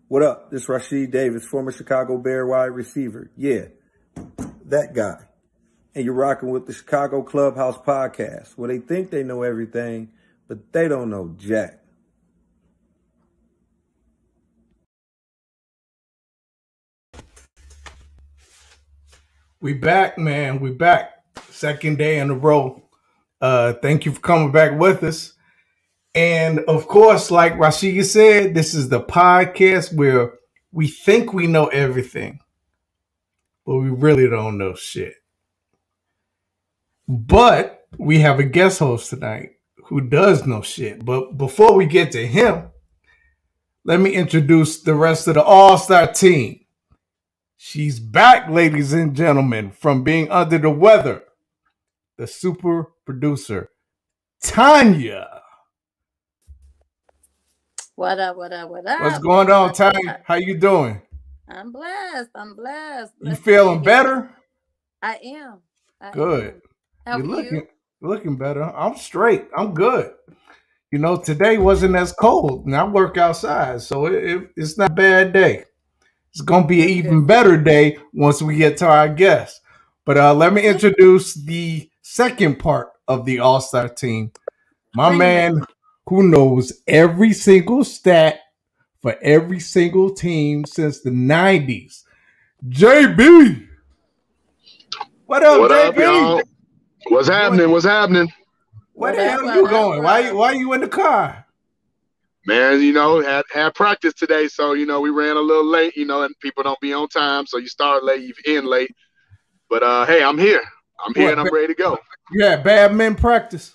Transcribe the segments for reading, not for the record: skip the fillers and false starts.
What up? This is Rashid Davis, former Chicago Bear wide receiver. Yeah, that guy. And you're rocking with the Chicago Clubhouse Podcast, where they think they know everything, but they don't know jack. We back, man. We back. Second day in a row. Thank you for coming back with us. And of course, like Rashid said, this is the podcast where we think we know everything, but we really don't know shit. But we have a guest host tonight who does know shit. But before we get to him, let me introduce the rest of the All-Star team. She's back, ladies and gentlemen, from being under the weather. The super producer, Tanya. What up, what up, what up? What's going on, Tanya? How you doing? I'm blessed. You feeling better? I am. Good. How are You're looking better. I'm straight. I'm good. You know, today wasn't as cold, and I work outside, so it's not a bad day. It's going to be an even better day once we get to our guests. But let me introduce the second part of the All-Star team. My man who knows every single stat for every single team since the 90s. JB. What up, what JB? Up, y'all? What's happening? Where the hell are you going? Why are you in the car? Man, you know, had practice today, so, you know, we ran a little late, you know, and people don't be on time, so you start late, you end late. But, hey, I'm here. And I'm ready to go. You had badminton practice?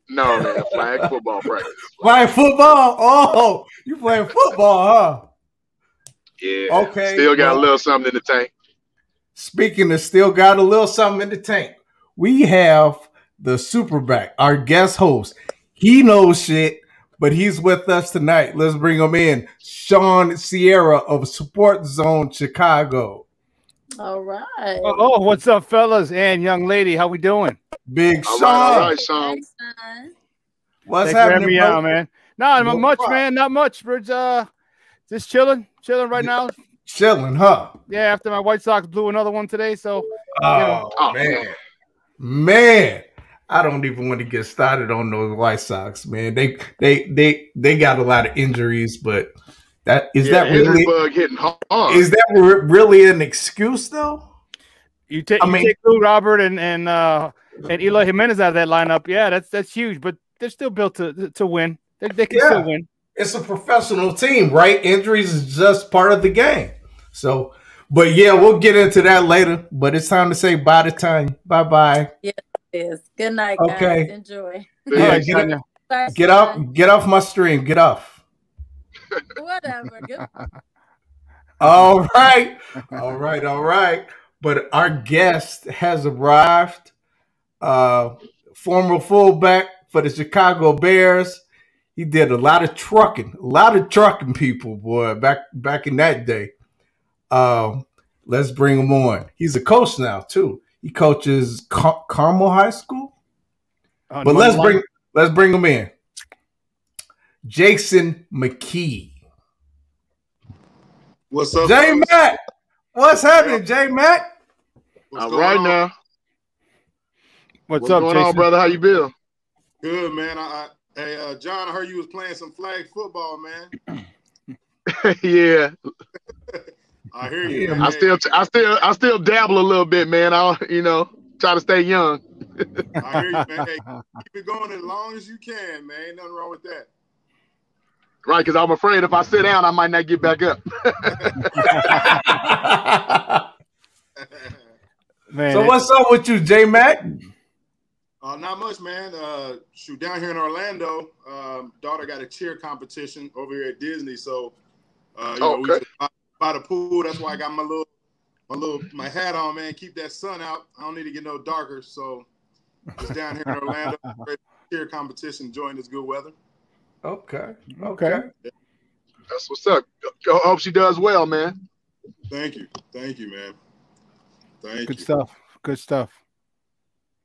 No, man, flag football practice. Flag football? Oh, you playing football, huh? Yeah. Okay. Still got a little something in the tank. Speaking of still got a little something in the tank, we have the Superback, our guest host. He knows shit, but he's with us tonight. Let's bring him in. Sean Sierra of Support Zone Chicago. All right. Oh, what's up, fellas and young lady? How we doing? Big Sean. All right, Sean. What's Thanks happening, for having me out, man? No, not much, man. Not much. We're just chilling right now. Chilling, huh? Yeah, after my White Sox blew another one today, so. Man. I don't even want to get started on those White Sox, man. They got a lot of injuries, but that really bug hitting hard. Is that really an excuse though? You take Lou Robert and Eloy Jimenez out of that lineup. Yeah, that's huge, but they're still built to win. They can still win. It's a professional team, right? Injuries is just part of the game. So, but yeah, we'll get into that later. But it's time to say bye to Tanya. Bye. Yeah. Good night, guys. Okay. Enjoy. Yeah, get off my stream. Get off. Whatever. Good. All right. But our guest has arrived. Former fullback for the Chicago Bears. He did a lot of trucking people, boy, back in that day. Let's bring him on. He's a coach now too. He coaches Carmel High School. But let's bring him in. Jason Mckie. What's up, J-Mac? What's happening, J-Mac? All right now. What's up, going Jason? on, brother? How you been? Good, man. Hey, John, I heard you was playing some flag football, man. Yeah. I hear you. Yeah, I still dabble a little bit, man. I'll try to stay young. I hear you, man. Hey, keep it going as long as you can, man. Ain't nothing wrong with that. Right, because I'm afraid if I sit down, I might not get back up. Man, so what's up with you, J-Mac? Not much, man. Down here in Orlando, daughter got a cheer competition over here at Disney, so we just by the pool. That's why I got my hat on, man. Keep that sun out. I don't need to get no darker. So just down here in Orlando, cheer competition, enjoying this good weather. Okay. That's what's up. Hope she does well, man. Thank you, man. Thank you. Good stuff.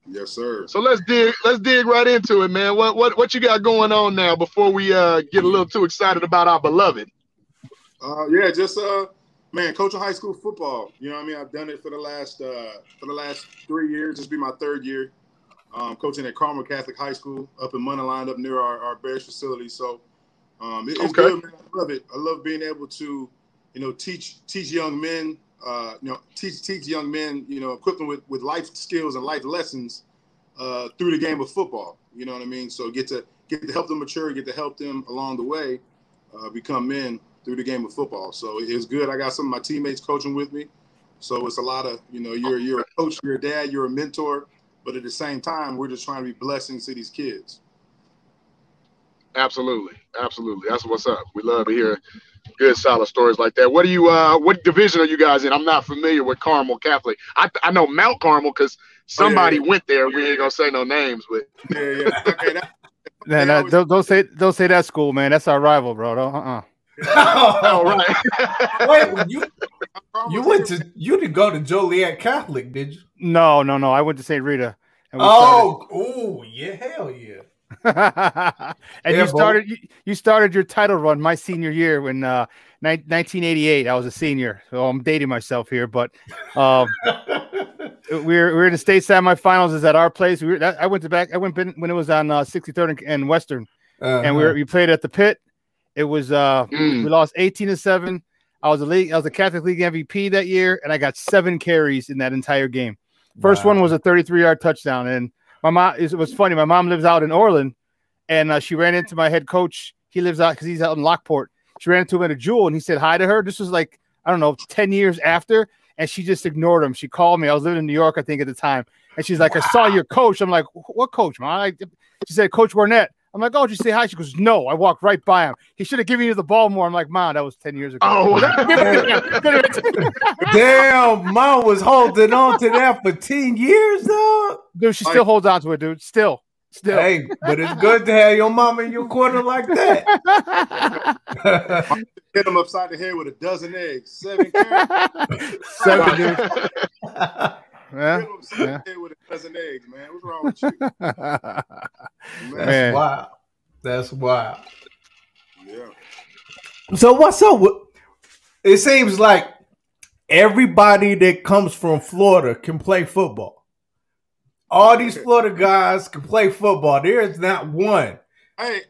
Yes, sir. So let's dig right into it, man. What you got going on now before we get a little too excited about our beloved? Yeah, just man, coaching high school football. You know what I mean? I've done it for the last 3 years. This will be my third year. Coaching at Carmel Catholic High School up in Moneyline, up near our Bears facility. So it's good, man. I love it. I love being able to, teach young men, teach young men, equip them with life skills and life lessons through the game of football. You know what I mean? So get to help them mature, get to help them along the way, become men through the game of football. So it's good. I got some of my teammates coaching with me. So it's a lot of, you're a coach, you're a dad, you're a mentor, but at the same time, we're just trying to be blessings to these kids. Absolutely. That's what's up. We love to hear good, solid stories like that. What division are you guys in? I'm not familiar with Carmel Catholic. I know Mount Carmel because somebody went there. We ain't gonna say no names, but Okay. Don't say that school, man. That's our rival, bro. Oh, right. Wait, you didn't go to Joliet Catholic, did you? No. I went to St. Rita. Yeah, hell yeah. And you started your title run my senior year when 1988. I was a senior, so I'm dating myself here, but we're in the state semifinals. Is at our place. I went when it was on 63rd and Western, and we played at the Pit. It was we lost 18-7. I was a Catholic League MVP that year, and I got 7 carries in that entire game. First one was a 33-yard touchdown, and my mom. It was funny. My mom lives out in Orland, and she ran into my head coach. He lives out because he's out in Lockport. She ran into him at a Jewel, and he said hi to her. This was like, I don't know, 10 years after, and she just ignored him. She called me. I was living in New York, I think, at the time, and she's like, "I saw your coach." I'm like, "What coach, Mom?" She said, "Coach Warnett." I'm like, "Oh, did you say hi?" She goes, "No." I walked right by him. He should have given you the ball more. I'm like, "Mom, that was 10 years ago." Oh, damn, Mom was holding on to that for 10 years, though. Dude, she still holds on to it, dude. Still. Hey, but it's good to have your mom in your corner like that. Hit him upside the head with a dozen eggs. 7 carries. 7, dude. Hit him upside the head with a dozen eggs, man. What's wrong with you? That's wild. That's wild. Yeah. So what's up with? It seems like everybody that comes from Florida can play football. All these Florida guys can play football. There is not one. Hey,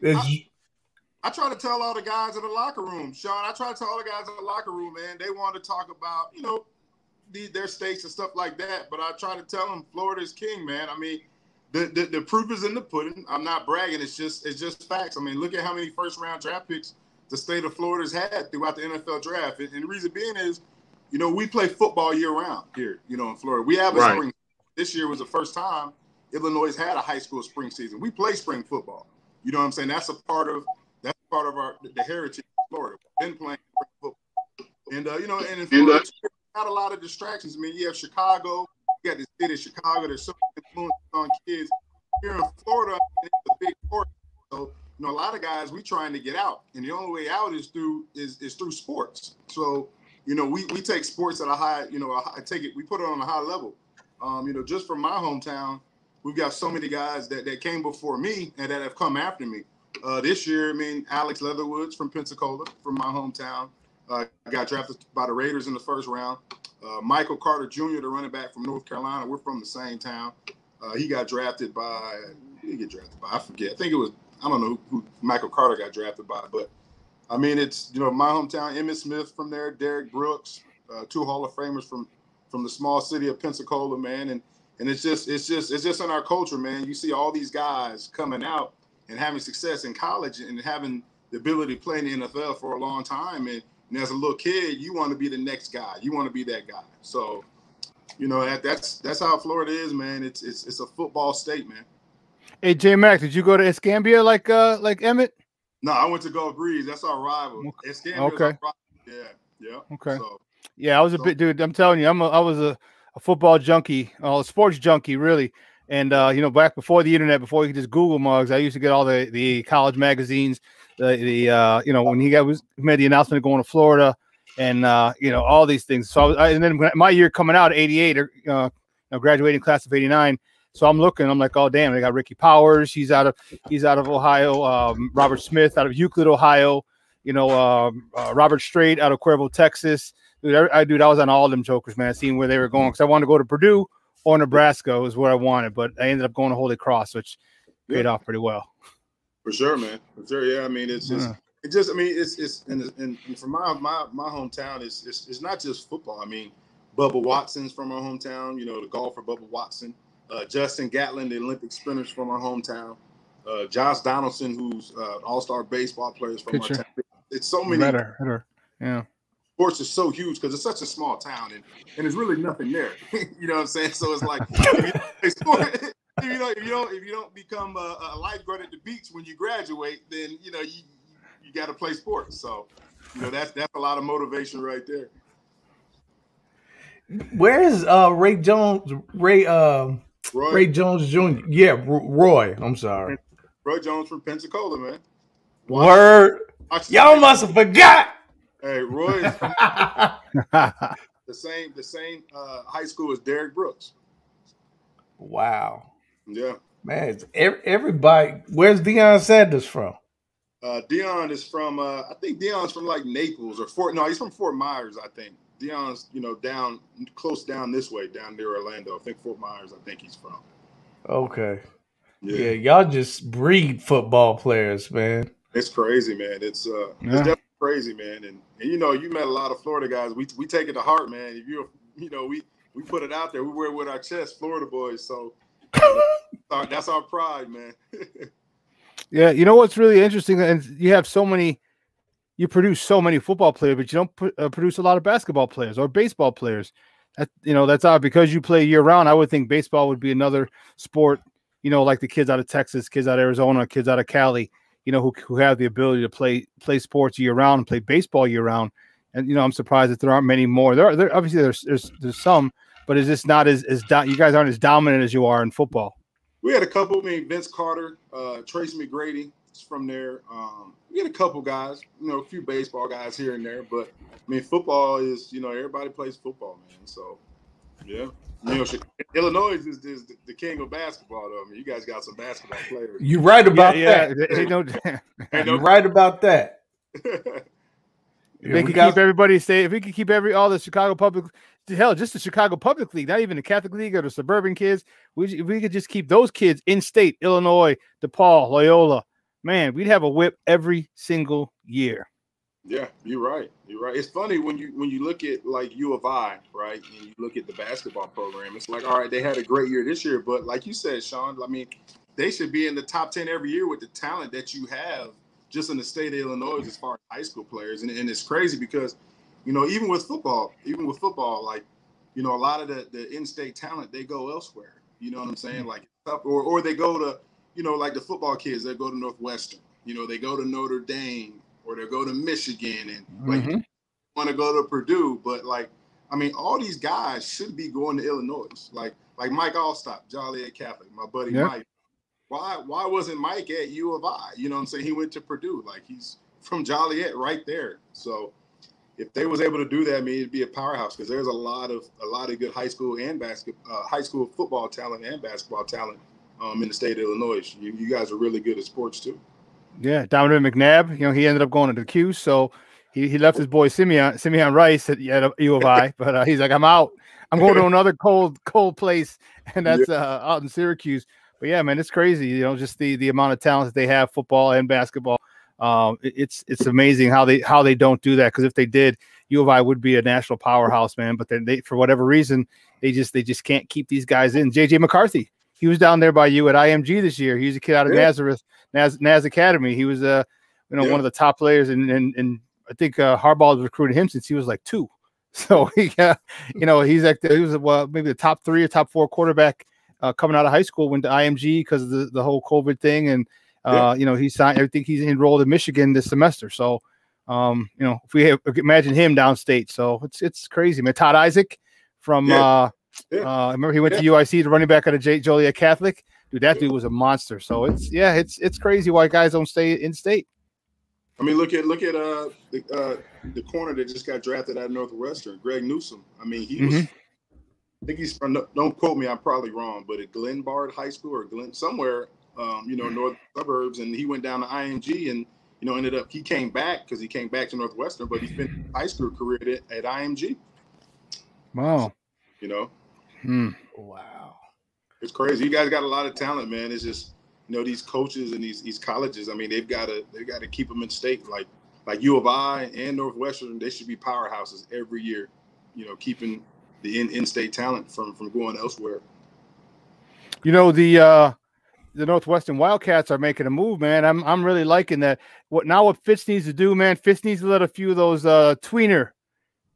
I try to tell all the guys in the locker room, Sean. I try to tell all the guys in the locker room, man. They want to talk about, their states and stuff like that. But I try to tell them Florida is king, man. I mean, the proof is in the pudding. I'm not bragging. It's just facts. I mean, look at how many first-round draft picks the state of Florida's had throughout the NFL draft. And the reason being is, we play football year-round here, in Florida. We have a spring. This year was the first time Illinois had a high school spring season. We play spring football. You know what I'm saying? That's part of the heritage of Florida. We've been playing spring football. And, and in Florida, not a lot of distractions. I mean, you have Chicago. You got the city of Chicago. There's so much influence on kids. Here in Florida, it's a big sport. So, a lot of guys, we trying to get out. And the only way out is through sports. So, we take sports at a high, we put it on a high level. Just from my hometown, we've got so many guys that came before me and that have come after me. This year, Alex Leatherwoods from Pensacola, from my hometown, got drafted by the Raiders in the first round. Michael Carter Jr., the running back from North Carolina, we're from the same town. He got drafted by, who did he get drafted by? I forget. I think it was, I don't know who Michael Carter got drafted by, but it's, my hometown, Emmitt Smith from there, Derek Brooks, 2 Hall of Famers from the small city of Pensacola, man. And it's just in our culture, man. You see all these guys coming out and having success in college and having the ability to play in the NFL for a long time. And as a little kid, you want to be the next guy. You want to be that guy. So, that's how Florida is, man. It's a football state, man. Hey, J-Mac, did you go to Escambia like Emmett? No, I went to Gulf Breeze. That's our rival. Escambia is our rival. Yeah. Okay. So, yeah, I was a bit, dude. I'm telling you, I was a football junkie, a sports junkie, really. And back before the internet, before you could just Google mugs, I used to get all the college magazines. When he made the announcement of going to Florida, and all these things. So and then my year coming out, '88, graduating class of '89. So I'm looking. I'm like, oh damn, they got Ricky Powers. He's out of Ohio. Robert Smith out of Euclid, Ohio. You know, Robert Strait out of Cuervo, Texas. Dude, I was on all them jokers, man. Seeing where they were going because I wanted to go to Purdue or Nebraska was what I wanted, but I ended up going to Holy Cross, which paid off pretty well. For sure, man. For sure, yeah. I mean, it's just and from my hometown, it's not just football. I mean, Bubba Watson's from our hometown. You know, the golfer Bubba Watson. Justin Gatlin, the Olympic sprinters from our hometown. Josh Donaldson, who's all-star baseball players from our town. It's so many. Yeah. Sports is so huge because it's such a small town and there's really nothing there. You know what I'm saying? So it's like if you don't become a lifeguard at the beach when you graduate, then you got to play sports. So that's a lot of motivation right there. Where is Ray Jones? Ray Jones Jr. Yeah, Roy. I'm sorry. Roy Jones from Pensacola, man. Word. Y'all must have forgot. Hey, Roy is from the same high school as Derek Brooks. Wow. Yeah. Man, everybody. Where's Deion Sanders from? Deion is from I think Deion's from like Naples or Fort. No, he's from Fort Myers, I think. Deion's down close down this way, down near Orlando. I think Fort Myers. I think he's from. Okay. Yeah, y'all just breed football players, man. It's crazy, man. It's definitely crazy, man. And you met a lot of Florida guys. We take it to heart, man. If we put it out there. We wear it with our chest, Florida boys. So that's our pride, man. Yeah, you know what's really interesting, and you produce so many football players, but you don't produce a lot of basketball players or baseball players. That's odd because you play year round. I would think baseball would be another sport, like the kids out of Texas, kids out of Arizona, kids out of Cali, who have the ability to play sports year round and play baseball year round. And I'm surprised that there aren't many more. There obviously there's some, but it's just not as you guys aren't as dominant as you are in football. We had a couple. Vince Carter, Tracy McGrady is from there. We had a couple guys, a few baseball guys here and there, but football is, everybody plays football, man. So, yeah. Illinois is the king of basketball, though. You guys got some basketball players. You're right about that. You're right about that. If we could keep everybody safe, if we could keep all the Chicago public, just the Chicago Public League, not even the Catholic League or the suburban kids, if we could just keep those kids in state, Illinois, DePaul, Loyola, man, we'd have a whip every single year. Yeah, you're right. You're right. It's funny when you look at like U of I, right, and you look at the basketball program. It's like, all right, they had a great year this year, but like you said, Sean, they should be in the top 10 every year with the talent that you have just in the state of Illinois as far as high school players. And it's crazy because, even with football, like, a lot of the in-state talent, they go elsewhere. You know what I'm saying? Like, or they go to, like the football kids, they go to Northwestern. They go to Notre Dame or they go to Michigan and like want to go to Purdue. But all these guys should be going to Illinois. Like Mike Allstott, Joliet Catholic, my buddy Mike. Why wasn't Mike at U of I? You know what I'm saying? He went to Purdue. Like, he's from Joliet right there. So if they was able to do that, it'd be a powerhouse because there's a lot of good high school and high school football talent and basketball talent in the state of Illinois. You guys are really good at sports too. Yeah, Donovan McNabb, he ended up going to the Q, so he left his boy Simeon Rice at U of I, but he's like, I'm out. I'm going to another cold place, and that's out in Syracuse. But yeah, man, it's crazy. Just the amount of talent that they have, football and basketball. It's amazing how they don't do that, because if they did, U of I would be a national powerhouse, man. But then they, for whatever reason, they just can't keep these guys in. JJ McCarthy, he was down there by you at IMG this year. He was a kid out of Nazareth, Naz Academy. He was one of the top players, and I think Harbaugh has recruited him since he was like 2. So he he's like he was maybe the top 3 or top 4 quarterback coming out of high school. Went to IMG because of the whole COVID thing, and he signed. I think he's enrolled in Michigan this semester. So if we imagine him downstate, so it's crazy, man. Todd Isaac from I remember he went to UIC, the running back out of Joliet Catholic. Dude, that dude was a monster. So it's crazy why guys don't stay in state. Look at the corner that just got drafted out of Northwestern, Greg Newsom. He was think he's from, don't quote me, I'm probably wrong, but at Glenbard High School or Glen somewhere, north suburbs, and he went down to IMG and ended up he came back because he came back to Northwestern, but he finished his high school career at IMG. Wow. So, Wow. It's crazy. You guys got a lot of talent, man. It's just these coaches and these colleges. I mean, they've got to keep them in state. Like U of I and Northwestern, they should be powerhouses every year. Keeping the in-state talent from going elsewhere. The Northwestern Wildcats are making a move, man. I'm really liking that. What Fitz needs to do, man? Fitz needs to let a few of those tweener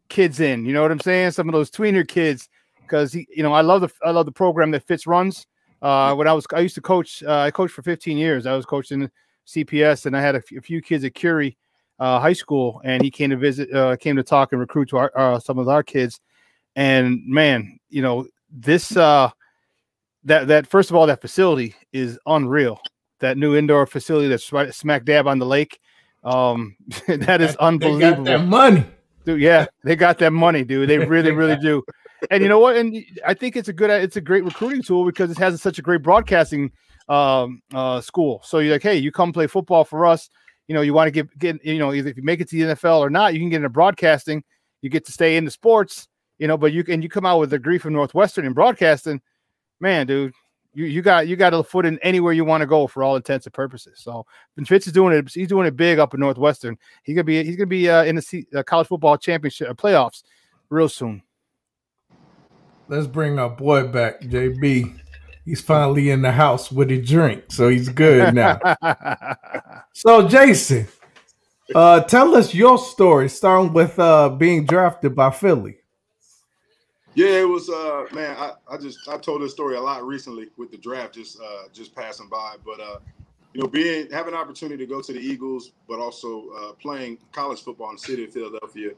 kids in. You know what I'm saying? Some of those tweener kids, because I love the program that Fitz runs. When I used to coach, I coached for 15 years. I was coaching CPS, and I had a few kids at Curie High School, and he came to visit, came to talk and recruit to some of our kids. And man, this that first of all, that facility is unreal. That new indoor facility that's right smack dab on the lake, that is unbelievable. They got that money, dude. Yeah, they got that money, dude. They really, really do. And you know what? And I think it's a great recruiting tool because it has such a great broadcasting school. So you're like, hey, you come play football for us. You want to get either if you make it to the NFL or not, you can get into broadcasting. You get to stay in the sports, but you come out with a degree from Northwestern in broadcasting. Man, dude, you got a foot in anywhere you want to go for all intents and purposes. So when Fitz is doing it, he's doing it big up in Northwestern. He's gonna be in the college football championship playoffs real soon. Let's bring our boy back, JB. He's finally in the house with a drink, so he's good now. So, Jason, tell us your story, starting with being drafted by Philly. Yeah, it was man. I told this story a lot recently with the draft, just passing by. But having an opportunity to go to the Eagles, but also playing college football in the city of Philadelphia.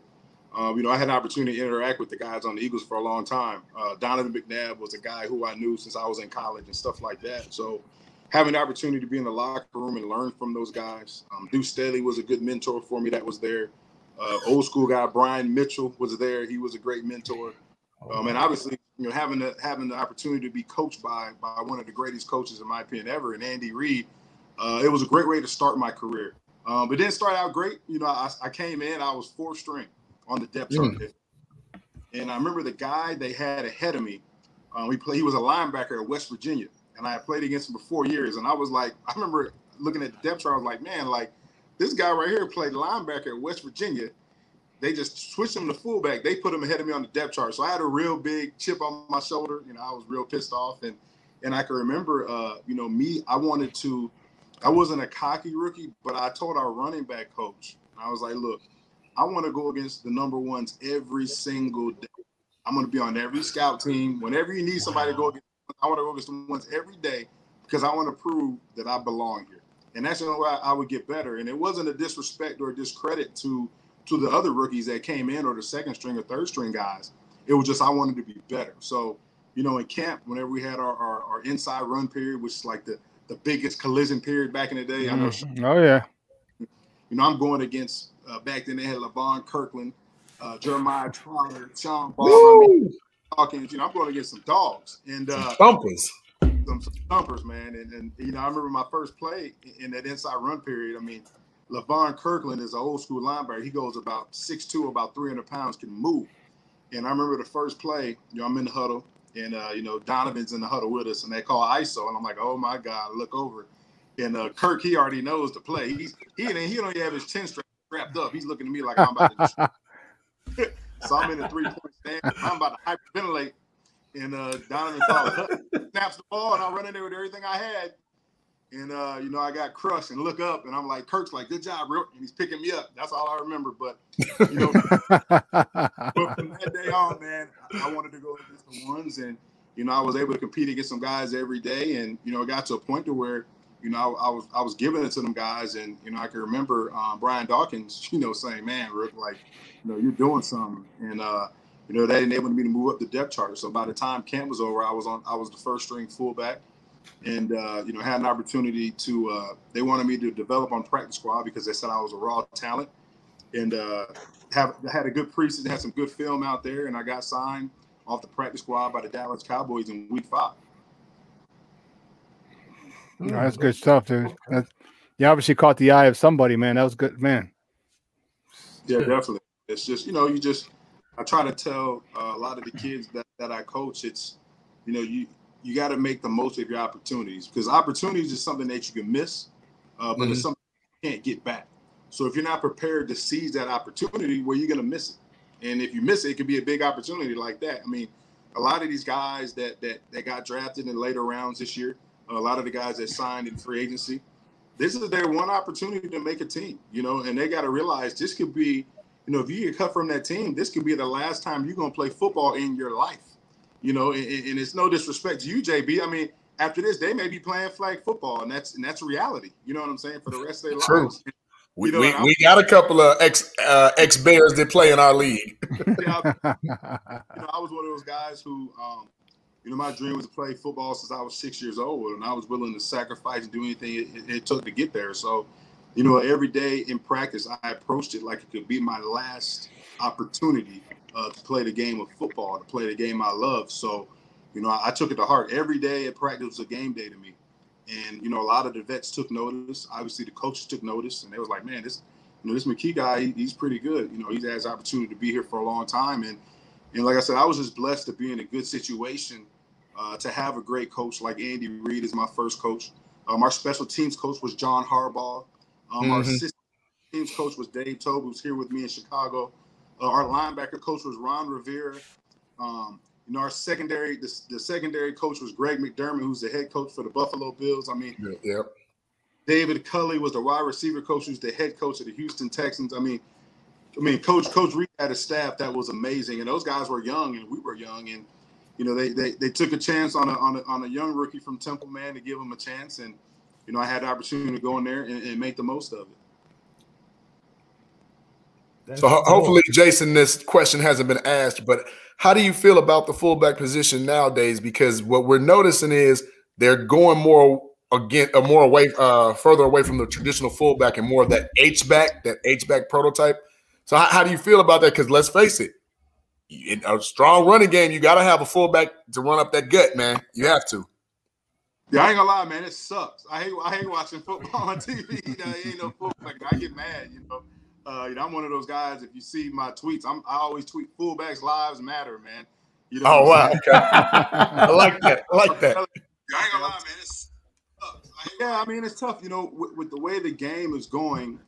I had an opportunity to interact with the guys on the Eagles for a long time. Donovan McNabb was a guy who I knew since I was in college and stuff like that. So having the opportunity to be in the locker room and learn from those guys. Deuce Staley was a good mentor for me that was there. Old school guy Brian Mitchell was there. He was a great mentor. And obviously, having the opportunity to be coached by one of the greatest coaches, in my opinion, ever, and Andy Reid, it was a great way to start my career. But it didn't start out great. I came in, I was fourth string on the depth chart. And I remember the guy they had ahead of me. He was a linebacker at West Virginia, and I had played against him for 4 years. And I remember looking at the depth chart. I was like, man, this guy right here played linebacker at West Virginia. They just switched him to fullback. They put him ahead of me on the depth chart. So I had a real big chip on my shoulder. I was real pissed off. And I can remember, I wasn't a cocky rookie, but I told our running back coach, I was like, look, I want to go against the number ones every single day. I'm going to be on every scout team. Whenever you need somebody to go against, I want to go against the ones every day because I want to prove that I belong here. And that's the only way I would get better. And it wasn't a disrespect or a discredit to the other rookies that came in or the second string or third string guys. It was just I wanted to be better. So, in camp, whenever we had our inside run period, which is like the biggest collision period back in the day. I know. Oh, yeah. I'm going against, back then they had LaVon Kirkland, Jeremiah Trotter, Sean Ball, Hawkins. I'm going against some dogs. And thumpers. Some thumpers, man. And I remember my first play in that inside run period. LaVon Kirkland is an old school linebacker. He goes about 6'2", about 300 pounds, can move. And I remember the first play, I'm in the huddle, and Donovan's in the huddle with us, and they call ISO, and I'm like, oh my God, I look over. And Kirk, he already knows the play. He don't even have his chin strapped up. He's looking at me like I'm about to So I'm in the 3-point stand. I'm about to hyperventilate. And Donovan snaps the ball, and I run in there with everything I had. And, I got crushed and look up, and I'm like, Kirk's like, good job, bro. And he's picking me up. That's all I remember. But, but from that day on, man, I wanted to go against the ones. And, I was able to compete against some guys every day. And, it got to a point to where, I was giving it to them guys. And, I can remember Brian Dawkins, saying, man, Rook, you're doing something. And, that enabled me to move up the depth chart. So by the time camp was over, I was the first string fullback. And, had an opportunity to, they wanted me to develop on practice squad because they said I was a raw talent, and had a good preseason, had some good film out there, and I got signed off the practice squad by the Dallas Cowboys in Week 5. No, that's good stuff, dude. You obviously caught the eye of somebody, man. That was good, man. Yeah, definitely. It's just, I try to tell a lot of the kids that I coach, it's, you got to make the most of your opportunities, because opportunities is something that you can miss, but it's something you can't get back. So if you're not prepared to seize that opportunity, well, you're going to miss it. And if you miss it, it could be a big opportunity like that. I mean, a lot of these guys that got drafted in later rounds this year, a lot of the guys that signed in free agency, this is their one opportunity to make a team, and they got to realize this could be, if you get cut from that team, this could be the last time you're going to play football in your life, and it's no disrespect to you, JB. I mean, after this, they may be playing flag football, and that's reality. You know what I'm saying? For the rest of their lives. We got a couple of ex Bears that play in our league. I was one of those guys who, my dream was to play football since I was 6 years old, and I was willing to sacrifice and do anything it took to get there. So, every day in practice, I approached it like it could be my last opportunity to play the game of football, to play the game I love. So, I took it to heart. Every day at practice was a game day to me. And, a lot of the vets took notice. Obviously, the coaches took notice, and they was like, man, this Mckie guy, he's pretty good. He's had his opportunity to be here for a long time. And like I said, I was just blessed to be in a good situation, to have a great coach like Andy Reid is my first coach. Our special teams coach was John Harbaugh. Our assistant teams coach was Dave Tobe, who's here with me in Chicago. Our linebacker coach was Ron Rivera. Our secondary, the secondary coach was Greg McDermott, who's the head coach for the Buffalo Bills. I mean, David Culley was the wide receiver coach, who's the head coach of the Houston Texans. I mean, Coach Reid had a staff that was amazing, and those guys were young, and we were young, and they took a chance on a young rookie from Temple, man, to give him a chance, and I had the opportunity to go in there and make the most of it. So hopefully, Jason, this question hasn't been asked, but how do you feel about the fullback position nowadays? Because what we're noticing is they're going further away from the traditional fullback and more of that H-back prototype. So how do you feel about that? Because let's face it, in a strong running game, you got to have a fullback to run up that gut, man. You have to. Yeah, I ain't gonna lie, man. It sucks. I hate watching football on TV. Ain't no fullback. I get mad, I'm one of those guys. If you see my tweets, I always tweet "fullbacks lives matter," man. Oh wow, okay. I like that. I ain't gonna lie, man. It sucks. Yeah, I mean it's tough. With the way the game is going,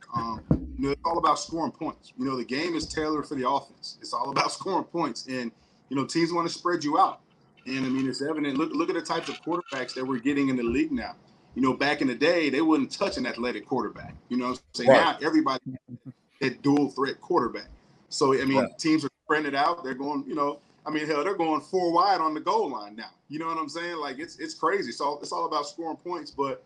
it's all about scoring points. The game is tailored for the offense. It's all about scoring points, and teams want to spread you out. And I mean, it's evident. Look at the types of quarterbacks that we're getting in the league now. Back in the day, they wouldn't touch an athletic quarterback. Now everybody a dual threat quarterback. So, I mean, teams are spreading it out. They're going, they're going 4 wide on the goal line now. You know what I'm saying? Like, it's crazy. So it's all about scoring points. But,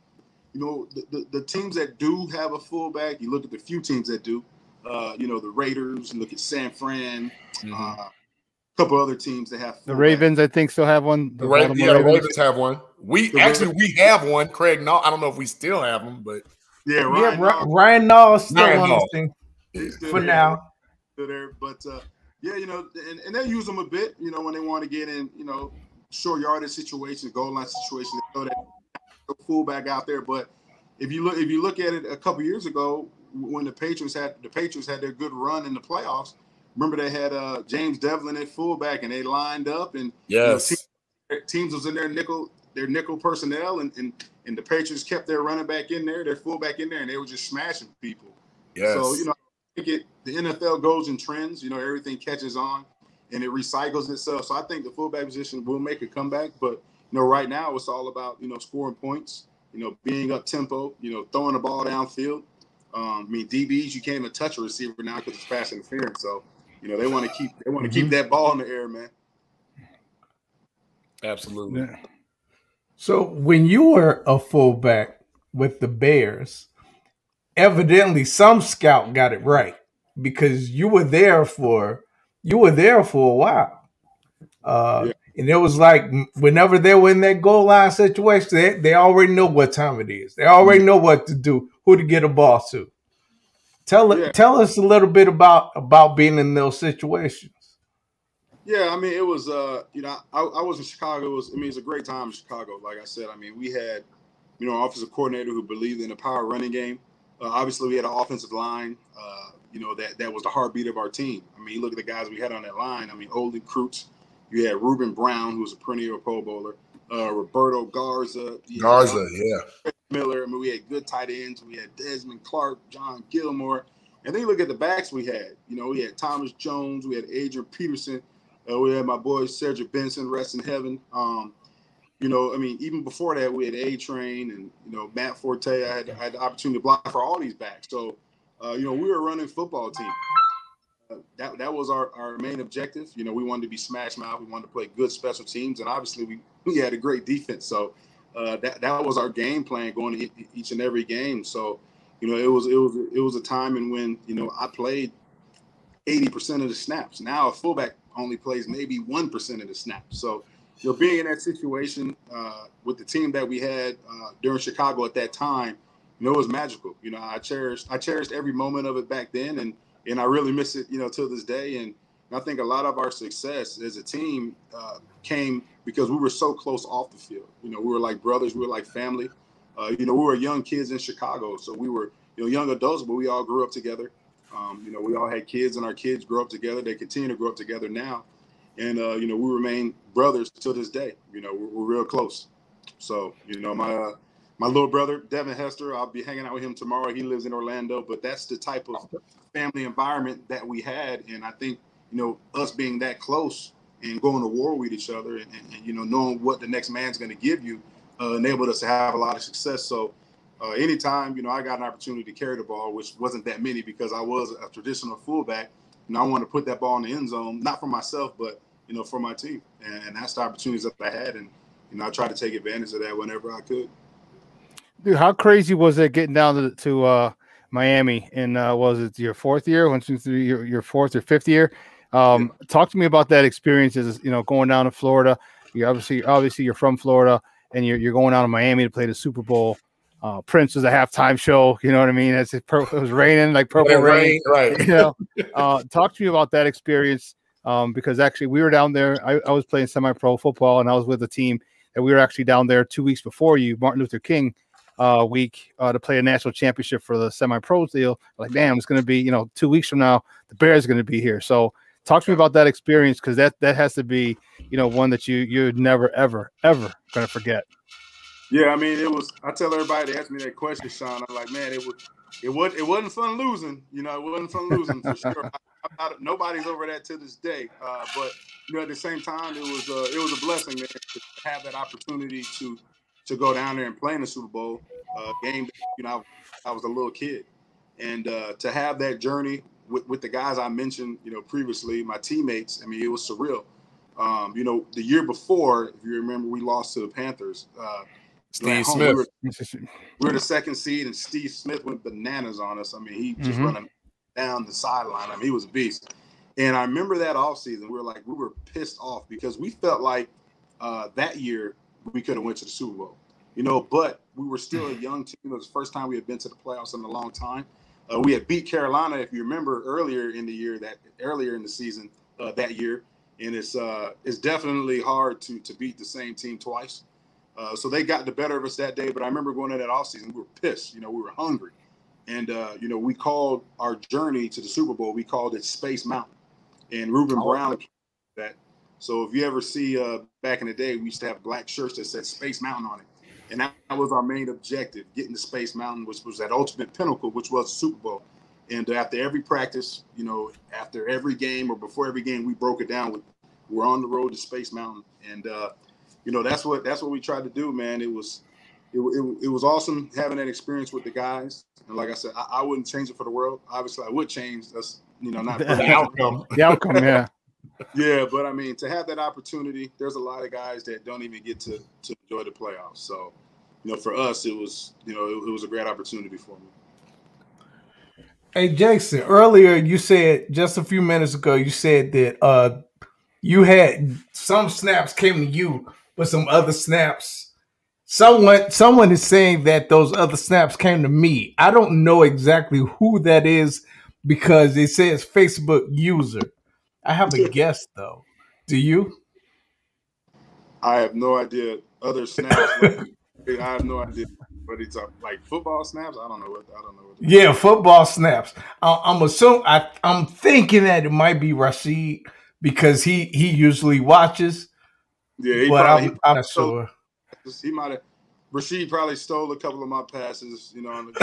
the teams that do have a fullback, you look at the few teams that do, the Raiders, you look at San Fran, a couple other teams that have fullback. The Ravens, I think, still have one. The Ravens have one. We have one. Craig, no, I don't know if we still have them, but. Yeah, Ryan Nall still on this thing. For now, there, but and they use them a bit, when they want to get in, short yardage situations, goal line situations. They throw that fullback out there. But if you look at it a couple years ago, when the Patriots had their good run in the playoffs, remember they had James Devlin at fullback, and they lined up, and teams was in their nickel personnel, and the Patriots kept their running back in there, their fullback in there, and they were just smashing people. Yes. So the NFL goes in trends, everything catches on and it recycles itself. So I think the fullback position will make a comeback, but right now it's all about, scoring points, being up tempo, throwing the ball downfield. DBs, you can't even touch a receiver now because it's pass interference. So, they want to keep that ball in the air, man. Absolutely. Yeah. So when you were a fullback with the Bears, evidently some scout got it right, because you were there for a while. And it was like whenever they were in that goal line situation, they already know what time it is. They already know what to do, who to get a ball to. Tell us a little bit about being in those situations. Yeah, I mean, it was, you know, I was in Chicago. It was a great time in Chicago. Like I said, I mean, we had, you know, an offensive coordinator who believed in the power running game. Obviously, we had an offensive line, you know, that was the heartbeat of our team. I mean, you look at the guys we had on that line. I mean, Olin Kreutz, you had Ruben Brown, who was a perennial Pro Bowler, Roberto Garza. Yeah. Miller. I mean, we had good tight ends. We had Desmond Clark, John Gilmore. And then you look at the backs we had. You know, we had Thomas Jones. We had Adrian Peterson. We had my boy Cedric Benson, rest in heaven. You know, I mean, even before that, we had A-Train and, you know, Matt Forte. I had the opportunity to block for all these backs. So, you know, we were running football team. That was our main objective. You know, we wanted to be smash mouth. We wanted to play good special teams. And obviously, we had a great defense. So that was our game plan going to each and every game. So, you know, it was a time in when, you know, I played 80% of the snaps. Now a fullback only plays maybe 1% of the snaps. So, you know, being in that situation with the team that we had during Chicago at that time, you know, it was magical. You know, I cherished every moment of it back then, and I really miss it, you know, till this day. And I think a lot of our success as a team came because we were so close off the field. You know, we were like brothers, we were like family. You know, we were young kids in Chicago, so we were, you know, young adults, but we all grew up together. You know, we all had kids, and our kids grew up together. They continue to grow up together now. And, you know, we remain brothers to this day. You know, we're real close. So, you know, my little brother, Devin Hester, I'll be hanging out with him tomorrow. He lives in Orlando. But that's the type of family environment that we had. And I think, you know, us being that close and going to war with each other and you know, knowing what the next man's going to give you enabled us to have a lot of success. So anytime, you know, I got an opportunity to carry the ball, which wasn't that many because I was a traditional fullback, and I wanted to put that ball in the end zone, not for myself, but, you know, for my team. And that's the opportunities that I had. And, you know, I tried to take advantage of that whenever I could. Dude, how crazy was it getting down to Miami in, was it your fourth year? Once your fourth or fifth year? Talk to me about that experience as, you know, going down to Florida. You obviously you're from Florida and you're going down to Miami to play the Super Bowl. Prince was a halftime show, you know what I mean? It was raining like purple rain, right? You know, talk to me about that experience because actually we were down there. I was playing semi-pro football and I was with a team that we were actually down there 2 weeks before you, Martin Luther King week, to play a national championship for the semi-pro deal. Like, damn, it's going to be, you know, 2 weeks from now, the Bears are going to be here. So talk to me about that experience because that has to be, you know, one that you're never ever going to forget. Yeah, I mean, it was. I tell everybody that ask me that question, Sean. I'm like, man, it wasn't fun losing. You know, it wasn't fun losing for sure. Nobody's over that to this day. But you know, at the same time, it was a blessing, man, to have that opportunity to go down there and play in the Super Bowl game. You know, I was a little kid, and to have that journey with the guys I mentioned, you know, previously, my teammates. I mean, it was surreal. You know, the year before, if you remember, we lost to the Panthers. Steve Smith. We were the second seed, and Steve Smith went bananas on us. I mean, he just running down the sideline. I mean, he was a beast. And I remember that offseason, we were pissed off because we felt like that year we could have went to the Super Bowl. You know, but we were still a young team. It was the first time we had been to the playoffs in a long time. We had beat Carolina, if you remember, earlier in the season that year. And it's definitely hard to beat the same team twice. So they got the better of us that day. But I remember going into that offseason, we were pissed. You know, we were hungry. And, you know, we called our journey to the Super Bowl, we called it Space Mountain. And Ruben Brown that. So if you ever see back in the day, we used to have black shirts that said Space Mountain on it. And that was our main objective, getting to Space Mountain, which was that ultimate pinnacle, which was the Super Bowl. And after every practice, you know, after every game or before every game, we broke it down. We're on the road to Space Mountain. And, you know, that's what we tried to do, man. It was awesome having that experience with the guys. And like I said, I wouldn't change it for the world. Obviously, I would change. That's, you know, not the outcome. The outcome, yeah. Yeah, but I mean, to have that opportunity, there's a lot of guys that don't even get to enjoy the playoffs. So, you know, for us, it was a great opportunity for me. Hey, Jason, earlier you said, just a few minutes ago, you said that you had some snaps came to you, but some other snaps. Someone is saying that those other snaps came to me. I don't know exactly who that is because it says Facebook user. I have a guess though. Do you? I have no idea. Other snaps, I have no idea. But it's like football snaps. I don't know what. Yeah, football snaps. I'm thinking that it might be Rashid because he usually watches. Yeah, but I'm not sure. He might have. Rashid probably stole a couple of my passes. You know, on the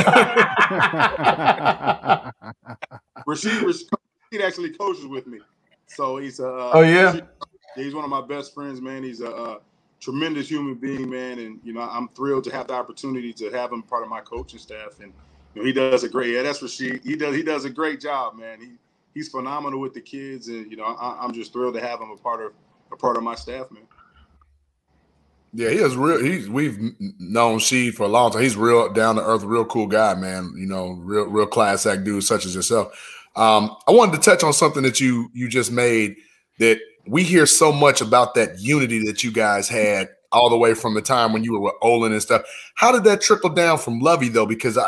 Rashid actually coaches with me, so he's oh yeah. He's one of my best friends, man. He's a tremendous human being, man, and you know I'm thrilled to have the opportunity to have him part of my coaching staff, and you know, he does a great. Yeah, that's Rashid. He does a great job, man. He's phenomenal with the kids, and you know I'm just thrilled to have him a part of my staff, man. Yeah, he is real. We've known Sheed for a long time. He's real down to earth, real cool guy, man. You know, real class act dude, such as yourself. I wanted to touch on something that you just made, that we hear so much about that unity that you guys had all the way from the time when you were with Olin and stuff. How did that trickle down from Lovey though? Because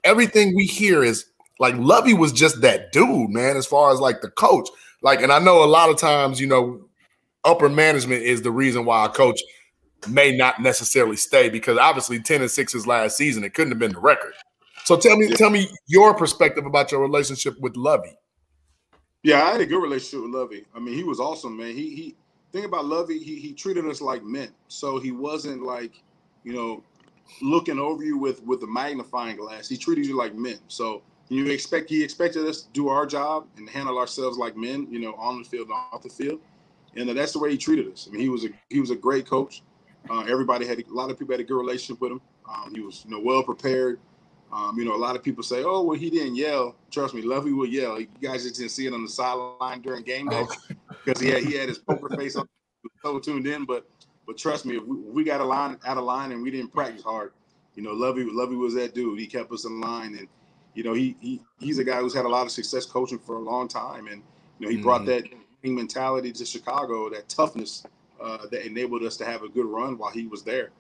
everything we hear is like Lovey was just that dude, man. As far as like the coach, like, and I know a lot of times, you know, upper management is the reason why a coach may not necessarily stay, because obviously 10-6 his last season, it couldn't have been the record. So tell me your perspective about your relationship with Lovey. Yeah, I had a good relationship with Lovey. I mean, he was awesome, man. He think about Lovey, he treated us like men. So he wasn't like, you know, looking over you with a magnifying glass. He treated you like men. So he expected us to do our job and handle ourselves like men, you know, on the field and off the field. And that's the way he treated us. I mean, he was a great coach. A lot of people had a good relationship with him. He was, you know, well prepared. You know, a lot of people say, "Oh, well, he didn't yell." Trust me, Lovey would yell. You guys just didn't see it on the sideline during game day because he had his poker face on, so tuned in. But trust me, if we got out of line and we didn't practice hard, you know, Lovey was that dude. He kept us in line, and you know, he's a guy who's had a lot of success coaching for a long time, and you know, he brought that mentality to Chicago, that toughness. That enabled us to have a good run while he was there.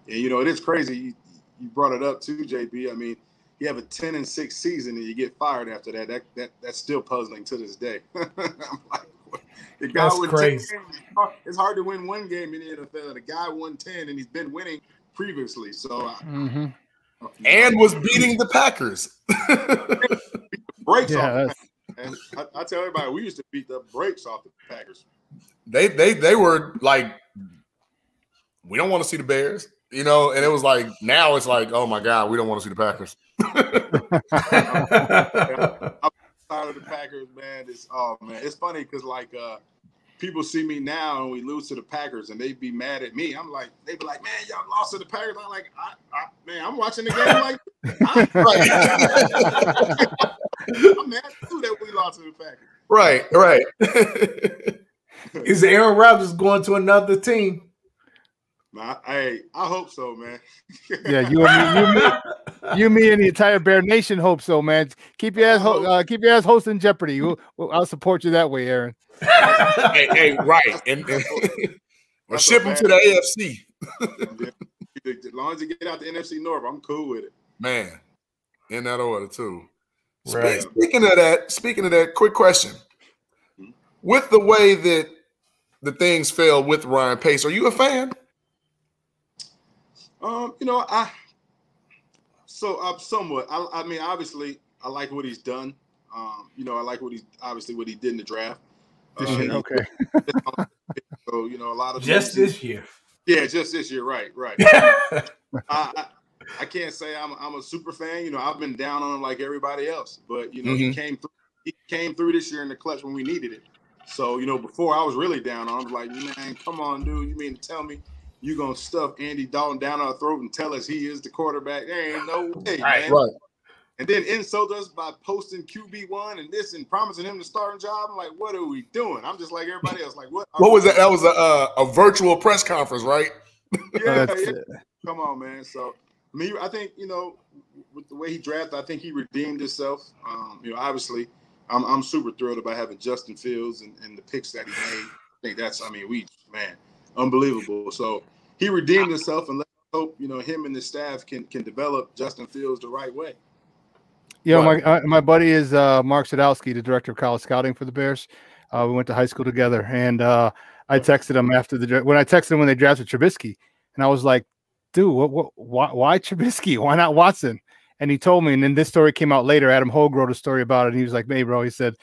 And, you know, it is crazy. You brought it up too, JB. I mean, you have a 10-6 season and you get fired after that. That's still puzzling to this day. I'm like, the guy that's crazy. 10 games, it's hard to win one game in the NFL. The guy won 10 and he's been winning previously. So, and was beating the Packers. Brakes off. And I tell everybody, we used to beat the brakes off the Packers. They were like, we don't want to see the Bears, you know, and it was like, now it's like, oh my God, we don't want to see the Packers. I'm tired of the Packers, man. It's funny because like people see me now and we lose to the Packers and they be mad at me. They be like, man, y'all lost to the Packers. I'm like, man, I'm watching the game like I'm mad too that we lost to the Packers. Right. Is Aaron Rodgers going to another team? I hope so, man. Yeah, you, me, and the entire Bear Nation hope so, man. Keep your ass hosting Jeopardy. I'll support you that way, Aaron. hey, right, and or ship him to the AFC. As long as you get out the NFC North, I'm cool with it. Man, in that order too. Right. Speaking of that, quick question. With the way that the things fell with Ryan Pace, are you a fan? You know, somewhat. I mean, obviously, I like what he's done. You know, I like what he did in the draft. Okay. So, you know, a lot of just this year. Yeah, just this year. Right. I can't say I'm a super fan. You know, I've been down on him like everybody else, but you know, he came through this year in the clutch when we needed it. So, you know, before I was really down on him, like, man, come on, dude. You mean to tell me you're going to stuff Andy Dalton down our throat and tell us he is the quarterback? There ain't no way, man. Right. And then insult us by posting QB1 and this and promising him the starting job. I'm like, what are we doing? I'm just like everybody else. Like, what was that? That was a virtual press conference, right? Yeah. Come on, man. So, I think, you know, with the way he drafted, I think he redeemed himself. You know, obviously, I'm super thrilled about having Justin Fields and the picks that he made. I think that's, unbelievable. So he redeemed himself, and let's hope, you know, him and the staff can develop Justin Fields the right way. Yeah, my buddy is Mark Sadowski, the director of college scouting for the Bears. We went to high school together, and I texted him after when I texted him when they drafted Trubisky, and I was like, dude, why Trubisky? Why not Watson? And he told me, and then this story came out later. Adam Hogue wrote a story about it. And he was like, hey, bro, he said,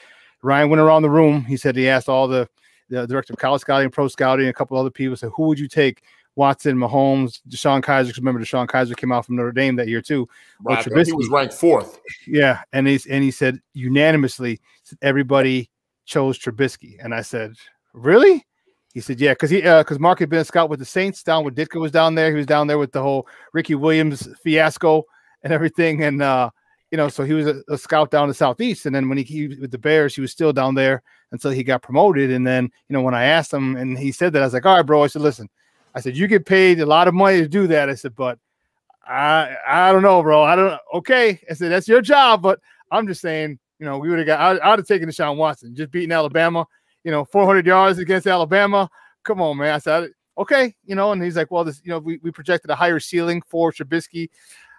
Ryan went around the room. He said he asked all the director of college scouting, pro scouting, a couple other people, said, who would you take? Watson, Mahomes, Deshaun Kaiser. Remember, Deshaun Kaiser came out from Notre Dame that year too. Right, he was ranked 4th. Yeah, and he said unanimously everybody chose Trubisky. And I said, really? He said, yeah, because Mark had been a scout with the Saints down when Ditka was down there. He was down there with the whole Ricky Williams fiasco and everything. And, so he was a scout down in the Southeast. And then when he with the Bears, he was still down there until he got promoted. And then, when I asked him and he said that, I was like, all right, bro. I said, listen, I said, you get paid a lot of money to do that. I said, but I don't know, bro. I don't know. Okay. I said, that's your job. But I'm just saying, we would have got, I would have taken Deshaun Watson, just beating Alabama, 400 yards against Alabama. Come on, man. I said, okay. And he's like, well, this, we projected a higher ceiling for Trubisky.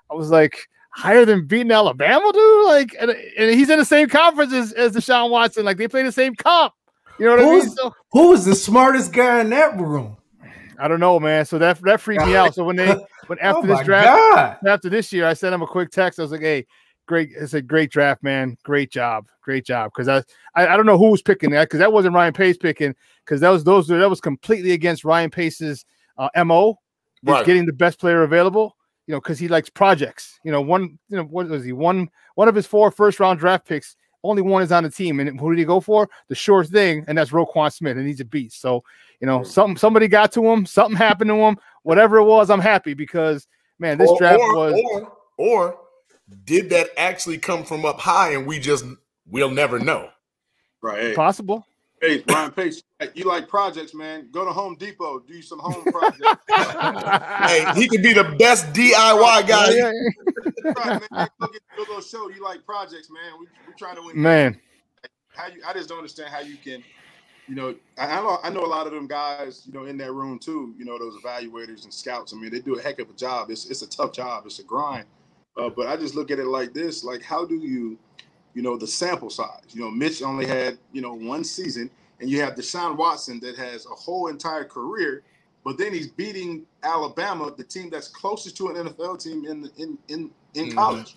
I was like, higher than beating Alabama, dude? Like, and he's in the same conference as Deshaun Watson. Like, they play the same comp. You know what I mean? So, who was the smartest guy in that room? I don't know, man. So that freaked me out. So when after this draft, after this year, I sent him a quick text. I was like, hey, great. It's a great draft, man. Great job. Because I don't know who was picking that, because that wasn't Ryan Pace picking, because that was completely against Ryan Pace's MO, right, getting the best player available. Because he likes projects. What was he? One of his 4 first-round draft picks, only one is on the team. And who did he go for? The sure thing, and that's Roquan Smith, and he's a beast. So, somebody got to him, something happened to him, whatever it was, I'm happy because, man, this draft was. Or did that actually come from up high and we'll never know? Right. Possible. Hey, Ryan Pace, you like projects, man. Go to Home Depot, do some home projects. Hey, he could be the best DIY guy. Right, man. Go get your little show. You like projects, man. We trying to win. Man. I just don't understand how you can, I know a lot of them guys, in that room too, those evaluators and scouts. I mean, they do a heck of a job. It's a tough job. It's a grind. But I just look at it like this, like, how do you, the sample size, Mitch only had, 1 season, and you have Deshaun Watson that has a whole entire career, but then he's beating Alabama, the team that's closest to an NFL team in college.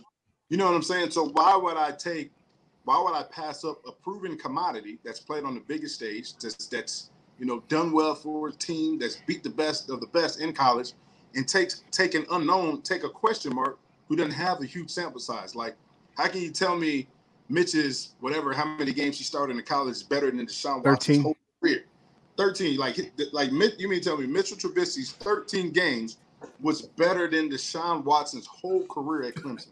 You know what I'm saying? So why would I pass up a proven commodity that's played on the biggest stage, that's done well for a team that's beat the best of the best in college, and take an unknown, take a question mark who doesn't have a huge sample size? Like, how can you tell me Mitch's how many games he started in college is better than Deshaun Watson's whole career? 13. Like you mean tell me Mitchell Trubisky's 13 games was better than Deshaun Watson's whole career at Clemson?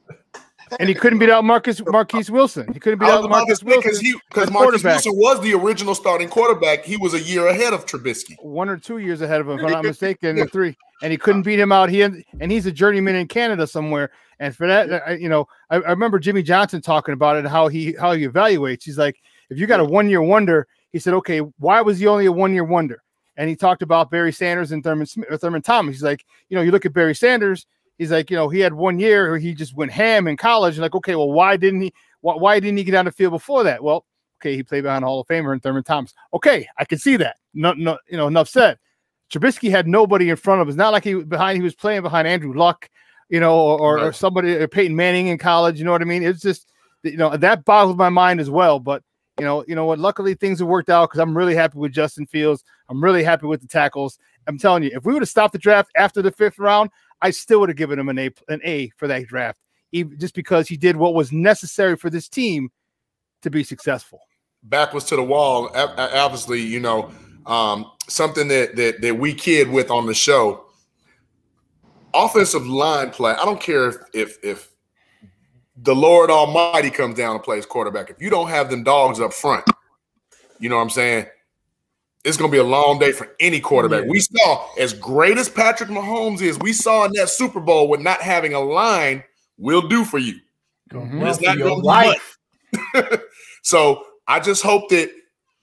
And he couldn't beat out Marquise Wilson. He couldn't beat out Marquise Wilson because Marquise Wilson was the original starting quarterback. He was a year ahead of Trubisky, 1 or 2 years ahead of him, if I'm not mistaken. 3, and he couldn't beat him out. And he's a journeyman in Canada somewhere. And for that, I remember Jimmy Johnson talking about it, how he evaluates. He's like, if you got a 1-year wonder, he said, okay, why was he only a 1-year wonder? And he talked about Barry Sanders and Thurman Thomas. He's like, you look at Barry Sanders. He's like, he had 1 year where he just went ham in college. Like, okay, well, why didn't he get on the field before that? Well, okay, he played behind Hall of Famer and Thurman Thomas. Okay, I can see that. No, enough said. Trubisky had nobody in front of him. It's not like he was playing behind Andrew Luck, or somebody, or Peyton Manning in college. You know what I mean? It's just, that boggles my mind as well. But you know what? Luckily, things have worked out because I'm really happy with Justin Fields. I'm really happy with the tackles. I'm telling you, if we would have stopped the draft after the 5th round, I still would have given him an A for that draft, even just because he did what was necessary for this team to be successful. Backwards to the wall, obviously, something that we kid with on the show. Offensive line play. I don't care if the Lord Almighty comes down and plays quarterback. If you don't have them dogs up front, you know what I'm saying? It's going to be a long day for any quarterback. Yeah. We saw, as great as Patrick Mahomes is, we saw in that Super Bowl what not having a line will do for you. It's not going to do much. So I just hope that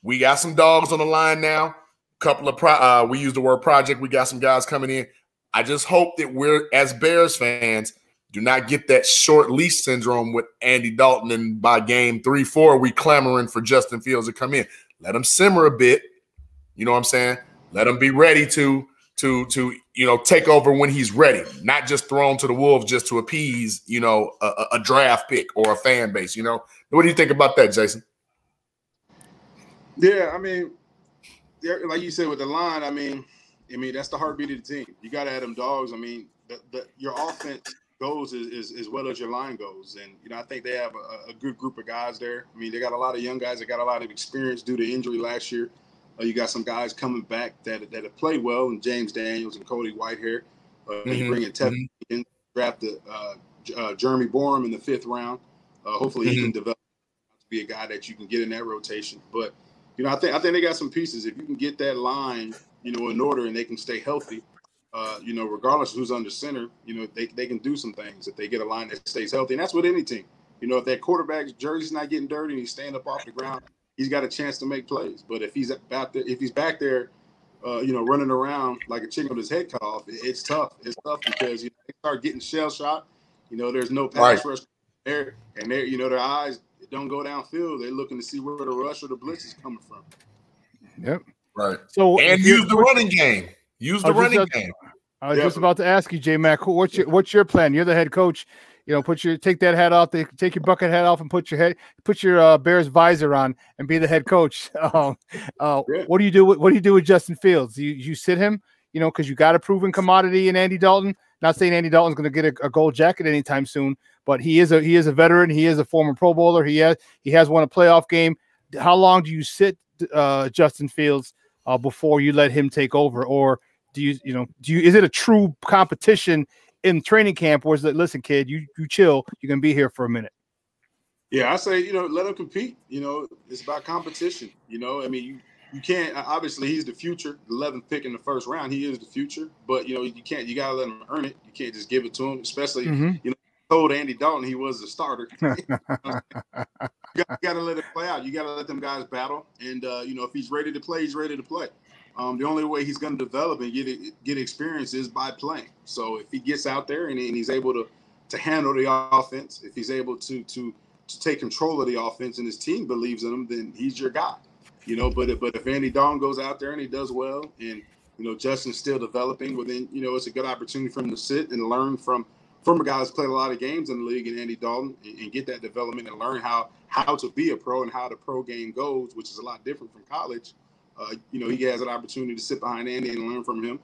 we got some dogs on the line now. Couple of we use the word project. We got some guys coming in. I just hope that we're, as Bears fans, do not get that short leash syndrome with Andy Dalton, and by game 3-4, we clamoring for Justin Fields to come in. Let him simmer a bit. You know what I'm saying? Let him be ready to take over when he's ready, not just thrown to the wolves just to appease, a draft pick or a fan base. What do you think about that, Jason? Yeah, I mean, like you said with the line, I mean, that's the heartbeat of the team. You got to have them dogs. I mean, your offense goes as well as your line goes, and I think they have a good group of guys there. I mean, they got a lot of young guys that got a lot of experience due to injury last year. You got some guys coming back that have played well, and James Daniels and Cody Whitehair. You bring in Tevin in, drafted Jeremy Borum in the 5th round. Hopefully, he can develop to be a guy that you can get in that rotation. But I think they got some pieces. If you can get that line, in order, and they can stay healthy, regardless of who's under center, they can do some things if they get a line that stays healthy. And that's with any team. If that quarterback's jersey's not getting dirty and he's staying up off the ground, he's got a chance to make plays. But if he's back there, running around like a chicken with his head cut off, it's tough. It's tough because they start getting shell shot. There's no pass rush there, and their eyes don't go downfield. They're looking to see where the rush or the blitz is coming from. Yep. Right. So use the running game. Use the running game. I was just about to ask you, J Mac, what's your plan? You're the head coach. Take that hat off, take your bucket hat off, and put your Bears visor on, and be the head coach. What do you do? What do you do with Justin Fields? You sit him, because you got a proven commodity in Andy Dalton. Not saying Andy Dalton's going to get a gold jacket anytime soon, but he is a veteran. He is a former Pro Bowler. He has won a playoff game. How long do you sit Justin Fields before you let him take over, or do you is it a true competition in training camp, or is it, listen, kid, you chill, you're gonna be here for a minute? Yeah, I say, let him compete. It's about competition. You can't, obviously he's the future, the 11th pick in the 1st round. He is the future, but you gotta let him earn it. You can't just give it to him, especially told Andy Dalton he was the starter. You gotta let it play out. You gotta let them guys battle. And if he's ready to play, he's ready to play. The only way he's going to develop and get experience is by playing. So if he gets out there and he's able to handle the offense, if he's able to take control of the offense and his team believes in him, then he's your guy. But if Andy Dalton goes out there and he does well, and Justin's still developing, well then it's a good opportunity for him to sit and learn from a guy who's played a lot of games in the league, and Andy Dalton, and get that development and learn how to be a pro and how the pro game goes, which is a lot different from college. He has an opportunity to sit behind Andy and learn from him.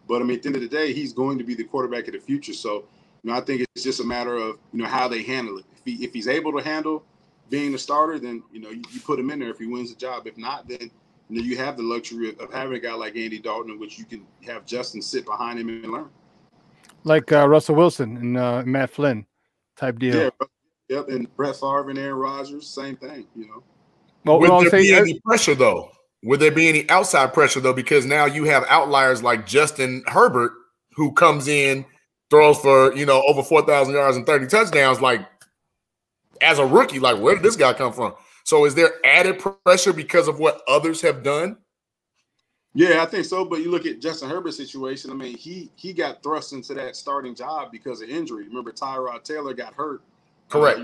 But, at the end of the day, he's going to be the quarterback of the future. So, I think it's just a matter of, how they handle it. If he's able to handle being the starter, then, you put him in there if he wins the job. If not, then, you have the luxury of having a guy like Andy Dalton, in which you can have Justin sit behind him and learn. Like Russell Wilson and Matt Flynn type deal. Yeah, yep, and Brett Favre and Aaron Rodgers, same thing, Well, would there be any pressure, though? Would there be any outside pressure, though? Because now you have outliers like Justin Herbert, who comes in, throws for, over 4,000 yards and 30 touchdowns, like, as a rookie. Like, where did this guy come from? So is there added pressure because of what others have done? Yeah, I think so. But you look at Justin Herbert's situation. He got thrust into that starting job because of injury. Remember, Tyrod Taylor got hurt. Correct.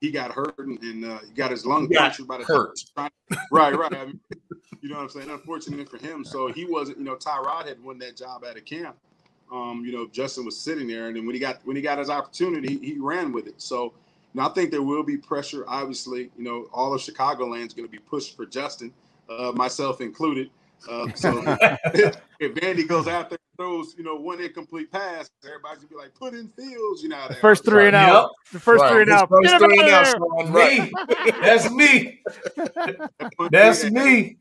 He got hurt and he got his lung punctured by the time. Right. You know what I'm saying? Unfortunately for him. So he wasn't, Tyrod had won that job out of camp. Justin was sitting there, and then when he got his opportunity, he ran with it. So I think there will be pressure. Obviously, all of Chicagoland is going to be pushed for Justin, myself included. So if Andy goes out there and throws, one incomplete pass, everybody's gonna be like, put in Fields, The first 3 and out. The first 3 and out. First 3 and out. Me. That's me. That's me.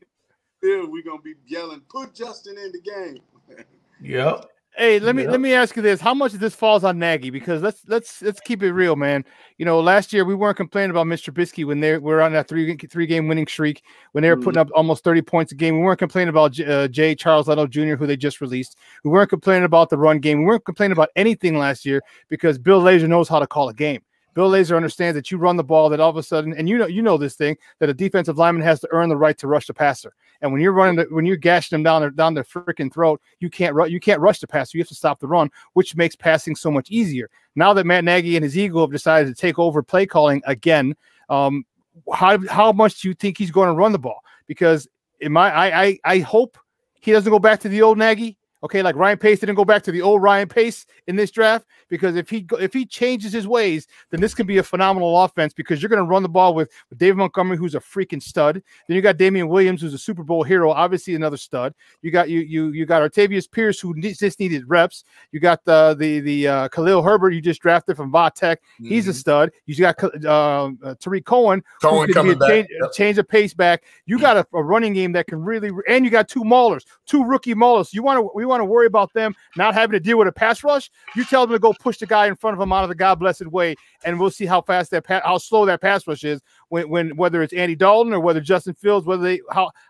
We're gonna be yelling, put Justin in the game. Yep. Hey, let me ask you this: how much of this falls on Nagy? Because let's keep it real, man. Last year we weren't complaining about Mr. Trubisky when they were on that three game winning streak, when they were putting up almost 30 points a game. We weren't complaining about J. Charles Leno Jr., who they just released. We weren't complaining about the run game. We weren't complaining about anything last year because Bill Lazor knows how to call a game. Bill Lazor understands that you run the ball, that all of a sudden, and you know this thing, that a defensive lineman has to earn the right to rush the passer. And when you're gashing them down their freaking throat, you can't rush the passer. You have to stop the run, which makes passing so much easier. Now that Matt Nagy and his ego have decided to take over play calling again, how much do you think he's going to run the ball? Because I hope he doesn't go back to the old Nagy. Okay, like Ryan Pace didn't go back to the old Ryan Pace in this draft, because if he changes his ways, then this can be a phenomenal offense, because you're going to run the ball with David Montgomery, who's a freaking stud. Then you got Damian Williams, who's a Super Bowl hero, obviously another stud. You got Artavius Pierce, who just needed reps. You got the Khalil Herbert you just drafted from Vatech. He's a stud. You got Tariq Cohen coming back. Change of pace back. You got a running game that can really, and you got two rookie maulers. We want to worry about them not having to deal with a pass rush. You tell them to go push the guy in front of them out of the God blessed way, and we'll see how fast how slow that pass rush is. When whether it's Andy Dalton or whether Justin Fields,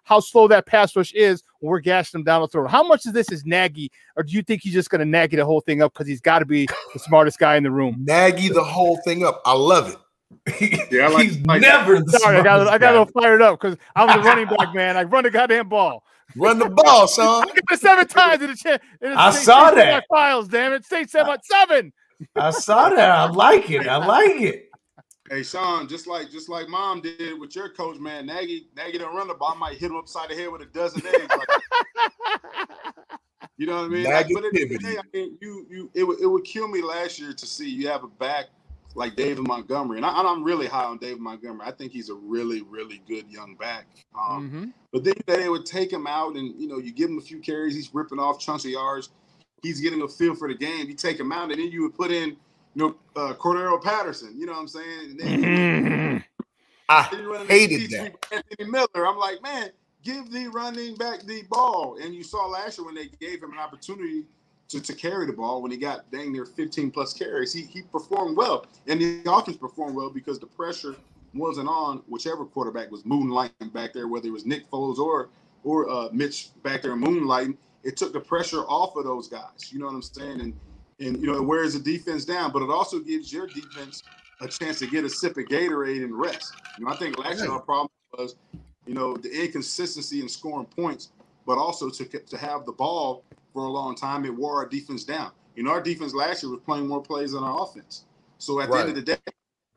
how slow that pass rush is when we're gashing them down the throat. How much of this is Nagy, or do you think he's just going to Nagy the whole thing up because he's got to be the smartest guy in the room? Nagy the whole thing up. I love it. Yeah, he's never the Sorry, I got a little fired up because I'm the running back, man. I run the goddamn ball. Run the ball, son. I got it 7 times in the I saw that. Files, damn it. State 7. I saw that. I like it. Hey, Sean, just like Mom did with your coach, man. Nagy don't run the ball. I might hit him upside the head with a dozen eggs. You know what I mean? But at the end of the day, I mean, it would kill me last year to see you have a back like David Montgomery, and I'm really high on David Montgomery. I think he's a really, really good young back. But then they would take him out, and you give him a few carries, he's ripping off chunks of yards, he's getting a feel for the game. You take him out, and then you would put in, Cordero Patterson. You know what I'm saying? And then I hated that. Anthony Miller. I'm like, man, give the running back the ball. And you saw last year when they gave him an opportunity to carry the ball, when he got dang near 15 plus carries, he performed well, and the offense performed well because the pressure wasn't on whichever quarterback was moonlighting back there, whether it was Nick Foles or Mitch back there moonlighting. It took the pressure off of those guys. You know what I'm saying? And it wears the defense down, but it also gives your defense a chance to get a sip of Gatorade and rest. I think last year our problem was, the inconsistency in scoring points, but also to have the ball for a long time. It wore our defense down. Our defense last year was playing more plays than our offense. So at the end of the day,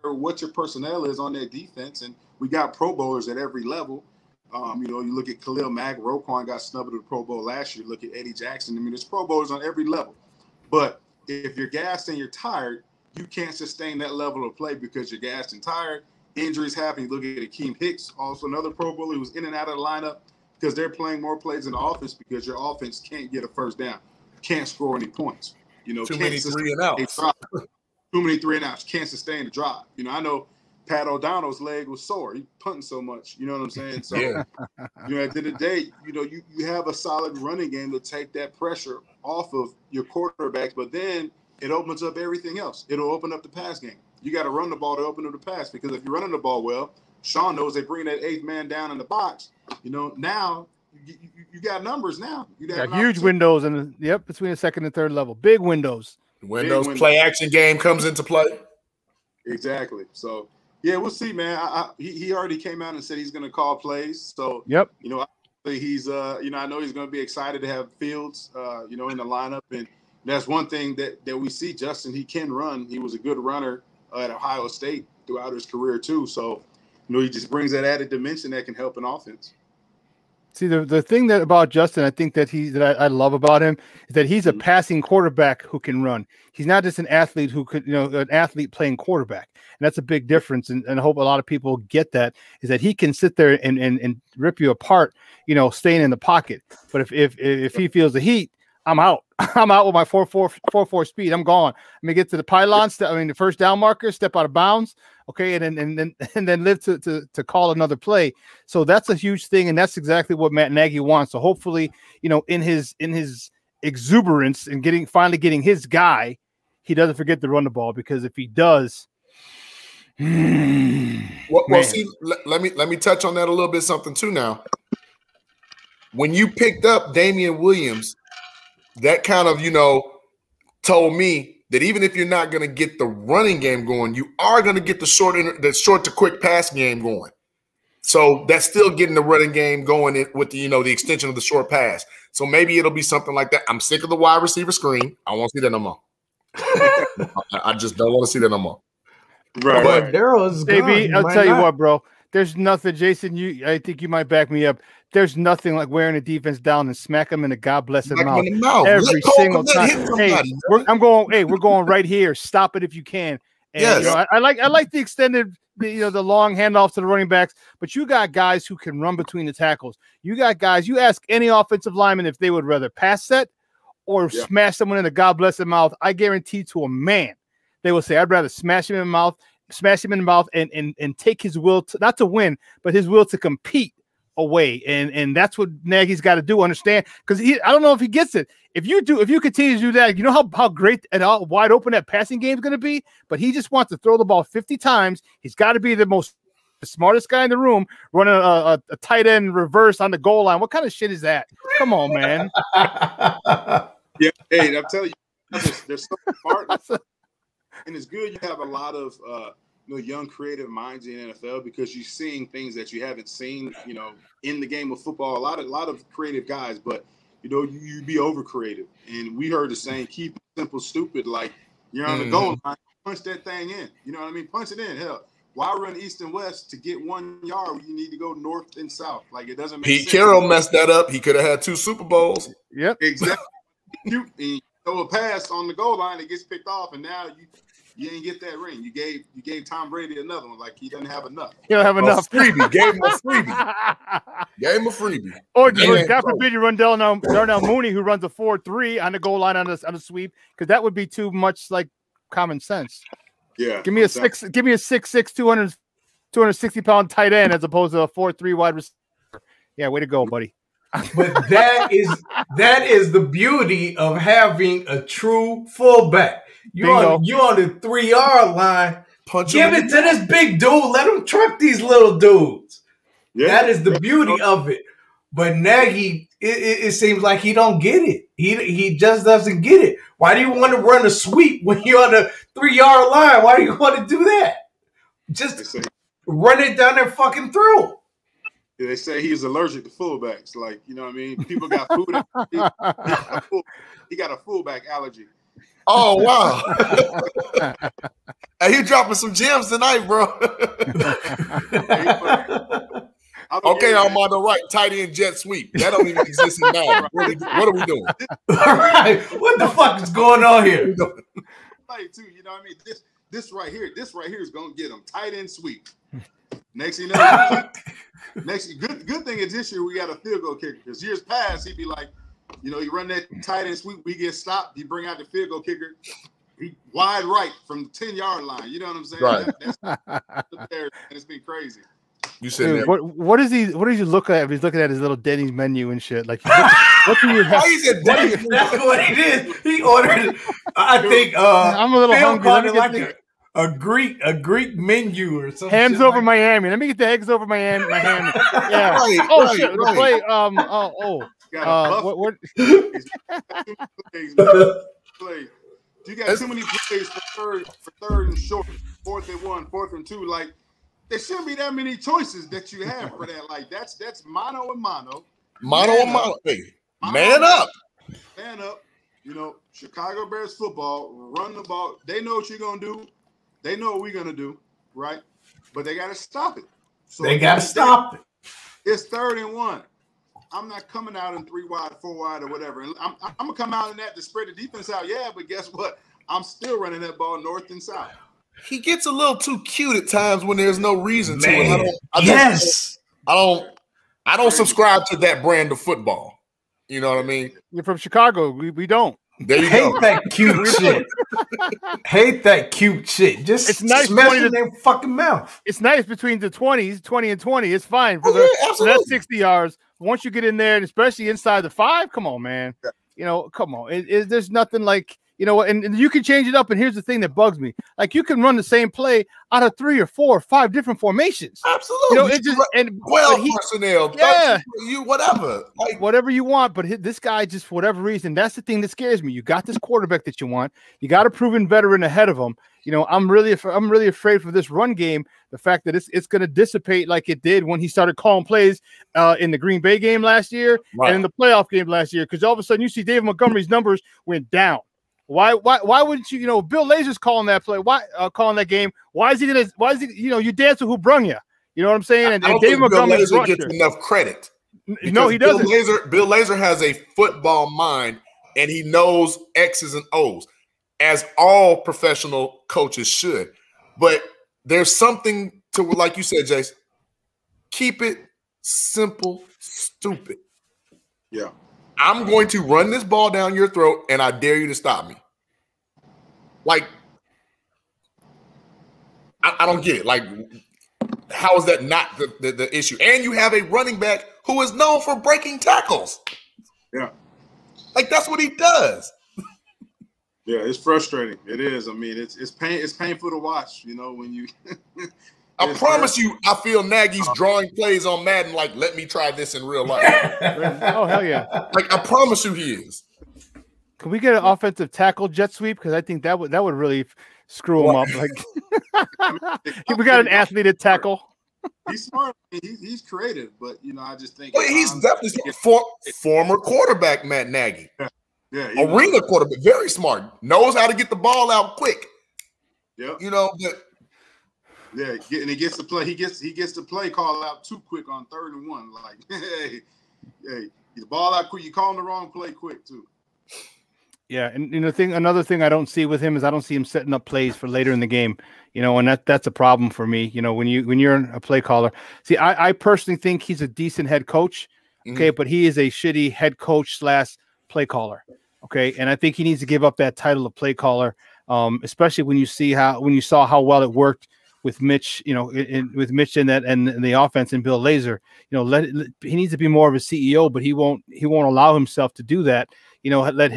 what your personnel is on that defense, and we got Pro Bowlers at every level. You look at Khalil Mack, Roquan got snubbed to the Pro Bowl last year. Look at Eddie Jackson. There's Pro Bowlers on every level. But if you're gassed and you're tired, you can't sustain that level of play because you're gassed and tired. Injuries happen. You look at Akeem Hicks, also another Pro Bowler who's in and out of the lineup because they're playing more plays in the offense because your offense can't get a first down, can't score any points. Too many 3 and outs. Too many 3 and outs. Can't sustain the drive. I know Pat O'Donnell's leg was sore. He punting so much. You know what I'm saying? So, at the end of the day, you have a solid running game to take that pressure off of your quarterbacks, but then it opens up everything else. It'll open up the pass game. You got to run the ball to open up the pass because if you're running the ball well, Sean knows they bring that 8th man down in the box. Now you got numbers now. You got huge windows between the second and third level. Big windows. Windows play action game comes into play. Exactly. So yeah, we'll see, man. He already came out and said he's going to call plays. So he's I know he's going to be excited to have Fields in the lineup, and that's one thing that we see. Justin, he can run. He was a good runner at Ohio State throughout his career too. So he just brings that added dimension that can help an offense. See, the thing about Justin, I think that I love about him is that he's a passing quarterback who can run. He's not just an athlete who could, an athlete playing quarterback. And that's a big difference. And I hope a lot of people get that, is that he can sit there and rip you apart, staying in the pocket. But if he feels the heat, I'm out. I'm out with my 4.4 speed. I'm gone. I'm gonna get to the pylon. The first down marker, step out of bounds. Okay, and then live to call another play. So that's a huge thing, and that's exactly what Matt Nagy wants. So hopefully, in his exuberance and finally getting his guy, he doesn't forget to run the ball, because if he does, well, see, let me touch on that a little bit. Something too now. When you picked up Damian Williams, that kind of, told me that even if you're not going to get the running game going, you are going to get the short to quick pass game going. So that's still getting the running game going with the extension of the short pass. So maybe it'll be something like that. I'm sick of the wide receiver screen. I won't see that no more. I just don't want to see that no more. Right. Daryl's JB, I'll tell you what, bro. There's nothing, Jason. I think you might back me up. There's nothing like wearing a defense down and smack them in the God blessed mouth every single time. Hey, we're going right here. Stop it if you can. And yes. You know, I like the extended, the long handoffs to the running backs, but you got guys who can run between the tackles. You got guys. You ask any offensive lineman if they would rather pass set or smash someone in the God blessed mouth. I guarantee to a man, they will say, "I'd rather smash him in the mouth." And take his will not to win, but his will to compete away. And that's what Nagy's got to do, understand, because I don't know if he gets it. If you continue to do that, you know how great and how wide open that passing game is going to be, but he just wants to throw the ball 50 times. He's got to be the smartest guy in the room, running a tight end reverse on the goal line. What kind of shit is that? Come on, man. Yeah, hey, I'm telling you, they're so smart. And it's good you have a lot of young creative minds in the NFL, because you're seeing things that you haven't seen, in the game of football. A lot of creative guys, but you be over creative. And we heard the saying, keep it simple, stupid. Like, you're on the goal line, punch that thing in. You know what I mean? Punch it in. Hell, why run east and west to get 1 yard when you need to go north and south? Like, it doesn't make sense. Pete Carroll messed that up. He could have had 2 Super Bowls. Yep, exactly. You throw a pass on the goal line, it gets picked off, and now you didn't get that ring. You gave Tom Brady another one. Like, he doesn't have enough. He don't have enough. Freebie. Gave him a freebie. Gave him a freebie. Or God forbid you run Darnell Mooney, who runs a 4-3 on the goal line on a sweep, because that would be too much like common sense. Yeah. Give me a 6'6", 260-pound tight end as opposed to a 4-3 wide receiver. Yeah, way to go, buddy. But that is the beauty of having a true fullback. You on the 3-yard line. Give it to this big dude. Let him truck these little dudes. Yeah. That is the beauty of it. But Nagy, it seems like he don't get it. He just doesn't get it. Why do you want to run a sweep when you're on the 3-yard line? Why do you want to do that? Just run it down there fucking through. They say he's allergic to fullbacks. Like, you know what I mean? People got food. He got a fullback allergy. Oh, wow. Hey, he dropping some gems tonight, bro. Okay, Armando, right. Tight end jet sweep. That don't even exist in Madden. What are we doing? All right. What the fuck is going on here? Too, you know what I mean? This right here is going to get him. Tight end sweep. Next thing you know, good thing is this year we got a field goal kicker, because years past he'd be like, you run that tight end sweep, we get stopped, you bring out the field goal kicker, he wide right from the 10-yard line. You know what I'm saying? Right. And it's been crazy. You said what does he look at if he's looking at his little Denny's menu and shit? Like, what do you have? That's what it is. He ordered. I think I'm a little hungry. Like a Greek menu or something. Hams over like Miami. Let me get the eggs over Miami. Yeah. Right, shit. The play. What? You got too many plays for third and short, 4th and 1, 4th and 2. Like, there shouldn't be that many choices that you have for that. Like, that's mano and mano. Mano and mano. Hey, man up. Man up. Chicago Bears football, run the ball. They know what you're going to do. They know what we're going to do, right? But they got to stop it. So they got to stop it. It's 3rd and 1. I'm not coming out in 3 wide, 4 wide, or whatever. And I'm going to come out in that to spread the defense out. Yeah, but guess what? I'm still running that ball north and south. He gets a little too cute at times when there's no reason to. I don't subscribe to that brand of football. You know what I mean? You're from Chicago. We don't. There you go. That cute shit. Hate that cute shit. Just it's nice smash in their fucking mouth. It's nice between the 20s, 20 and 20. It's fine for that's 60 yards. Once you get in there, and especially inside the 5, come on, man. Come on. There's nothing like, and you can change it up. And here's the thing that bugs me. Like, you can run the same play out of 3 or 4 or 5 different formations. Absolutely. It just, and 12 personnel. Yeah. You whatever. Like, whatever you want. But this guy, just for whatever reason, that's the thing that scares me. You got this quarterback that you want. You got a proven veteran ahead of him. I'm really afraid for this run game. The fact that it's going to dissipate like it did when he started calling plays in the Green Bay game last year and in the playoff game last year. Because all of a sudden you see David Montgomery's numbers went down. Why wouldn't you? Bill Lazor's calling that play. Why calling that game? Why is he? You dance with who brung you. You know what I'm saying? And I don't David think Bill Montgomery's Lazor gets enough credit. No, he doesn't. Bill Lazor has a football mind, and he knows X's and O's, as all professional coaches should. But there's something to, like you said, Jace, keep it simple, stupid. Yeah. I'm going to run this ball down your throat, and I dare you to stop me. Like, I don't get it. Like, how is that not the issue? And you have a running back who is known for breaking tackles. Yeah. Like, that's what he does. Yeah, it's frustrating. It is. I mean, it's painful to watch, you know, when you I promise you, I feel Nagy's drawing plays on Madden like, let me try this in real life. Oh, hell yeah. Like, I promise you he is. Can we get an offensive tackle jet sweep? Because I think that would really screw him up. Like, we got an athlete at tackle. He's smart. He's creative, but you know, I just think he's definitely former quarterback, Matt Nagy. Yeah, arena quarterback, very smart, knows how to get the ball out quick. Yeah, you know, but yeah, and he gets to play. He gets the play call out too quick on 3rd and 1. Like, hey, the ball out quick. You calling the wrong play quick too. Yeah, and another thing I don't see with him is I don't see him setting up plays for later in the game. You know, and that's a problem for me. You know, when you're a play caller. See, I personally think he's a decent head coach. Okay, but he is a shitty head coach / play caller. Okay, and I think he needs to give up that title of play caller, especially when you saw how well it worked with Mitch. You know, with Mitch in that and the offense and Bill Lazor. You know, he needs to be more of a CEO, but he won't allow himself to do that. You know, let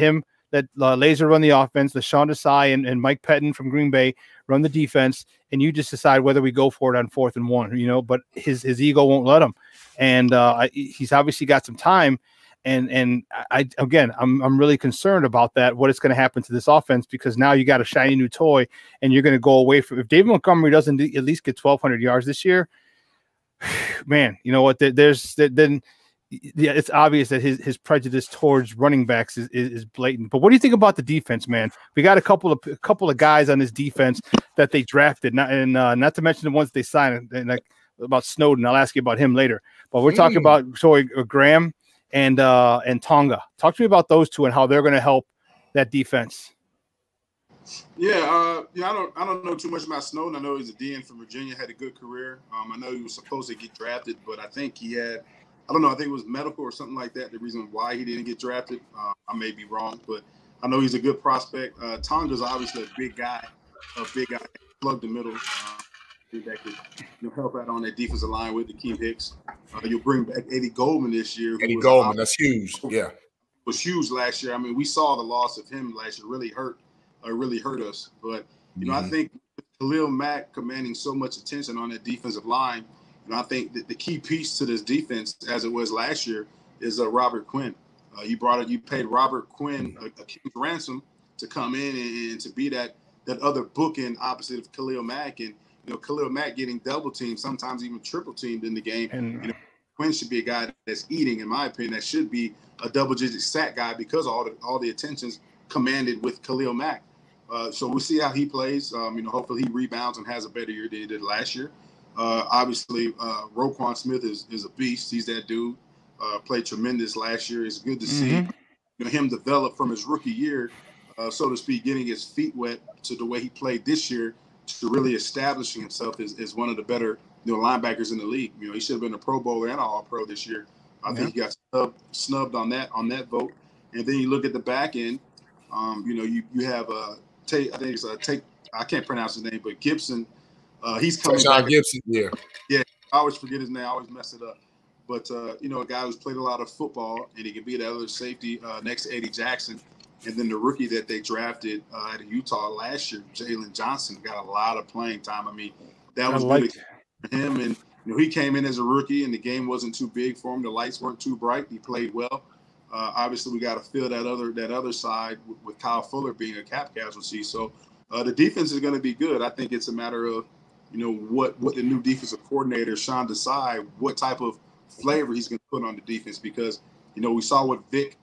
Lazor run the offense, let Sean Desai and Mike Pettin from Green Bay run the defense, and you just decide whether we go for it on 4th and 1. You know, but his ego won't let him, and he's obviously got some time. And I'm really concerned about that. What is going to happen to this offense? Because now you got a shiny new toy, and you're going to go away from. If David Montgomery doesn't at least get 1,200 yards this year, man, you know what? Then it's obvious that his prejudice towards running backs is blatant. But what do you think about the defense, man? We got a couple of guys on this defense that they drafted, not to mention the ones they signed. And like about Snowden, I'll ask you about him later. But we're talking about Graham and Tonga. Talk to me about those two and how they're going to help that defense. Yeah, I don't know too much about Snowden. I know he's a DN from Virginia, had a good career. I know he was supposed to get drafted, but I think he had, I don't know, I think it was medical or something like that, the reason why he didn't get drafted. I may be wrong, but I know he's a good prospect. Tonga's obviously a big guy, plug the middle. That could help out on that defensive line with Akeem Hicks. You'll bring back Eddie Goldman this year. Eddie Goldman, that's huge. Yeah, was huge last year. I mean, we saw the loss of him last year really hurt us. But you know, I think Khalil Mack commanding so much attention on that defensive line, and I think that the key piece to this defense, as it was last year, is Robert Quinn. You paid Robert Quinn a huge ransom to come in and to be that other bookend opposite of Khalil Mack. And you know, Khalil Mack getting double teamed, sometimes even triple teamed in the game. And you know, Quinn should be a guy that's eating, in my opinion, that should be a double-digit sack guy because all the attention's commanded with Khalil Mack. So we'll see how he plays. You know, hopefully he rebounds and has a better year than he did last year. Obviously, Roquan Smith is a beast. He's that dude. Played tremendous last year. It's good to see him develop from his rookie year, so to speak, getting his feet wet to the way he played this year, to really establishing himself as one of the better linebackers in the league. You know, he should have been a Pro Bowler and an All-Pro this year. I think he got snubbed on that vote. And then you look at the back end. You know, you have Tate. I think it's Tate. I can't pronounce his name, but Gibson. He's coming back. Gibson, yeah. I always forget his name. I always mess it up. But you know, a guy who's played a lot of football, and he can be the other safety next to Eddie Jackson. And then the rookie that they drafted out of Utah last year, Jalen Johnson, got a lot of playing time. I mean, that was good for him. And you know, he came in as a rookie, and the game wasn't too big for him. The lights weren't too bright. He played well. Obviously, we got to fill that other side with Kyle Fuller being a cap casualty. So the defense is going to be good. I think it's a matter of, you know, what the new defensive coordinator, Sean Desai, what type of flavor he's going to put on the defense, because, you know, we saw what Vic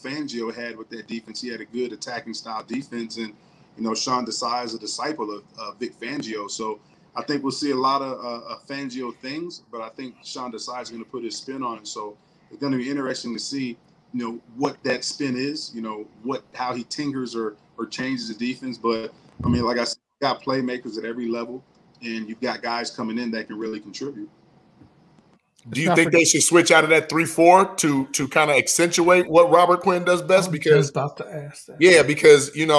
Fangio had with that defense. He had a good attacking style defense, and, you know, Sean Desai is a disciple of Vic Fangio. So I think we'll see a lot of Fangio things, but I think Sean Desai is going to put his spin on it. So it's going to be interesting to see, what that spin is, how he tinkers or changes the defense. But I mean, like I said, you got playmakers at every level, and you've got guys coming in that can really contribute. Do you think they should switch out of that 3-4 to kind of accentuate what Robert Quinn does best? Because I was about to ask that. Yeah, because you're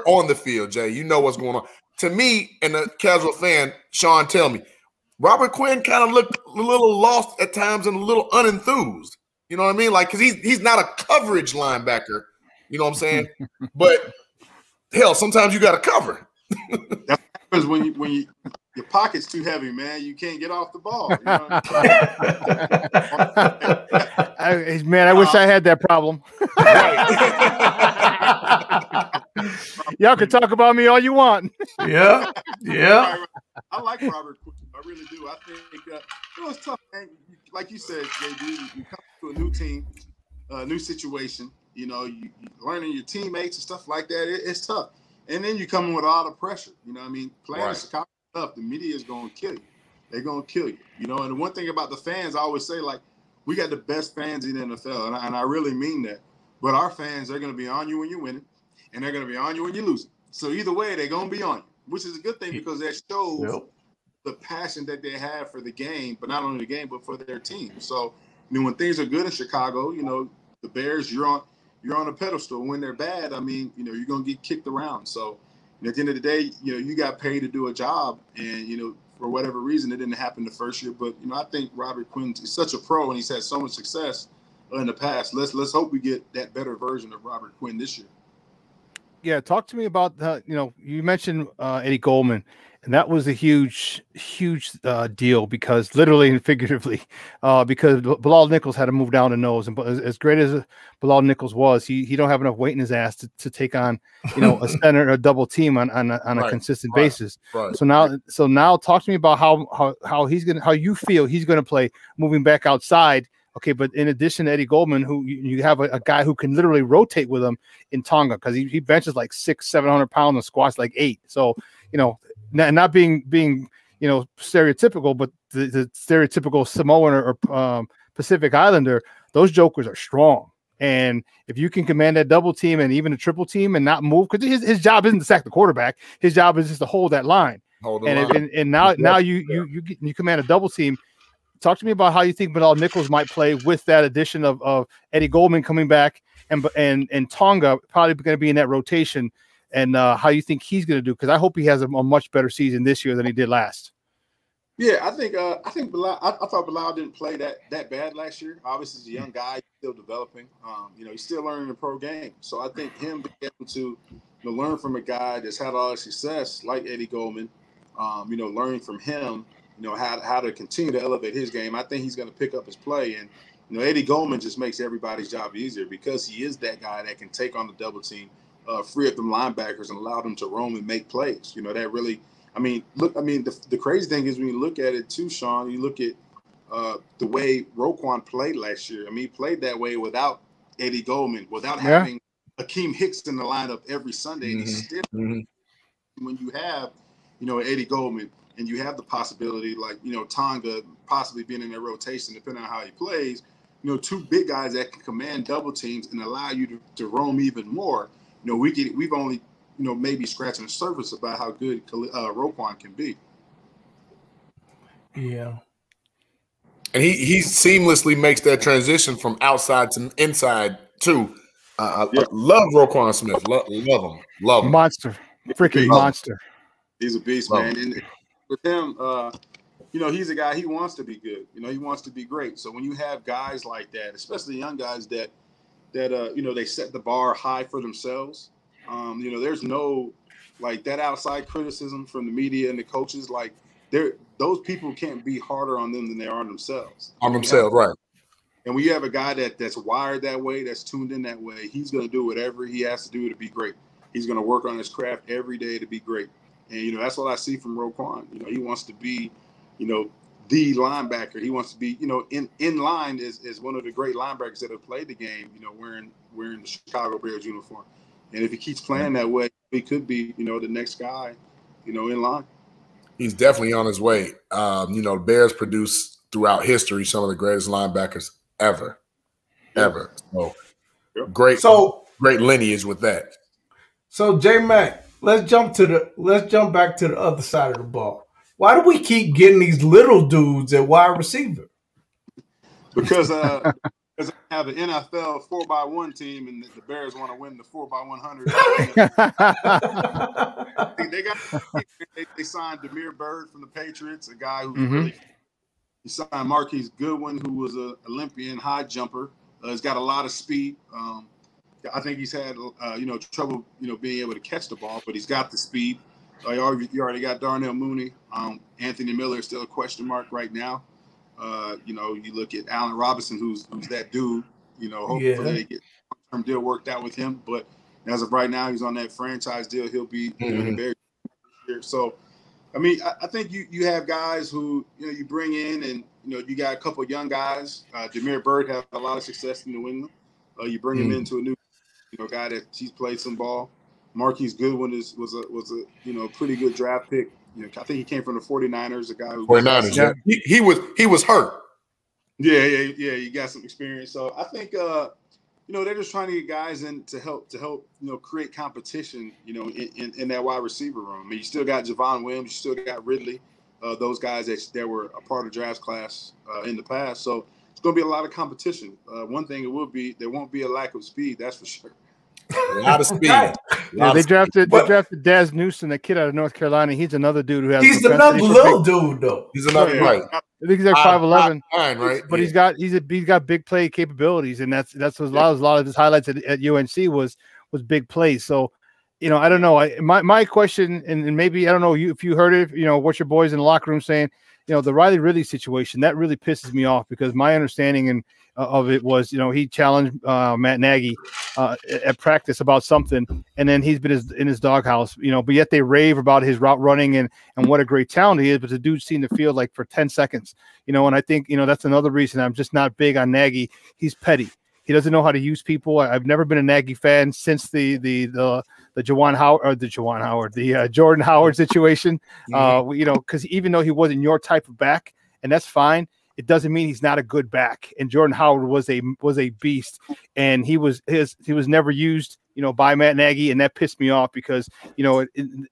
on the field, Jay. You know what's going on. To me, and a casual fan, Sean, tell me, Robert Quinn kind of looked a little lost at times and a little unenthused. You know what I mean? Like, because he's not a coverage linebacker. You know what I'm saying? But hell, sometimes you got to cover. That happens when your pocket's too heavy, man. You can't get off the ball. Man, I wish I had that problem. Y'all can talk about me all you want. Yeah. I like Robert Quinn. I really do. I think it's tough, man. Like you said, JD, you come to a new team, a new situation. You learning your teammates and stuff like that. It's tough. And then you come in with all the pressure. You know what I mean? Playing in Chicago stuff, the media is going to kill you. They're going to kill you. And the one thing about the fans, I always say, like, we got the best fans in the NFL, and I really mean that. But our fans, they're going to be on you when you're winning, and they're going to be on you when you're losing. So either way, they're going to be on you, which is a good thing because that shows the passion that they have for the game, but not only the game, but for their team. So, when things are good in Chicago, the Bears, you're on a pedestal. When they're bad, I mean, you're going to get kicked around. So, at the end of the day, you got paid to do a job, and, for whatever reason, it didn't happen the first year. But, I think Robert Quinn is such a pro, and he's had so much success in the past. Let's hope we get that better version of Robert Quinn this year. Yeah, talk to me about you mentioned Eddie Goldman, and that was a huge deal because literally and figuratively, because Bilal Nichols had to move down the nose, and as great as Bilal Nichols was, he don't have enough weight in his ass to take on a center or a double team on a consistent basis. Right. So now talk to me about how you feel he's gonna play moving back outside. Okay, but in addition to Eddie Goldman, who you have a guy who can literally rotate with him in Tonga because he benches like 600-700 pounds and squats like 8. So not being stereotypical, but the stereotypical Samoan or Pacific Islander, those jokers are strong. And if you can command that double team and even a triple team and not move, because his job isn't to sack the quarterback, his job is just to hold that line. And now you command a double team. Talk to me about how you think Bilal Nichols might play with that addition of Eddie Goldman coming back and Tonga probably going to be in that rotation, and how you think he's going to do, because I hope he has a much better season this year than he did last. Yeah, I think Bilal. I thought Bilal didn't play that bad last year. Obviously, he's a young guy, still developing. He's still learning the pro game. So I think him being able to learn from a guy that's had a lot of success like Eddie Goldman, learning from him. How to continue to elevate his game. I think he's going to pick up his play. And, Eddie Goldman just makes everybody's job easier because he is that guy that can take on the double team, free up them linebackers and allow them to roam and make plays. That really, the crazy thing is when you look at it too, Sean, you look at the way Roquan played last year. He played that way without Eddie Goldman, without having Akeem Hicks in the lineup every Sunday. And he's still, when you have, Eddie Goldman, and you have the possibility, like, Tonga possibly being in their rotation, depending on how he plays, two big guys that can command double teams and allow you to roam even more. We've only, maybe scratching the surface about how good Roquan can be. Yeah. And he seamlessly makes that transition from outside to inside, too. I love Roquan Smith. Love him. Monster. Freaking monster. He's a beast, man. And with him, he's a guy, he wants to be good. He wants to be great. So when you have guys like that, especially young guys that they set the bar high for themselves, there's no, like, that outside criticism from the media and the coaches. Like, those people can't be harder on them than they are on themselves. Right. And when you have a guy that's wired that way, that's tuned in that way, he's going to do whatever he has to do to be great. He's going to work on his craft every day to be great. And, that's what I see from Roquan. He wants to be, the linebacker. He wants to be, in line as one of the great linebackers that have played the game, wearing the Chicago Bears uniform. And if he keeps playing that way, he could be, the next guy, in line. He's definitely on his way. The Bears produced throughout history some of the greatest linebackers ever. So great lineage with that. So J-Mac, let's jump back to the other side of the ball. Why do we keep getting these little dudes at wide receiver? Because I have an NFL 4x1 team, and the Bears want to win the 4x100. They signed Demir Bird from the Patriots, a guy who's really. He signed Marquise Goodwin, who was an Olympian high jumper. He's got a lot of speed. I think he's had trouble being able to catch the ball, but he's got the speed. You already got Darnell Mooney. Anthony Miller is still a question mark right now. You look at Allen Robinson, who's that dude. Hopefully they get a long-term deal worked out with him. But as of right now, he's on that franchise deal. He'll be the Bears here. So, I mean, I think you have guys who you bring in, and you got a couple of young guys. Demir Bird had a lot of success in New England. You bring him into a new guy that he's played some ball. Marquise Goodwin was a pretty good draft pick. I think he came from the 49ers, a guy who 49ers. Yeah. He was hurt. Yeah. He got some experience. So I think they're just trying to get guys in to help create competition, in that wide receiver room. I mean, you still got Javon Williams, you still got Ridley, those guys that were a part of the draft class in the past. So it's going to be a lot of competition. One thing there won't be a lack of speed, that's for sure. A lot of speed. They drafted Daz Newsom, the kid out of North Carolina. He's another dude who has. He's another little dude, though. He's another right. I think he's like 5'11", right? But he's got big play capabilities, and that's what a lot of his highlights at UNC was big plays. So, I don't know. My question, and maybe I don't know if you heard it. What your boys in the locker room saying. The Riley Ridley situation that really pisses me off because my understanding of it was, he challenged Matt Nagy at practice about something, and then he's been in his doghouse, but yet they rave about his route running and what a great talent he is, but the dude's seen the field like for 10 seconds, and I think, that's another reason I'm just not big on Nagy. He's petty. He doesn't know how to use people. I've never been a Nagy fan since the Jordan Howard situation. Because even though he wasn't your type of back, and that's fine, it doesn't mean he's not a good back. And Jordan Howard was a beast, and he was never used, by Matt Nagy, and that pissed me off because when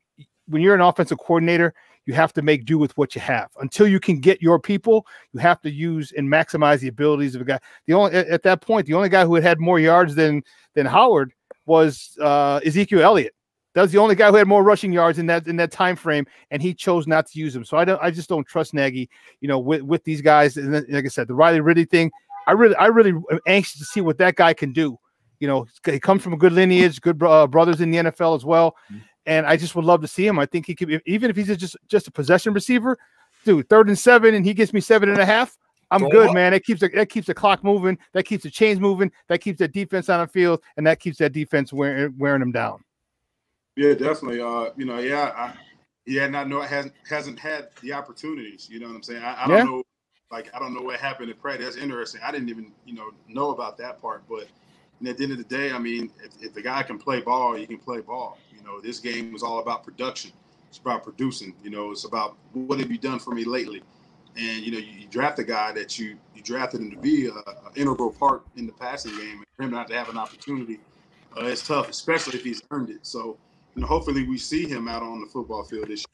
you're an offensive coordinator, you have to make do with what you have. Until you can get your people, you have to use and maximize the abilities of a guy. At that point, the only guy who had more yards than Howard was Ezekiel Elliott. That was the only guy who had more rushing yards in that time frame, and he chose not to use him. So I just don't trust Nagy, with these guys. And like I said, the Riley Ridley thing, I really am anxious to see what that guy can do. He comes from a good lineage, good brothers in the NFL as well. And I just would love to see him. I think he could, even if he's just a possession receiver, dude, 3rd and 7, and he gets me 7.5. I'm good, man. That keeps the clock moving. That keeps the chains moving. That keeps that defense on the field, and that keeps that defense wearing them down. Yeah, definitely. Hasn't had the opportunities. You know what I'm saying? I don't know. I don't know what happened at practice. That's interesting. I didn't even know about that part. But at the end of the day, I mean, if the guy can play ball, he can play ball. This game was all about production. It's about producing. It's about what have you done for me lately. And you draft a guy that you drafted him to be an integral part in the passing game, and for him not to have an opportunity, it's tough, especially if he's earned it. So, hopefully we see him out on the football field this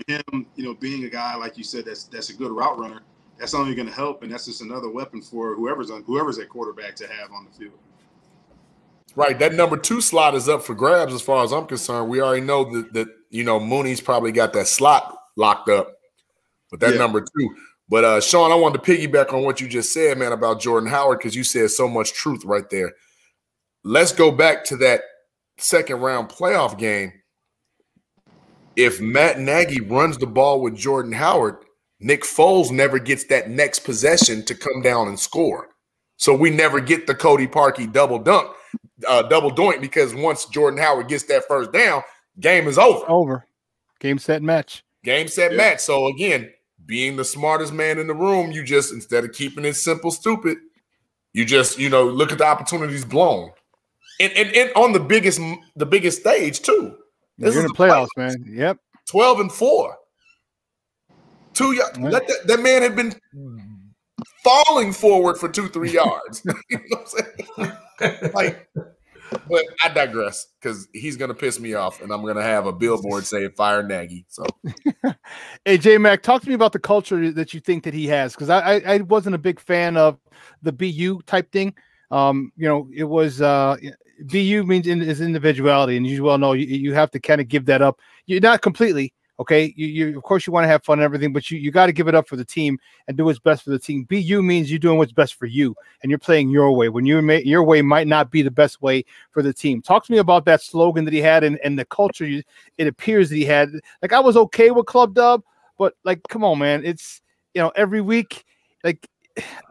year. Him, being a guy like you said that's a good route runner, that's only going to help, and that's just another weapon for whoever's at quarterback to have on the field. Right, that number 2 slot is up for grabs as far as I'm concerned. We already know that Mooney's probably got that slot locked up, but that number 2. But Sean, I wanted to piggyback on what you just said, man, about Jordan Howard, because you said so much truth right there. Let's go back to that second-round playoff game. If Matt Nagy runs the ball with Jordan Howard, Nick Foles never gets that next possession to come down and score. So we never get the Cody Parkey double doink, because once Jordan Howard gets that first down, game is over. Over. Game, set, match. Game, set, match. So again, being the smartest man in the room, you just, instead of keeping it simple, stupid, you just, look at the opportunities blown. and on the biggest stage too. You're in the playoffs, man. Yep. 12-4. 2 yards. That man had been falling forward for 2-3 yards. You know what I'm saying? Like, but I digress because he's gonna piss me off, and I'm gonna have a billboard saying "Fire Nagy." So, hey, J-Mac, talk to me about the culture that you think that he has, because I wasn't a big fan of the BU type thing. It was BU means is individuality, and you well know you have to kind of give that up. You're not completely. Okay, you of course you want to have fun and everything, but you got to give it up for the team and do what's best for the team. BU means you're doing what's best for you, and you're playing your way. When your way might not be the best way for the team. Talk to me about that slogan that he had and the culture it appears that he had. Like, I was okay with Club Dub, but like, come on, man, it's every week, like,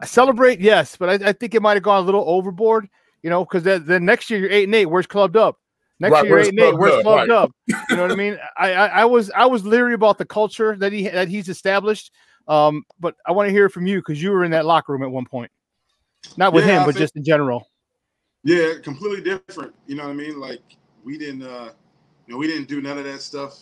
celebrate, yes, but I think it might have gone a little overboard, because then next year you're 8-8. Where's Club Dub? Next year, 8-8. Where's Club Dub? You know what I mean? I was leery about the culture that he's established. But I want to hear from you because you were in that locker room at one point, not with him, but just in general. Yeah, completely different. You know what I mean? Like, we didn't do none of that stuff.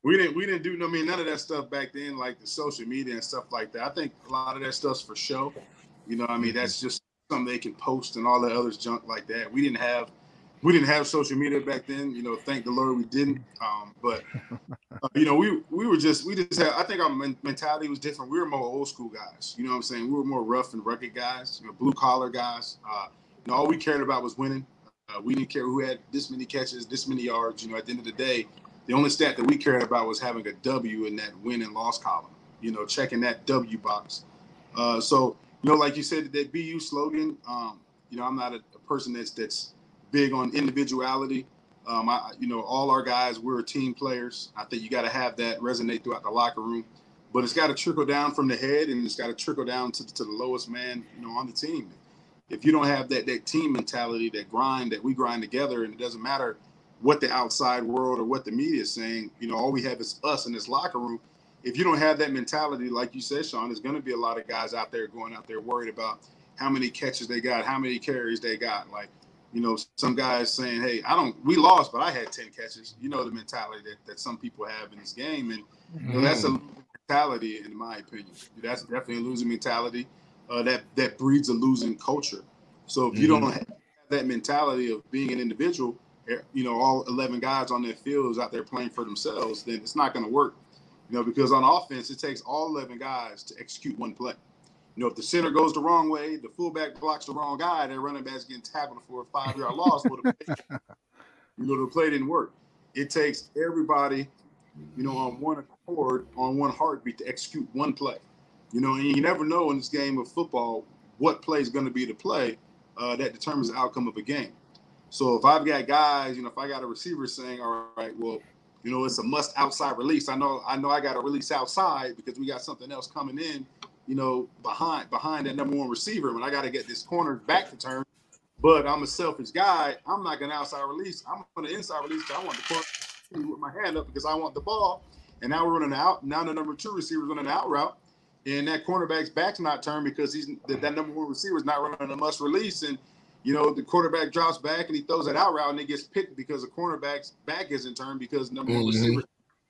We didn't do none of that stuff back then, like the social media and stuff like that. I think a lot of that stuff's for show. You know what I mean? That's just something they can post and all that other junk like that. We didn't have social media back then. Thank the Lord we didn't. We just had. I think our mentality was different. We were more old school guys. You know what I'm saying? We were more rough and rugged guys. Blue collar guys. All we cared about was winning. We didn't care who had this many catches, this many yards. At the end of the day, the only stat that we cared about was having a W in that win and loss column. Checking that W box. Like you said, that BU slogan, I'm not a person that's big on individuality. All our guys, we're team players. I think you got to have that resonate throughout the locker room, but it's got to trickle down from the head and it's got to trickle down to the lowest man, on the team. If you don't have that team mentality, that we grind together, and it doesn't matter what the outside world or what the media is saying, all we have is us in this locker room. If you don't have that mentality, like you said, Sean, there's going to be a lot of guys out there going out there worried about how many catches they got, how many carries they got. Like, some guys saying, hey, we lost, but I had 10 catches. The mentality that some people have in this game. And that's a mentality, in my opinion. That's definitely a losing mentality that breeds a losing culture. So if you don't have that mentality of being an individual, all 11 guys on their fields out there playing for themselves, then it's not going to work. Because on offense, it takes all 11 guys to execute one play. If the center goes the wrong way, the fullback blocks the wrong guy, that running back's getting tackled for a 5-yard loss. The play didn't work. It takes everybody, on one accord, on one heartbeat to execute one play. And you never know in this game of football what play is going to be the play that determines the outcome of a game. So if I've got guys, if I got a receiver saying, all right, well, it's a must outside release. I know I got to release outside because we got something else coming in, behind that number one receiver. When I got to get this corner back to turn, but I'm a selfish guy. I'm not going to outside release. I'm going to inside release. I want the corner with my hand up because I want the ball. And now we're running out. Now the number two receiver is running an out route, and that cornerback's back's not turned because that number one receiver is not running a must release. And the quarterback drops back and he throws that out route and it gets picked because the cornerback's back isn't turned because number one receiver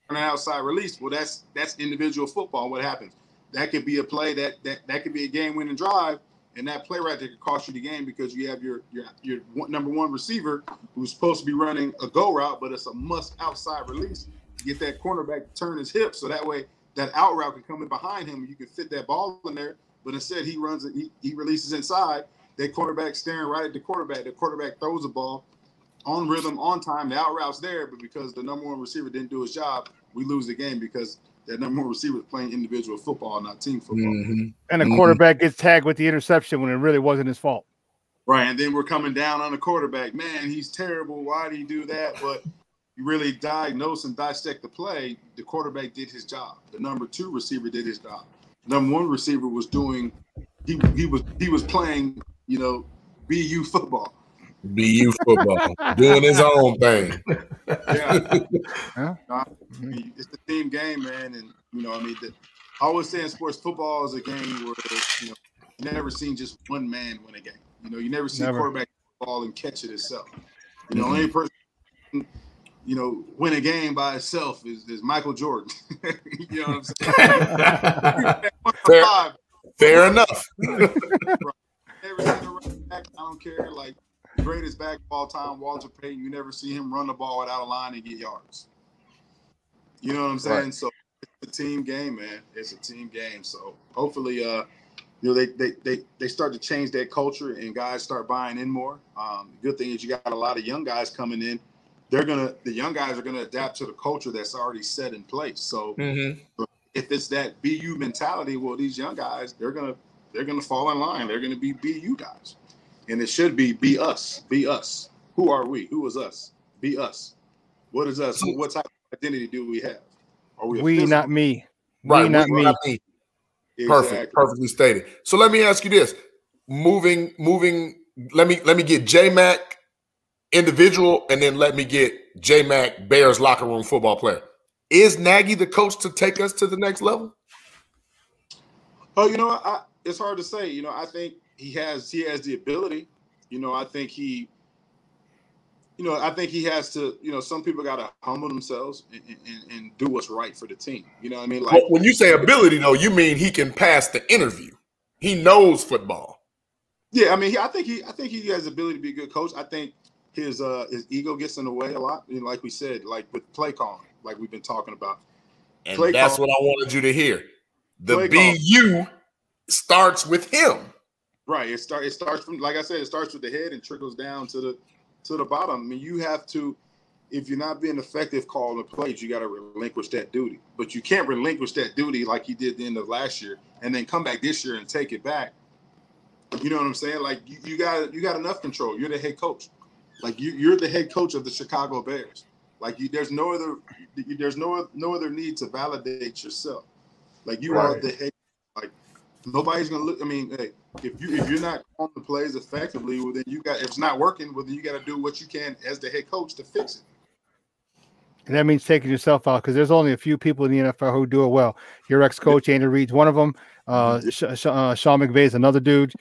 running outside release. Well, that's individual football. What happens? That could be a play that could be a game-winning drive, and that play right there could cost you the game because you have your number one receiver who's supposed to be running a go route, but it's a must outside release. Get that cornerback to turn his hips so that way that out route can come in behind him and you can fit that ball in there. But instead he runs it, he releases inside. That quarterback staring right at the quarterback. The quarterback throws the ball on rhythm, on time. The out route's there, but because the number one receiver didn't do his job, we lose the game because that number one receiver is playing individual football, not team football. And the quarterback gets tagged with the interception when it really wasn't his fault. Right, and then we're coming down on the quarterback. Man, he's terrible. Why did he do that? But you really diagnose and dissect the play. The quarterback did his job. The number two receiver did his job. Number one receiver was doing. He was playing. BU football. BU football, doing his own thing. Yeah. It's the team game, man. And, I always say in sports, football is a game where, you never seen just one man win a game. You know, you never see a quarterback ball and catch it itself. You know, only person, you know, win a game by itself is Michael Jordan. You know what I'm saying? Fair enough. Never seen a running back. I don't care. Like, greatest back of all time, Walter Payton. You never see him run the ball without a line and get yards. You know what I'm saying? Right. So it's a team game, man. It's a team game. So hopefully, you know, they start to change that culture and guys start buying in more. The good thing is you got a lot of young guys coming in. The young guys are gonna adapt to the culture that's already set in place. So if it's that BU mentality, well, these young guys, they're gonna fall in line. They're gonna be BU guys, and it should be us. Be us. Who are we? Who is us? Be us. What is us? What type of identity do we have? Are we not me? Right, we, not me. Not me. Perfect, perfectly stated. So let me ask you this: moving. Let me get J-Mac individual, and then let me get J-Mac Bears locker room football player. Is Nagy the coach to take us to the next level? Oh, you know, it's hard to say. You know, I think he has the ability. You know, I think he has to. You know, some people got to humble themselves and do what's right for the team. You know what I mean? Like, well, when you say ability, though, you mean he can pass the interview. He knows football. Yeah, I mean, I think he has the ability to be a good coach. I think his ego gets in the way a lot. You know, like we said, like with play calling, like we've been talking about. And that's what I wanted you to hear. The BU starts with him. Right. It starts from, like I said, it starts with the head and trickles down to the bottom. I mean, you have to, if you're not being effective calling the plays, you got to relinquish that duty. But you can't relinquish that duty like you did at the end of last year and then come back this year and take it back. You know what I'm saying? Like you got enough control. You're the head coach. Like you're the head coach of the Chicago Bears. Like there's no other need to validate yourself. Like you are the head. Like nobody's gonna look. I mean, hey, if you're not calling the plays effectively, well then if it's not working, well then you got to do what you can as the head coach to fix it. And that means taking yourself out because there's only a few people in the NFL who do it well. Your ex-coach Andy Reid's one of them. Sean McVay's another dude.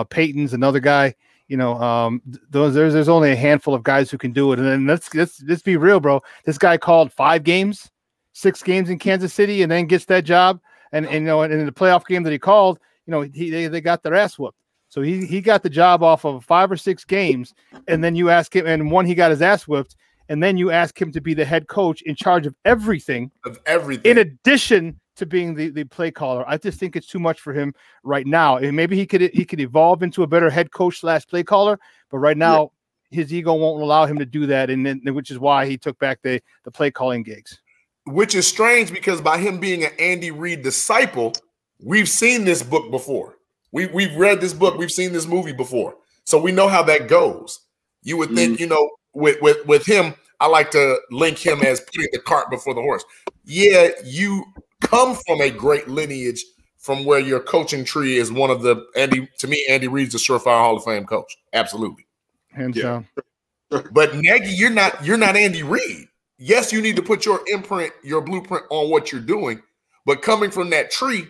Peyton's another guy. You know, there's only a handful of guys who can do it. And then let's be real, bro. This guy called 6 games in Kansas City, and then gets that job. And you know, and in the playoff game that he called, you know, they got their ass whooped. So he got the job off of 5 or 6 games, and then you ask him, and one he got his ass whipped, and then you ask him to be the head coach in charge of everything. In addition to being the play caller. I just think it's too much for him right now. And maybe he could evolve into a better head coach / play caller, but right now his ego won't allow him to do that, and then which is why he took back the play calling gigs. Which is strange because by him being an Andy Reid disciple, we've seen this book before. We've read this book, we've seen this movie before. So we know how that goes. You would think, you know, with him, I like to link him as putting the cart before the horse. Yeah, you come from a great lineage from where your coaching tree is one of the Andy Reid's a surefire Hall of Fame coach. Absolutely. Hands down. But Nagy, you're not Andy Reid. Yes, you need to put your imprint, your blueprint on what you're doing, but coming from that tree,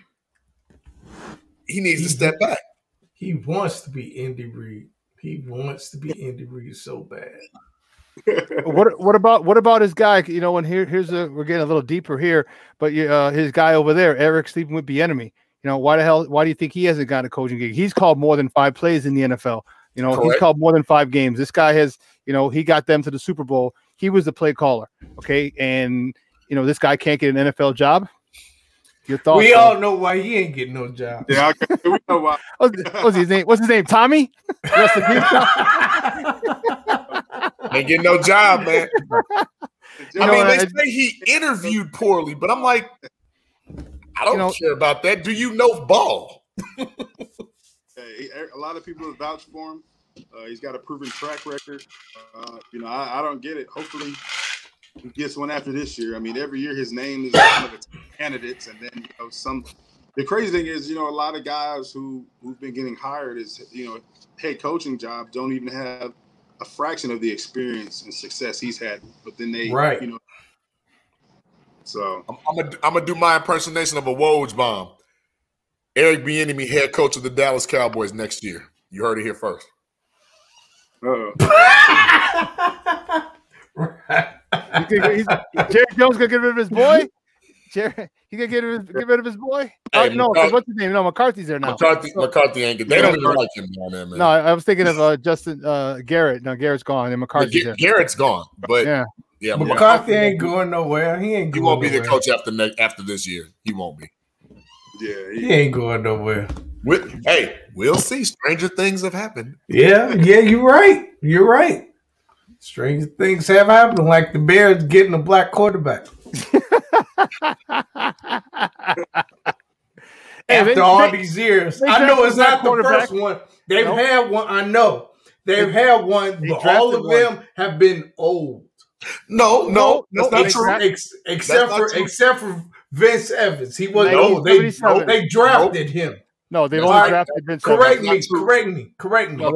he needs to step back. He wants to be Andy Reid. He wants to be Andy Reid so bad. What about his guy? You know, and we're getting a little deeper here, but his guy over there, Eric, sleeping with the enemy. You know, why do you think he hasn't got a coaching gig? He's called more than 5 plays in the NFL. You know, He's called more than 5 games. This guy has, you know, he got them to the Super Bowl. He was the play caller. Okay. And, you know, this guy can't get an NFL job. Your thoughts? We all know why he ain't getting no job. Yeah, we know why. What's his name? Tommy? Ain't getting no job, man. I mean, they say he interviewed poorly, but I'm like, I don't care about that. Do you know ball? Hey, a lot of people have vouched for him. He's got a proven track record. You know, I don't get it. Hopefully, he gets one after this year. I mean, every year his name is one of the candidates, and then the crazy thing is, you know, a lot of guys who've been getting hired as, you know, head coaching jobs don't even have a fraction of the experience and success he's had. But then they, you know. So I'm gonna do my impersonation of a Woj bomb. Eric Bieniemy, head coach of the Dallas Cowboys next year. You heard it here first. Jerry Jones gonna get rid of his boy. Jerry, he gonna get rid of his boy. Hey, no, what's his name? No, McCarthy's there now. McCarthy ain't good. They don't even like him down there, man. No, I was thinking of Justin Garrett. No, Garrett's gone, and McCarthy's there. Garrett's gone, but yeah, McCarthy ain't going nowhere. He won't be the coach after this year. He won't be. Yeah, he ain't going nowhere. Hey, we'll see. Stranger things have happened. Yeah, you're right. You're right. Stranger things have happened, like the Bears getting a black quarterback. After all these years. I know it's not the first one. They've had one. I know. They've had one, but all of them have been old. No, that's not true. Except for Vince Evans. He wasn't old. They drafted him. No, they've only drafted Vince Evans. Correct me.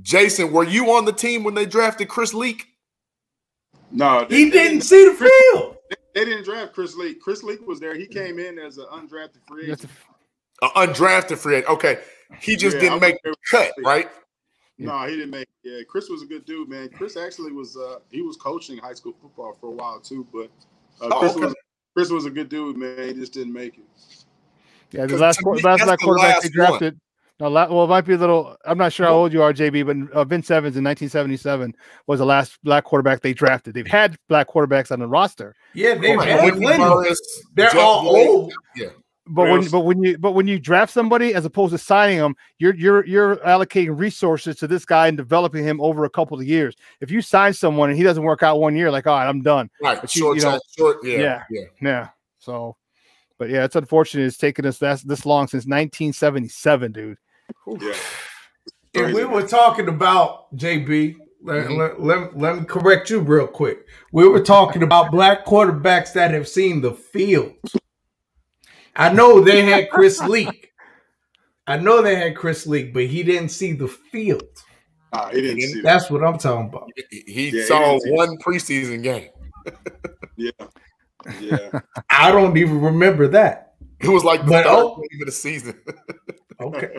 Jason, were you on the team when they drafted Chris Leak? No, he didn't see the field. They didn't draft Chris Leak. Chris Leak was there. He came in as an undrafted free agent. Undrafted free agent. Okay. He just didn't make the cut, right? No, he didn't make it. Yeah, Chris was a good dude, man. Chris actually was he was coaching high school football for a while too, but Chris was a good dude, man. He just didn't make it. Yeah, the last black quarterback they drafted. Well, it might be a little. I'm not sure how old you are, JB, but Vince Evans in 1977 was the last black quarterback they drafted. They've had black quartterbacks on the roster. Yeah, they've had plenty. They're all old. Yeah. But when you draft somebody as opposed to signing them, you're allocating resources to this guy and developing him over a couple of years. If you sign someone and he doesn't work out 1 year, like, all right, I'm done. Right. Short. Yeah. So, but yeah, it's unfortunate it's taken us this long since 1977, dude. Yeah. And we were talking about JB. Let me correct you real quick. We were talking about black quarterbacks that have seen the field. I know they had Chris Leak. But he didn't see the field. He didn't see it. That's what I'm talking about. He saw one preseason game. Yeah. I don't even remember that. It was like the third game of the season. Okay.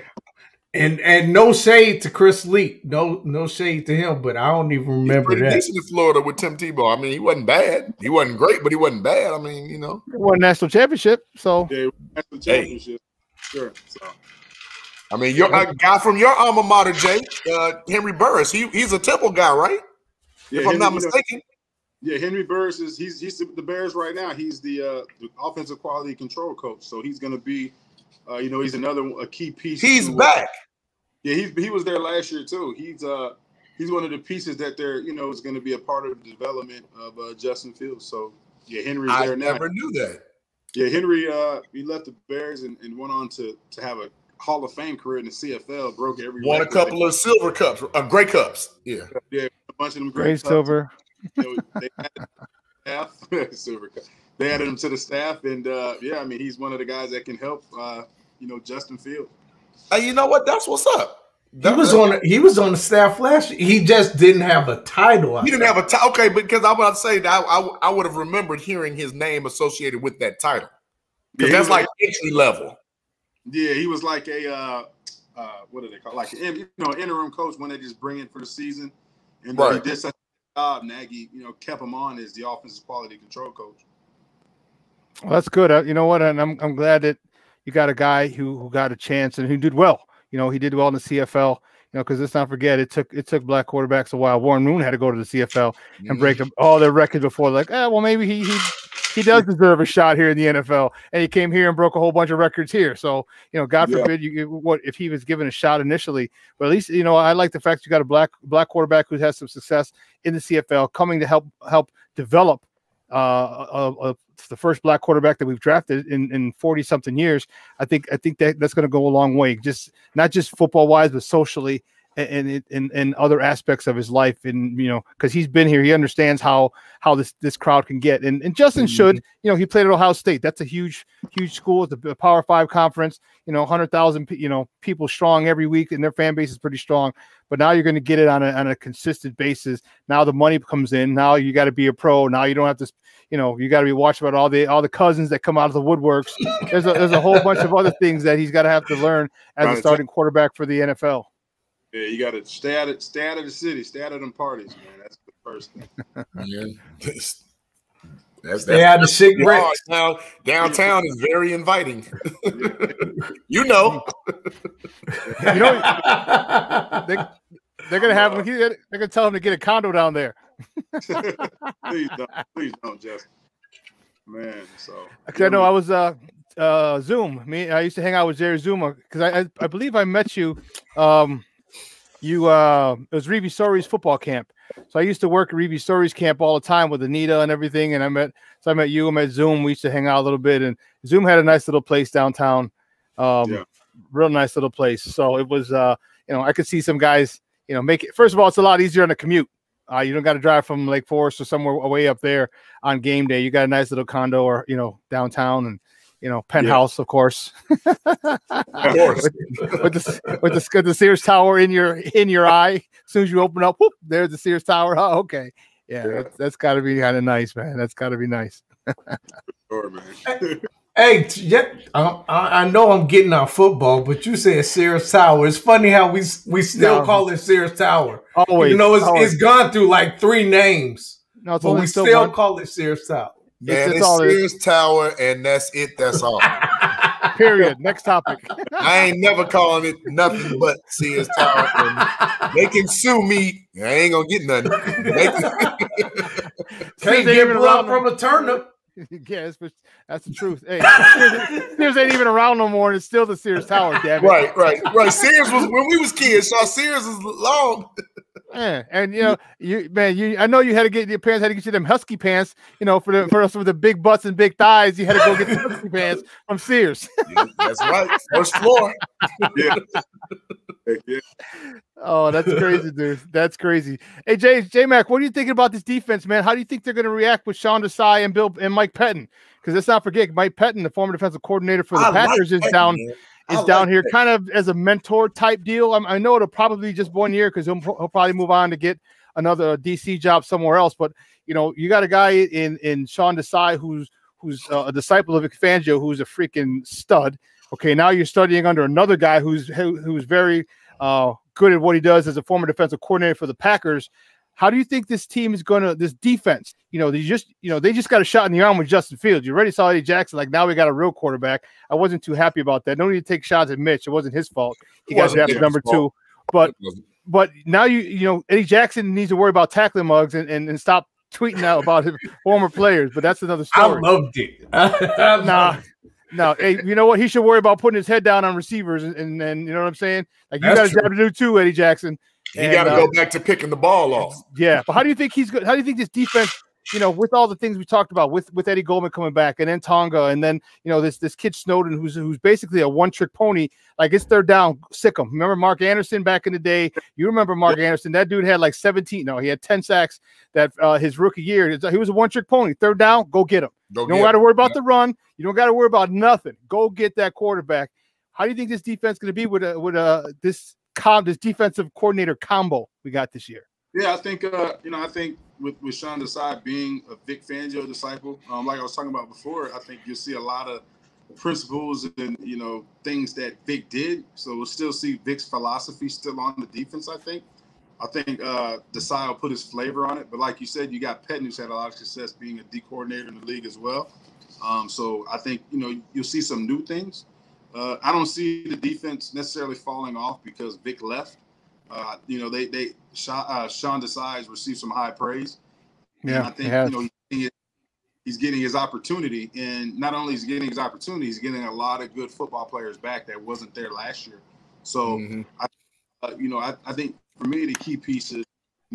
And no shade to Chris Leak. No shade to him, but I don't even remember that. Decent in Florida with Tim Tebow. I mean, he wasn't bad. He wasn't great, but he wasn't bad. I mean, It won national championship. So national championship. Sure. So I mean, a guy from your alma mater, Jay, Henry Burris. He's a Temple guy, right? Yeah, if I'm not mistaken. Yeah, Henry Burris he's the Bears right now. He's the offensive quality control coach. So he's going to be, he's another key piece. He's back. Yeah, he was there last year too. He's one of the pieces that they're is going to be a part of the development of Justin Fields. So yeah, Henry's there now. I never knew that. Yeah, Henry he left the Bears and went on to have a Hall of Fame career in the CFL. Broke every won a couple of silver cups, gray cups. Yeah, a bunch of them gray silver. They added silver cup. They added him to the staff, and I mean he's one of the guys that can help. Justin Fields. You know what? That's what's up. He was on the staff last year. He just didn't have a title. He didn't have a title. Okay, because I'm about to say that I would have remembered hearing his name associated with that title. Because that's like entry level. Yeah, he was like a what do they call like an interim coach when they just bring in for the season, and he did such a job. Nagy, kept him on as the offensive quality control coach. Well, that's good. You know what? And I'm glad that you got a guy who got a chance and who did well. He did well in the CFL. Because let's not forget, it took black quarterbacks a while. Warren Moon had to go to the CFL and break all their records before. Like, well, maybe he does deserve a shot here in the NFL. And he came here and broke a whole bunch of records here. So, God forbid if he was given a shot initially. But at least, I like the fact you got a black quarterback who has some success in the CFL coming to help develop the first black quarterback that we've drafted in 40-something years. I think that's going to go a long way, just not just football wise, but socially and other aspects of his life. And because he's been here, he understands how this crowd can get. And Justin should, he played at Ohio State. That's a huge school. It's a Power 5 conference. 100,000 people strong every week, and their fan base is pretty strong. But now you're going to get it on a consistent basis. Now the money comes in. Now you got to be a pro. Now you don't have to, you got to be watching about all the cousins that come out of the woodworks. There's a whole bunch of other things that he's got to have to learn as a starting quarterback for the NFL. Yeah, you got to stay out of the city, stay out of them parties, man. That's the first thing. Yeah. Stay out of cigarettes. Now downtown is very inviting. You know. You know, they're gonna have him. They're gonna tell him to get a condo down there. Please don't, Justin. Man, so I know I was Zoom. I used to hang out with Jerry Zuma because I believe I met you. It was Reeve Story's football camp. So I used to work at Reeve Story's camp all the time with Anita and everything. And I met you. I met Zoom. We used to hang out a little bit. And Zoom had a nice little place downtown. Real nice little place. So it was, I could see some guys, make it. First of all, it's a lot easier on the commute. You don't got to drive from Lake Forest or somewhere way up there on game day. You got a nice little condo or, downtown and, penthouse, of course. Of course. with the Sears Tower in your eye. As soon as you open up, whoop, there's the Sears Tower. Oh, okay. Yeah. That's got to be kind of nice, man. That's got to be nice. Sure, man. Hey, I know I'm getting on football, but you said Sears Tower. It's funny how we still call it Sears Tower. Always. It's gone through like 3 names. No, but we still call it Sears Tower. Man, it's Sears Tower, and that's it. That's all. Period. Next topic. I ain't never calling it nothing but Sears Tower. And they can sue me. I ain't gonna get nothing. Can't get blood from a turnip. Yes, but that's the truth. Hey, Sears ain't even around no more, and it's still the Sears Tower. Damn it. Right. Sears was when we was kids. So Sears is long. Yeah, and I know you had to get your parents had to get you them husky pants. For us with the big butts and big thighs, you had to go get the husky pants from Sears. Yeah, that's right, first floor. Yeah. Oh, that's crazy, dude. That's crazy. Hey, J Mac, what do you think about this defense, man? How do you think they're going to react with Sean Desai and Mike Pettin? Because let's not forget, Mike Pettin, the former defensive coordinator for the Packers, is down here kind of as a mentor type deal. I know it'll probably be just 1 year because he'll probably move on to get another DC job somewhere else. But you got a guy in Sean Desai who's a disciple of Vic Fangio, who's a freaking stud. Okay, now you're studying under another guy who's very good at what he does as a former defensive coordinator for the Packers. How do you think this team is this defense? They just got a shot in the arm with Justin Fields. You already saw Eddie Jackson. Like, now we got a real quarterback. I wasn't too happy about that. No need to take shots at Mitch. It wasn't his fault. He got drafted number 2. But now Eddie Jackson needs to worry about tackling mugs and stop tweeting out about his former players. But that's another story. I loved it. No, hey, you know what? He should worry about putting his head down on receivers, and you know what I'm saying? Like, you got a job to do too, Eddie Jackson. He got to go back to picking the ball off. Yeah, but how do you think he's good? How do you think this defense? With all the things we talked about, with Eddie Goldman coming back, and then Tonga, and then this kid Snowden, who's basically a one-trick pony. Like, it's third down, sick him. Remember Mark Anderson back in the day? You remember Mark Anderson? That dude had like 17. No, he had 10 sacks that his rookie year. He was a one-trick pony. Third down, go get him. You don't got to worry about the run. You don't got to worry about nothing. Go get that quarterback. How do you think this defense is going to be with this defensive coordinator combo we got this year? Yeah, I think I think with Sean Desai being a Vic Fangio disciple, like I was talking about before, I think you'll see a lot of principles and things that Vic did. So we'll still see Vic's philosophy still on the defense. I think Desai will put his flavor on it. But like you said, you got Pettin, who's had a lot of success being a D coordinator in the league as well. So I think you'll see some new things. I don't see the defense necessarily falling off because Vic left. Sean Desai has received some high praise. Yeah, and I think he's getting his opportunity, and not only is he getting his opportunity, he's getting a lot of good football players back that wasn't there last year. So I think for me the key piece is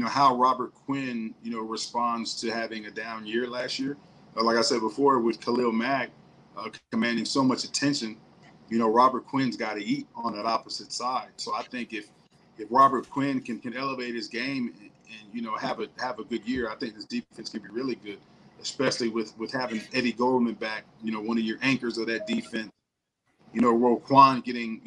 how Robert Quinn responds to having a down year last year. Like I said before, with Khalil Mack commanding so much attention, Robert Quinn's got to eat on that opposite side. So I think if Robert Quinn can elevate his game and have a good year, I think this defense can be really good, especially with having Eddie Goldman back, one of your anchors of that defense. Roquan getting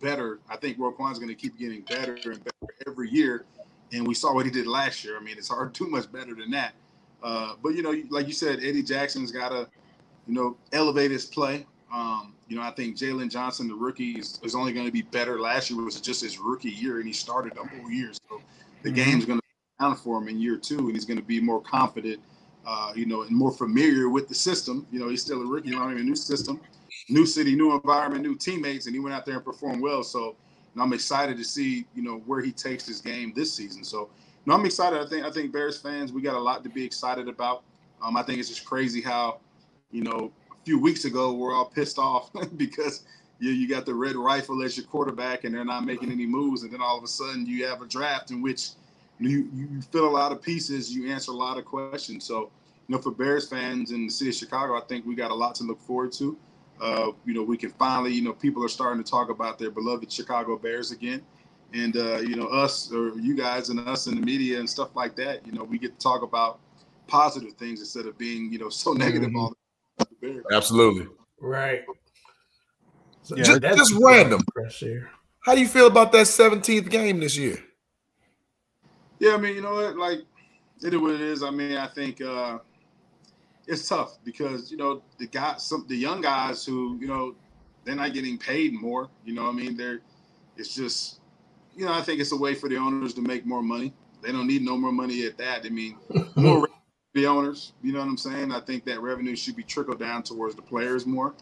better. I think Roquan's going to keep getting better and better every year, and we saw what he did last year. I mean, it's hard to do much better than that. But like you said, Eddie Jackson's got to elevate his play. I think Jalen Johnson, the rookie, is only going to be better. Last year was just his rookie year, and he started the whole year. So the game's going to be down for him in year 2, and he's going to be more confident, and more familiar with the system. He's still a rookie, learning a new system, new city, new environment, new teammates, and he went out there and performed well. So I'm excited to see, where he takes his game this season. So I'm excited. I think Bears fans, we got a lot to be excited about. I think it's just crazy how, a few weeks ago we're all pissed off because you got the red rifle as your quarterback and they're not making any moves, and then all of a sudden you have a draft in which you fill a lot of pieces, you answer a lot of questions. So for Bears fans in the city of Chicago, I think we got a lot to look forward to. We can finally, people are starting to talk about their beloved Chicago Bears again, and us, or you guys and us in the media and stuff like that, we get to talk about positive things instead of being so negative all the Bears. Absolutely. Right. So just random. How do you feel about that 17th game this year? Yeah, I mean, you know what? Like, it is what it is. I mean, I think it's tough because, the young guys who, they're not getting paid more. It's just, I think it's a way for the owners to make more money. They don't need no more money at that. I mean, more the owners, you know what I'm saying? I think that revenue should be trickled down towards the players more,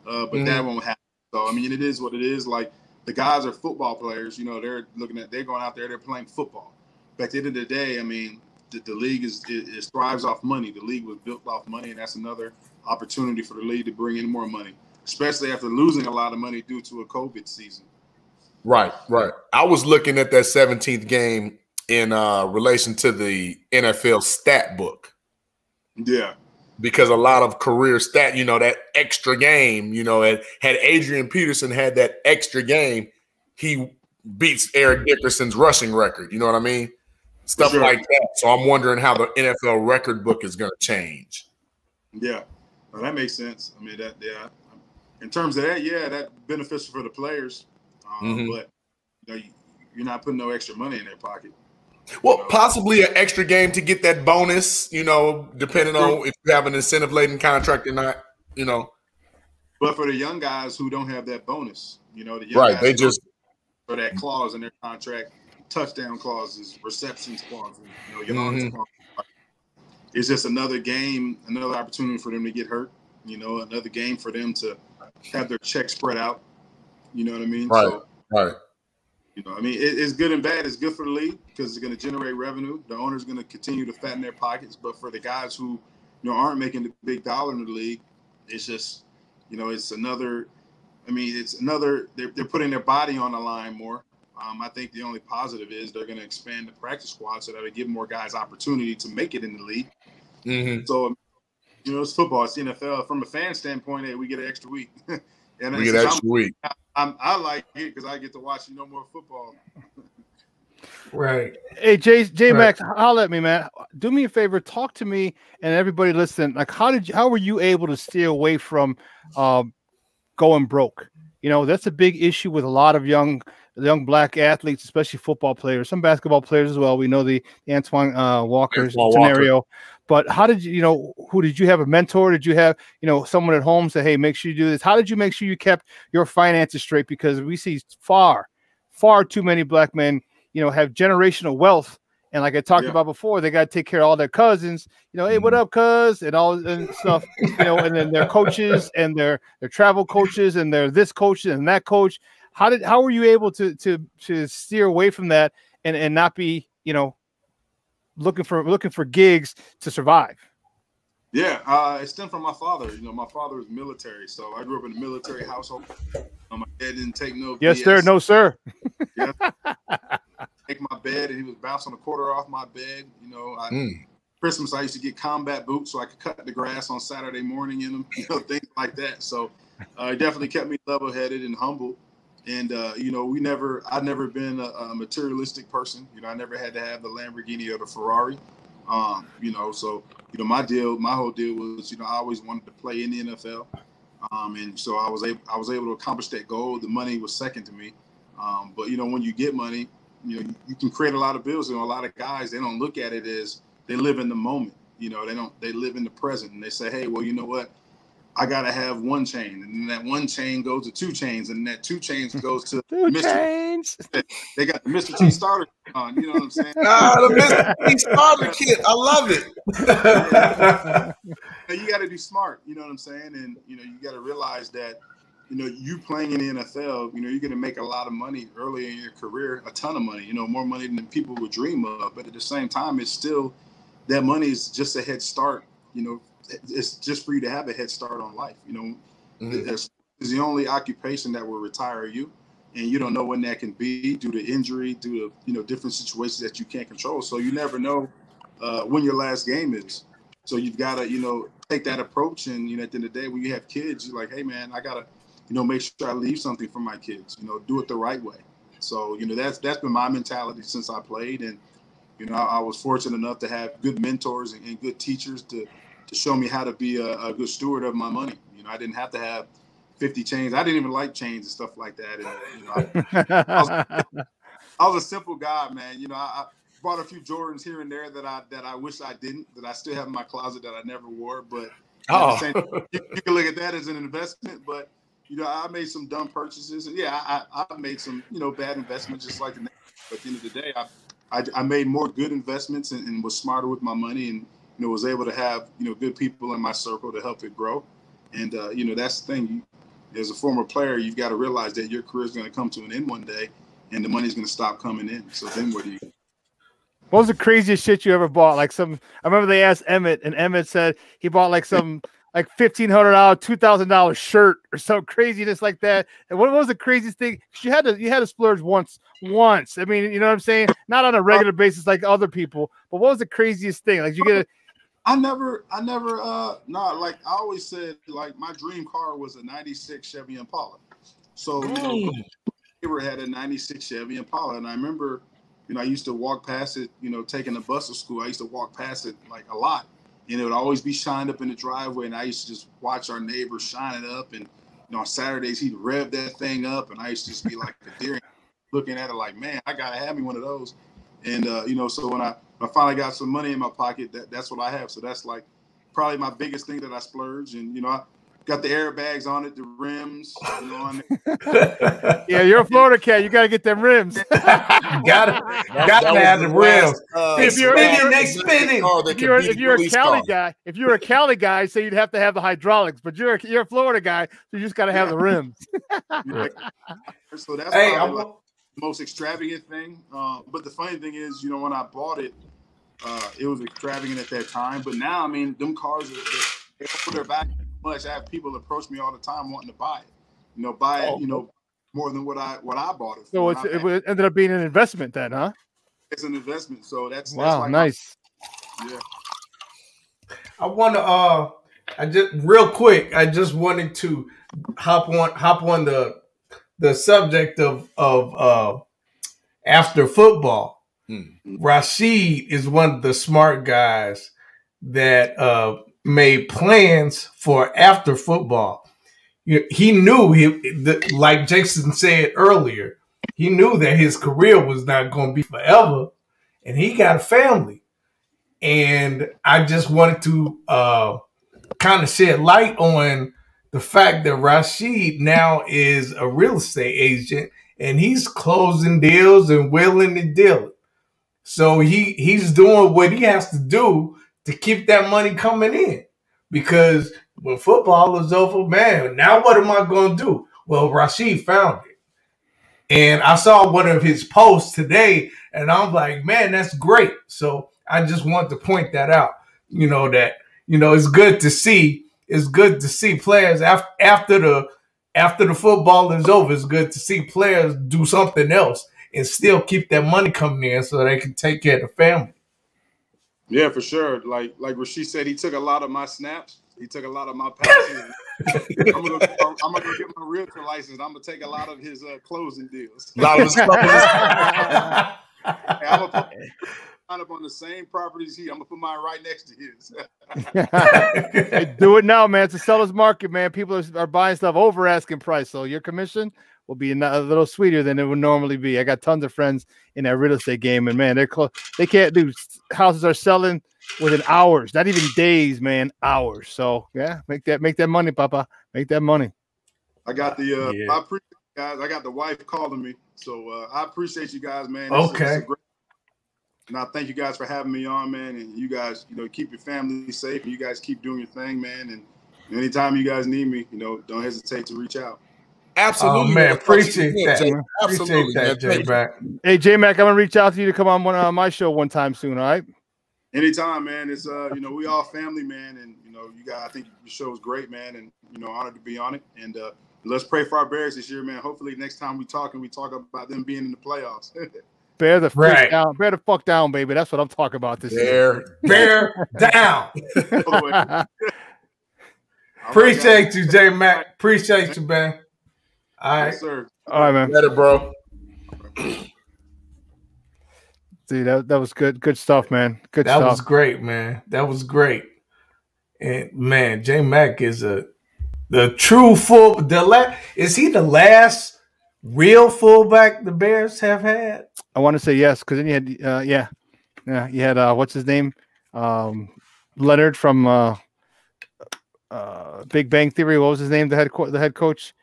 but that won't happen. So, I mean, it is what it is. Like, the guys are football players, they're going out there, they're playing football. But at the end of the day, I mean, the league is thrives off money. The league was built off money, and that's another opportunity for the league to bring in more money, especially after losing a lot of money due to a COVID season. Right. I was looking at that 17th game in relation to the NFL stat book. Yeah. Because a lot of career stat, that extra game, had Adrian Peterson had that extra game, he beats Eric Dickerson's rushing record. You know what I mean? Stuff like that. So I'm wondering how the NFL record book is going to change. Yeah. Well, that makes sense. I mean, in terms of that, that's beneficial for the players. But you're not putting no extra money in their pocket. Well, possibly an extra game to get that bonus, depending on if you have an incentive-laden contract or not, But for the young guys who don't have that bonus, the young right, guys they just for that clause in their contract, touchdown clauses, receptions clauses, yardage clauses. It's just another game, another opportunity for them to get hurt, another game for them to have their check spread out. You know what I mean? Right. Right. I mean, it's good and bad. It's good for the league because it's going to generate revenue. The owner's going to continue to fatten their pockets. But for the guys who, aren't making the big dollar in the league, it's just, it's another. I mean, it's another. They're putting their body on the line more. I think the only positive is they're going to expand the practice squad so that they give more guys opportunity to make it in the league. Mm-hmm. So, it's football. It's the NFL. From a fan standpoint, hey, we get an extra week. And we get an extra week. I like it because I get to watch more football. Right. Hey, J Max, holler at me, man. Do me a favor, talk to me and everybody listen. Like, how were you able to steer away from going broke? That's a big issue with a lot of young black athletes, especially football players, some basketball players as well. We know the Antoine Walker scenario. But how did who did you have a mentor? Did you have, someone at home say, hey, make sure you do this? How did you make sure you kept your finances straight? Because we see far too many black men, have generational wealth. And like I talked about before, they got to take care of all their cousins, hey, what up, cuz? And all and stuff, and then their coaches and their travel coaches and their this coach and that coach. How were you able to steer away from that and not be, looking for gigs to survive? Yeah, it stemmed from my father. My father was military, so I grew up in a military household. My dad didn't take no yes, BS. sir, no, sir. Yeah. Take my bed, and he was bouncing a quarter off my bed. Christmas, I used to get combat boots so I could cut the grass on Saturday morning in them, things like that. So it definitely kept me level-headed and humble. And, I've never been a materialistic person. I never had to have the Lamborghini or the Ferrari. So, my whole deal was, I always wanted to play in the NFL. And so I was able to accomplish that goal. The money was second to me. But, when you get money, you can create a lot of bills. And a lot of guys, they don't look at it as they live in the moment. They live in the present, and they say, hey, well, you know what? I gotta have one chain, and then that one chain goes to 2 chains, and that 2 chains goes to 2 Mr. chains. They got the Mr. T starter on. You know what I'm saying? The Mr. T starter kit. I love it. You got to be smart. You know what I'm saying? And you got to realize that you playing in the NFL. You're going to make a lot of money early in your career, a ton of money. More money than people would dream of. But at the same time, it's still that money is just a head start. It's just for you to have a head start on life. It's the only occupation that will retire you, and you don't know when that can be due to injury, due to different situations that you can't control. So you never know when your last game is. So you've got to take that approach. And at the end of the day, when you have kids, you're like, hey man, I gotta make sure I leave something for my kids. Do it the right way. So that's been my mentality since I played, and I was fortunate enough to have good mentors and good teachers to show me how to be a good steward of my money. I didn't have to have 50 chains. I didn't even like chains and stuff like that. And I was a simple guy, man. I bought a few Jordans here and there that I wish I didn't, that I still have in my closet that I never wore. But you can look at that as an investment. But I made some dumb purchases, and I made some bad investments just like the next. But at the end of the day, I made more good investments and was smarter with my money, and was able to have good people in my circle to help it grow. And that's the thing. As a former player, you've got to realize that your career is going to come to an end one day, and the money's going to stop coming in. So then what do you? What was the craziest shit you ever bought? I remember they asked Emmett, and Emmett said he bought $1,500, $2,000 shirt or some craziness like that. And what was the craziest thing? You had to splurge once. I mean, you know what I'm saying? Not on a regular basis like other people. But what was the craziest thing? Like you get I always said, my dream car was a 96 Chevy Impala. So, neighbor had a 96 Chevy Impala. And I remember, I used to walk past it, taking the bus to school. I used to walk past it a lot. And it would always be shined up in the driveway. And I used to just watch our neighbor shine it up. And, on Saturdays, he'd rev that thing up. And I used to just be like a deer looking at it like, man, I got to have me one of those. And, so when I finally got some money in my pocket, that's what I have. So that's probably my biggest thing that I splurge. And, I got the airbags on it, the rims. Yeah, you're a Florida cat. You got to get them rims. got to have the rims. If you're a Cali guy, so you'd have to have the hydraulics. But you're a Florida guy, so you just got to have the rims. So that's probably the most extravagant thing. But the funny thing is, when I bought it, it was extravagant at that time. But now, I mean, them cars they're back much. I have people approach me all the time wanting to buy it. More than what I bought it for. So it ended up being an investment then, huh? It's an investment. So that's nice. Yeah. I want to I just wanted to hop on the subject of after football. Rashid is one of the smart guys that made plans for after football. He knew like Jason said earlier, he knew that his career was not going to be forever, and he got a family. And I just wanted to kind of shed light on the fact that Rashid now is a real estate agent, and he's closing deals and wheeling and dealing. So he's doing what he has to do to keep that money coming in. Because when football is over, man, now what am I going to do? Well, Rashid found it. And I saw one of his posts today, and I'm like, man, that's great. So I just want to point that out, it's good to see. It's good to see players after the football is over. It's good to see players do something else and still keep that money coming in so they can take care of the family. Yeah, for sure. Like Rashid said, he took a lot of my snaps. He took a lot of my passes. I'm gonna go get my realtor license. I'm gonna take a lot of his closing deals. A lot of his I'm gonna put up on the same properties I'm gonna put mine right next to his. Hey, do it now, man. It's a seller's market, man. People are buying stuff over asking price, so your commission will be a little sweeter than it would normally be. I got tons of friends in that real estate game, and man, they can't do. Houses are selling within hours, not even days, man, hours. So yeah, make that money, Papa. Make that money. I got the I appreciate you guys. I got the wife calling me, so I appreciate you guys, man. Okay. It's a great, and I thank you guys for having me on, man. And you guys, keep your family safe, and you guys keep doing your thing, man. And anytime you guys need me, don't hesitate to reach out. Absolutely, man. Appreciate that. Absolutely, appreciate that, J-Mac. Hey, J-Mac, I'm gonna reach out to you to come on my show one time soon. All right. Anytime, man. It's we all family, man, and you guys. I think the show is great, man, and honored to be on it. And let's pray for our Bears this year, man. Hopefully, next time we talk about them being in the playoffs. Bear the fuck down, baby. That's what I'm talking about this year. Bear down. Appreciate you, J-Mac. Appreciate you, man. All right, yes, sir. All right, man. Better, bro. Dude, that was good. Good stuff, man. Good stuff. That was great, man. That was great. And man, J-Mac is the true is he the last real fullback the Bears have had? I want to say yes, because then you had you had what's his name? Leonard from Big Bang Theory. What was his name? The head coach?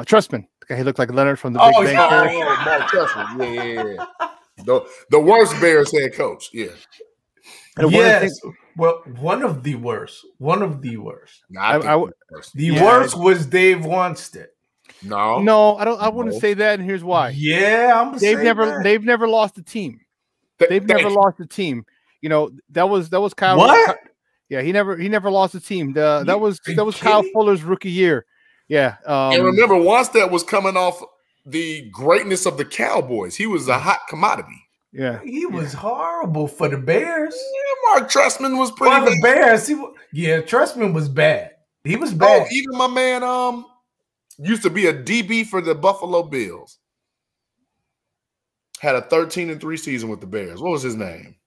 Trustman. He looked like Leonard from the Big Bang Theory. Mark Trustman. Yeah. The worst Bears head coach. Yeah. Yes. Well, one of the worst. The worst was Dave Wanstead. No, I wouldn't say that, and here's why. Yeah, they've never lost a team. They've never lost a team. That was Kyle. What? Yeah, he never lost a team. That was Kyle Fuller's rookie year. Yeah. And remember, Wanstead was coming off the greatness of the Cowboys. He was a hot commodity. Yeah, he was horrible for the Bears. Yeah, Mark Trustman was pretty for the Bears. Trustman was bad. He was bad. Oh, even my man used to be a DB for the Buffalo Bills. Had a 13-3 season with the Bears. What was his name?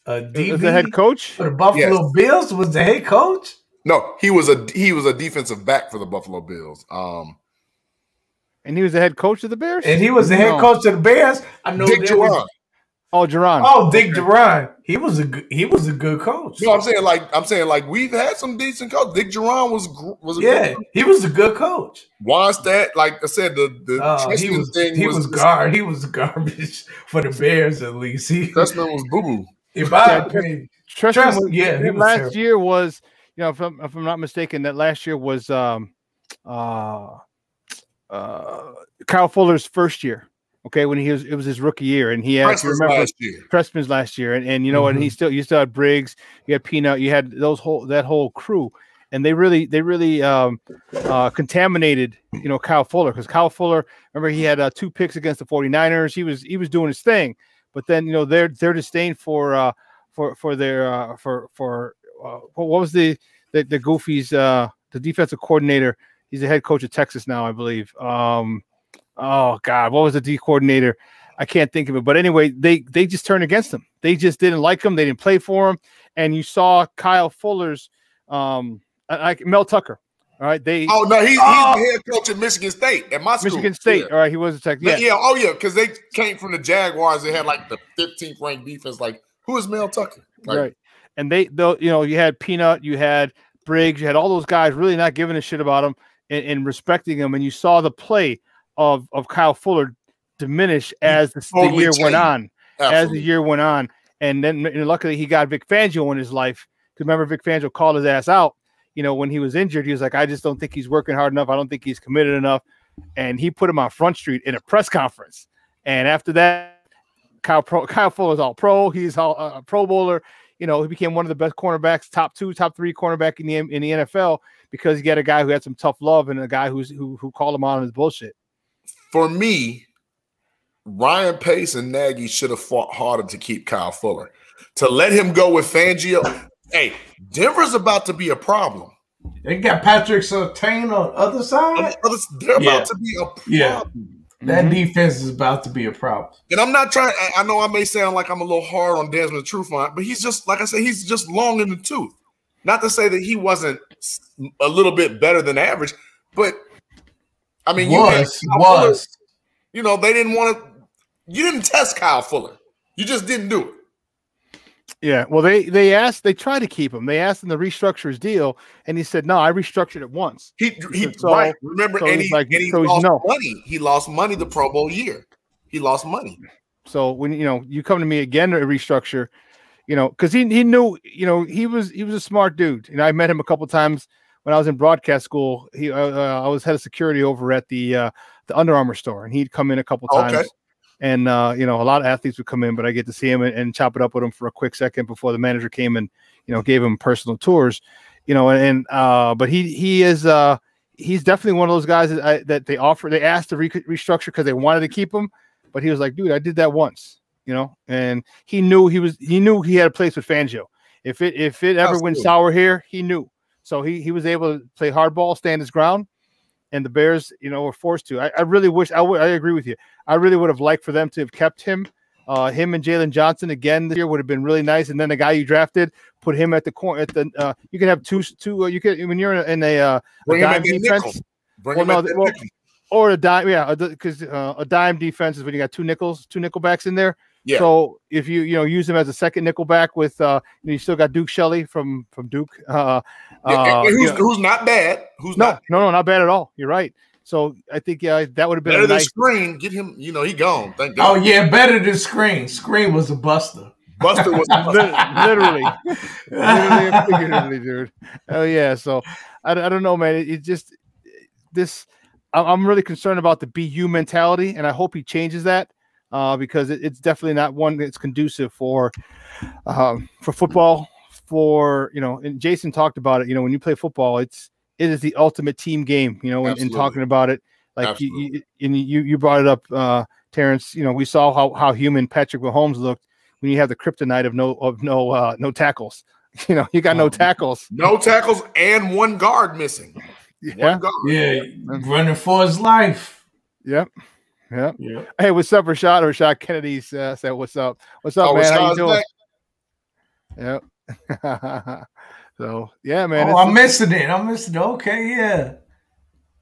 DB, the head coach for the Buffalo Bills was the head coach. No, he was a defensive back for the Buffalo Bills. And he was the head coach of the Bears? And he was the head coach of the Bears. I know Dick Duran. Oh, Duran. Oh, Dick Duran. He was a good coach. No, I'm saying like we've had some decent coaches. Dick Duran was a good coach. He was a good coach. Wanstead, like I said, he was garbage for the Bears at least. Trustman was boo boo. Last year was, if I'm not mistaken, that last year was Kyle Fuller's first year. Okay, when it was his rookie year, and he had Trustman's last year, and and you still had Briggs, you had Peanut, you had that whole crew, and they really contaminated Kyle Fuller, because Kyle Fuller, remember, he had 2 picks against the 49ers. He was doing his thing, but then their disdain for what was the Goofies, the defensive coordinator. He's the head coach of Texas now, I believe. Oh God, what was the D coordinator? I can't think of it. But anyway, they just turned against him. They just didn't like him. They didn't play for him. And you saw Kyle Fuller's like Mel Tucker. All right. He's the head coach at Michigan State at my school. Michigan State. Yeah. All right, he was a Texas. Yeah. Because they came from the Jaguars. They had like the 15th ranked defense. Like, who is Mel Tucker? Like, right. And you had Peanut, you had Briggs, you had all those guys really not giving a shit about him and respecting him. And you saw the play of Kyle Fuller diminish as the year went on. Absolutely. As the year went on. And then luckily he got Vic Fangio in his life. Because remember, Vic Fangio called his ass out. When he was injured, he was like, I just don't think he's working hard enough. I don't think he's committed enough. And he put him on Front Street in a press conference. And after that, Kyle Fuller's all pro. He's all a Pro Bowler. He became one of the best cornerbacks, top 2, top 3 cornerback in the NFL, because he got a guy who had some tough love and a guy who called him on his bullshit. For me, Ryan Pace and Nagy should have fought harder to keep Kyle Fuller. To let him go with Fangio. Hey, Denver's about to be a problem. They got Patrick Surtain on the other side. They're about to be a problem. Yeah. That defense is about to be a problem. And I'm not trying. I know I may sound like I'm a little hard on Desmond Trufant, but he's just, like I said, he's just long in the tooth. Not to say that he wasn't a little bit better than average, but I mean, Fuller, they didn't want to. You didn't test Kyle Fuller. You just didn't do it. Yeah, well, they tried to keep him. They asked him to restructure his deal, and he said, "No, I restructured it once." He right. Remember, so and he's he lost money. He lost money the Pro Bowl year. He lost money. So when you come to me again to restructure, because he knew, he was a smart dude. I met him a couple times when I was in broadcast school. I was head of security over at the Under Armour store, and he'd come in a couple times. Okay. And a lot of athletes would come in, but I get to see him and chop it up with him for a quick second before the manager came and gave him personal tours. But he's definitely one of those guys that they asked to restructure because they wanted to keep him, but he was like, dude, I did that once, and he knew he had a place with Fangio. If it ever went sour here, he knew. So he was able to play hardball, stand his ground. And the Bears, were forced to. I really wish I agree with you. I really would have liked for them to have kept him. Him and Jalen Johnson again this year would have been really nice. And then the guy you drafted, put him at the corner. You can have two. You can when you're in a dime defense. Or a dime, because a dime defense is when you got two nickelbacks in there. Yeah. So if you use him as a second nickelback with you still got Duke Shelley from Duke. Who's not bad. No, not bad at all. You're right. So I think that would have been better than Screen. Get him. He gone. Thank God. Oh yeah, better than Screen. Screen was a buster. Buster was literally and figuratively, dude. Oh yeah. So I don't know, man. It just this. I'm really concerned about the BU mentality, and I hope he changes that. Because it's definitely not one that's conducive for football. And Jason talked about it. When you play football, it is the ultimate team game. In talking about it, like you brought it up, Terrence. We saw how human Patrick Mahomes looked when you have the kryptonite of no tackles. You got no tackles, and one guard missing. Yeah, running for his life. Yep. Yeah. Hey, what's up, Rashad? Rashad Kennedy said, "What's up? What's up, man? How you doing?" Yeah. So yeah, man. I'm missing it. Okay, yeah.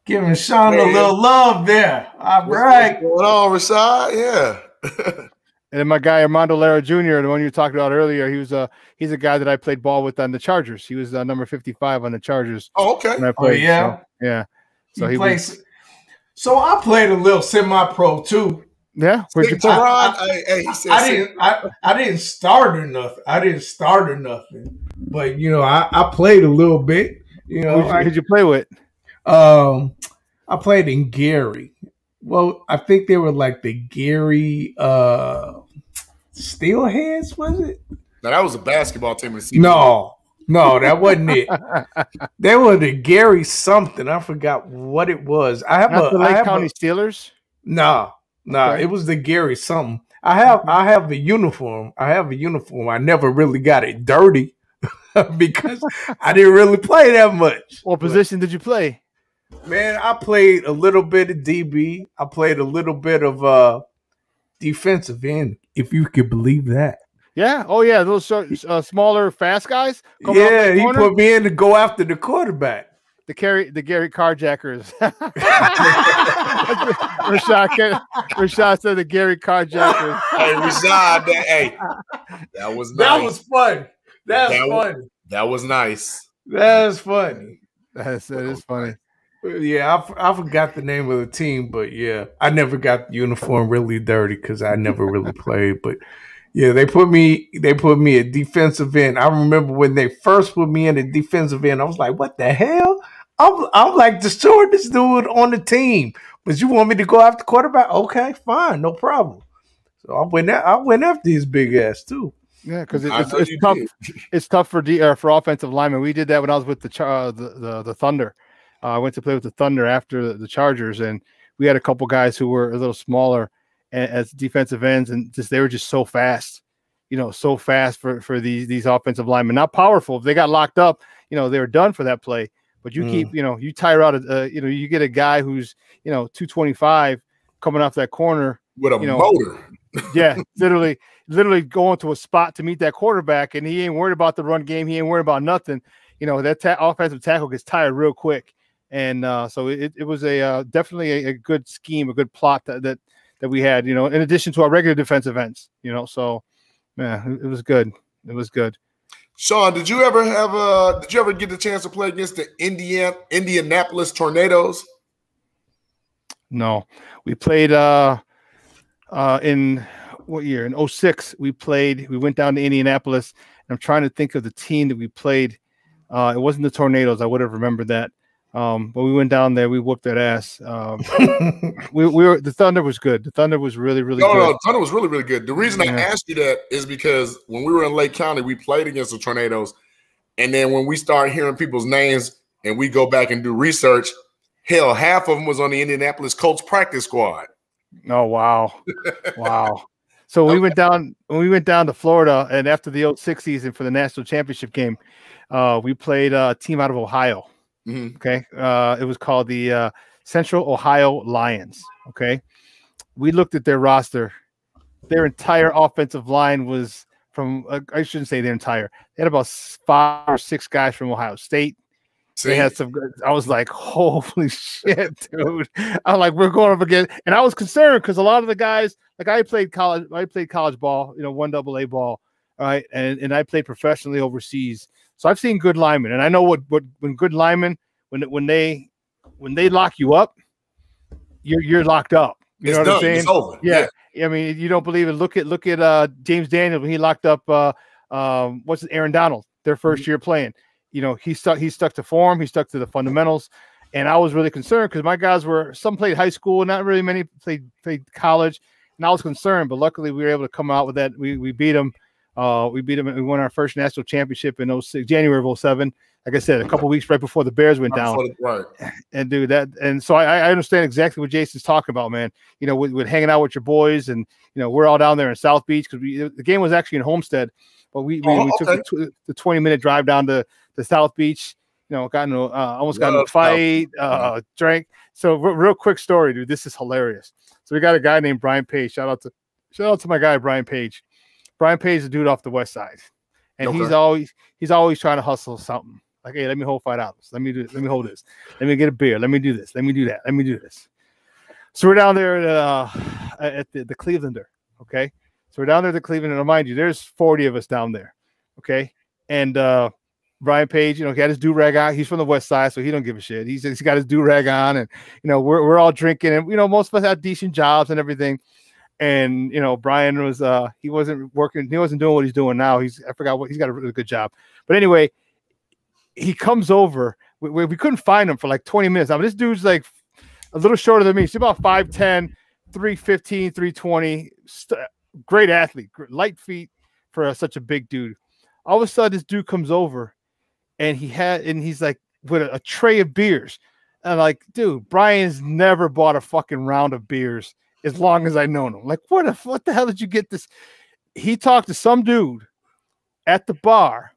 Giving Sean a little love there. All right. What's going on, Rashad? Yeah. And then my guy Armando Lara Jr., the one you talked about earlier, he's a guy that I played ball with on the Chargers. He was number 55 on the Chargers. Oh, okay. Yeah. So, yeah. So he plays. So I played a little semi-pro too. Yeah, where'd you play? I didn't start or nothing. But I played a little bit. Who'd you play with? I played in Gary. Well, I think they were like the Gary Steelheads, was it? No, that was a basketball team. No, that wasn't it. They were the Gary something. I forgot what it was. The Lake County Steelers? No, okay. It was the Gary something. I have a uniform. I never really got it dirty because I didn't really play that much. What position did you play? Man, I played a little bit of DB. I played a little bit of defensive end, if you could believe that. Yeah. Oh, yeah. Those smaller, fast guys. Yeah, he put me in to go after the quarterback. The Gary Carjackers. Rashad said the Gary Carjackers. Hey, Rashad, that was nice. That was fun. That was nice. That was funny. That is funny. Yeah, I forgot the name of the team, but yeah, I never got the uniform really dirty because I never really played. But yeah, they put me at defensive end. I remember when they first put me in a defensive end, I was like, "What the hell?" I'm like the shortest dude on the team, but you want me to go after quarterback? Okay, fine, no problem. So I went after his big ass too. Yeah, because it's tough. It's tough for offensive linemen. We did that when I was with the Thunder. I went to play with the Thunder after the Chargers, and we had a couple guys who were a little smaller as defensive ends, and they were just so fast, so fast for these offensive linemen. Not powerful. If they got locked up, they were done for that play. But you keep, you tire out, you get a guy who's, 225 coming off that corner with a motor. Yeah, literally going to a spot to meet that quarterback, and he ain't worried about the run game. He ain't worried about nothing. That offensive tackle gets tired real quick. And so it was definitely a good scheme, a good plot that we had, in addition to our regular defensive ends, so yeah, it was good. It was good. Sean, did you ever get the chance to play against the Indianapolis Tornadoes? No, we played in what year? In 06, we went down to Indianapolis, and I'm trying to think of the team that we played. It wasn't the Tornadoes. I would have remembered that. But we went down there. We whooped that ass. The Thunder was good. The Thunder was really, really good. No, the Thunder was really, really good. The reason I asked you that is because when we were in Lake County, we played against the Tornadoes. And then when we start hearing people's names and we go back and do research, hell, half of them was on the Indianapolis Colts practice squad. Oh, wow. Wow. So we went down to Florida, and after the 06 season for the national championship game, we played a team out of Ohio. Mm-hmm. Okay. It was called the Central Ohio Lions. Okay. We looked at their roster. Their entire offensive line was from, I shouldn't say their entire, they had about 5 or 6 guys from Ohio State. They had some good, I was like, holy shit, dude. I'm like, we're going up again. And I was concerned because a lot of the guys, like I played college ball, 1AA ball. All right. And I played professionally overseas. So I've seen good linemen, and I know what when good linemen, when they lock you up, you're locked up. You know what I'm saying? It's over. Yeah. I mean, you don't believe it. Look at James Daniels when he locked up Aaron Donald their first year playing. He stuck to form, he stuck to the fundamentals, and I was really concerned because my guys some played high school, not really many played college, and I was concerned. But luckily, we were able to come out with that. We beat them. We beat them and we won our first national championship in January of 07. Like I said, a couple weeks right before the Bears went down. Right. And dude, so I understand exactly what Jason's talking about, man. With hanging out with your boys, and we're all down there in South Beach because the game was actually in Homestead, but we took the 20-minute drive down to South Beach. Almost got in a fight, drank. So real quick story, dude. This is hilarious. So we got a guy named Brian Page. Shout out to my guy Brian Page. Brian Page is a dude off the west side, and he's always trying to hustle something. Like, hey, let me hold $5. Let me hold this. Let me get a beer. Let me do this. Let me do that. Let me do this. So we're down there at the Clevelander. Okay, so we're down there at the Cleveland, and mind you, there's 40 of us down there. Okay, and Brian Page, he had his do-rag on. He's from the west side, so he don't give a shit. He's got his do-rag on, and we're all drinking, and most of us had decent jobs and everything. And Brian was he wasn't working, he wasn't doing what he's doing now. He's got a really good job. But anyway, he comes over. We couldn't find him for like 20 minutes. I mean, this dude's like a little shorter than me. He's about 5'10, 315, 320. Great athlete, light feet for such a big dude. All of a sudden, this dude comes over, and he's like with a tray of beers. And I'm like, dude, Brian's never bought a fucking round of beers as long as I known him. Like, what the hell did you get this? He talked to some dude at the bar.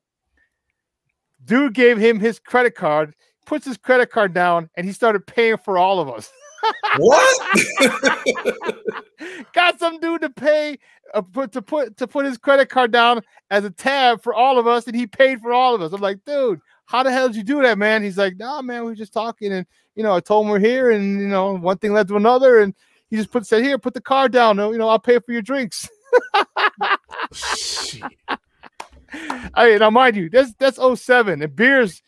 Dude gave him his credit card, puts his credit card down, and he started paying for all of us. What? Got some dude to pay to put his credit card down as a tab for all of us, and he paid for all of us. I'm like, dude, how the hell did you do that, man? He's like, nah, man, we were just talking, and I told him we're here, and one thing led to another, and he just said, here, put the card down. I'll pay for your drinks. Shit. I mean, now mind you, that's 07, and beers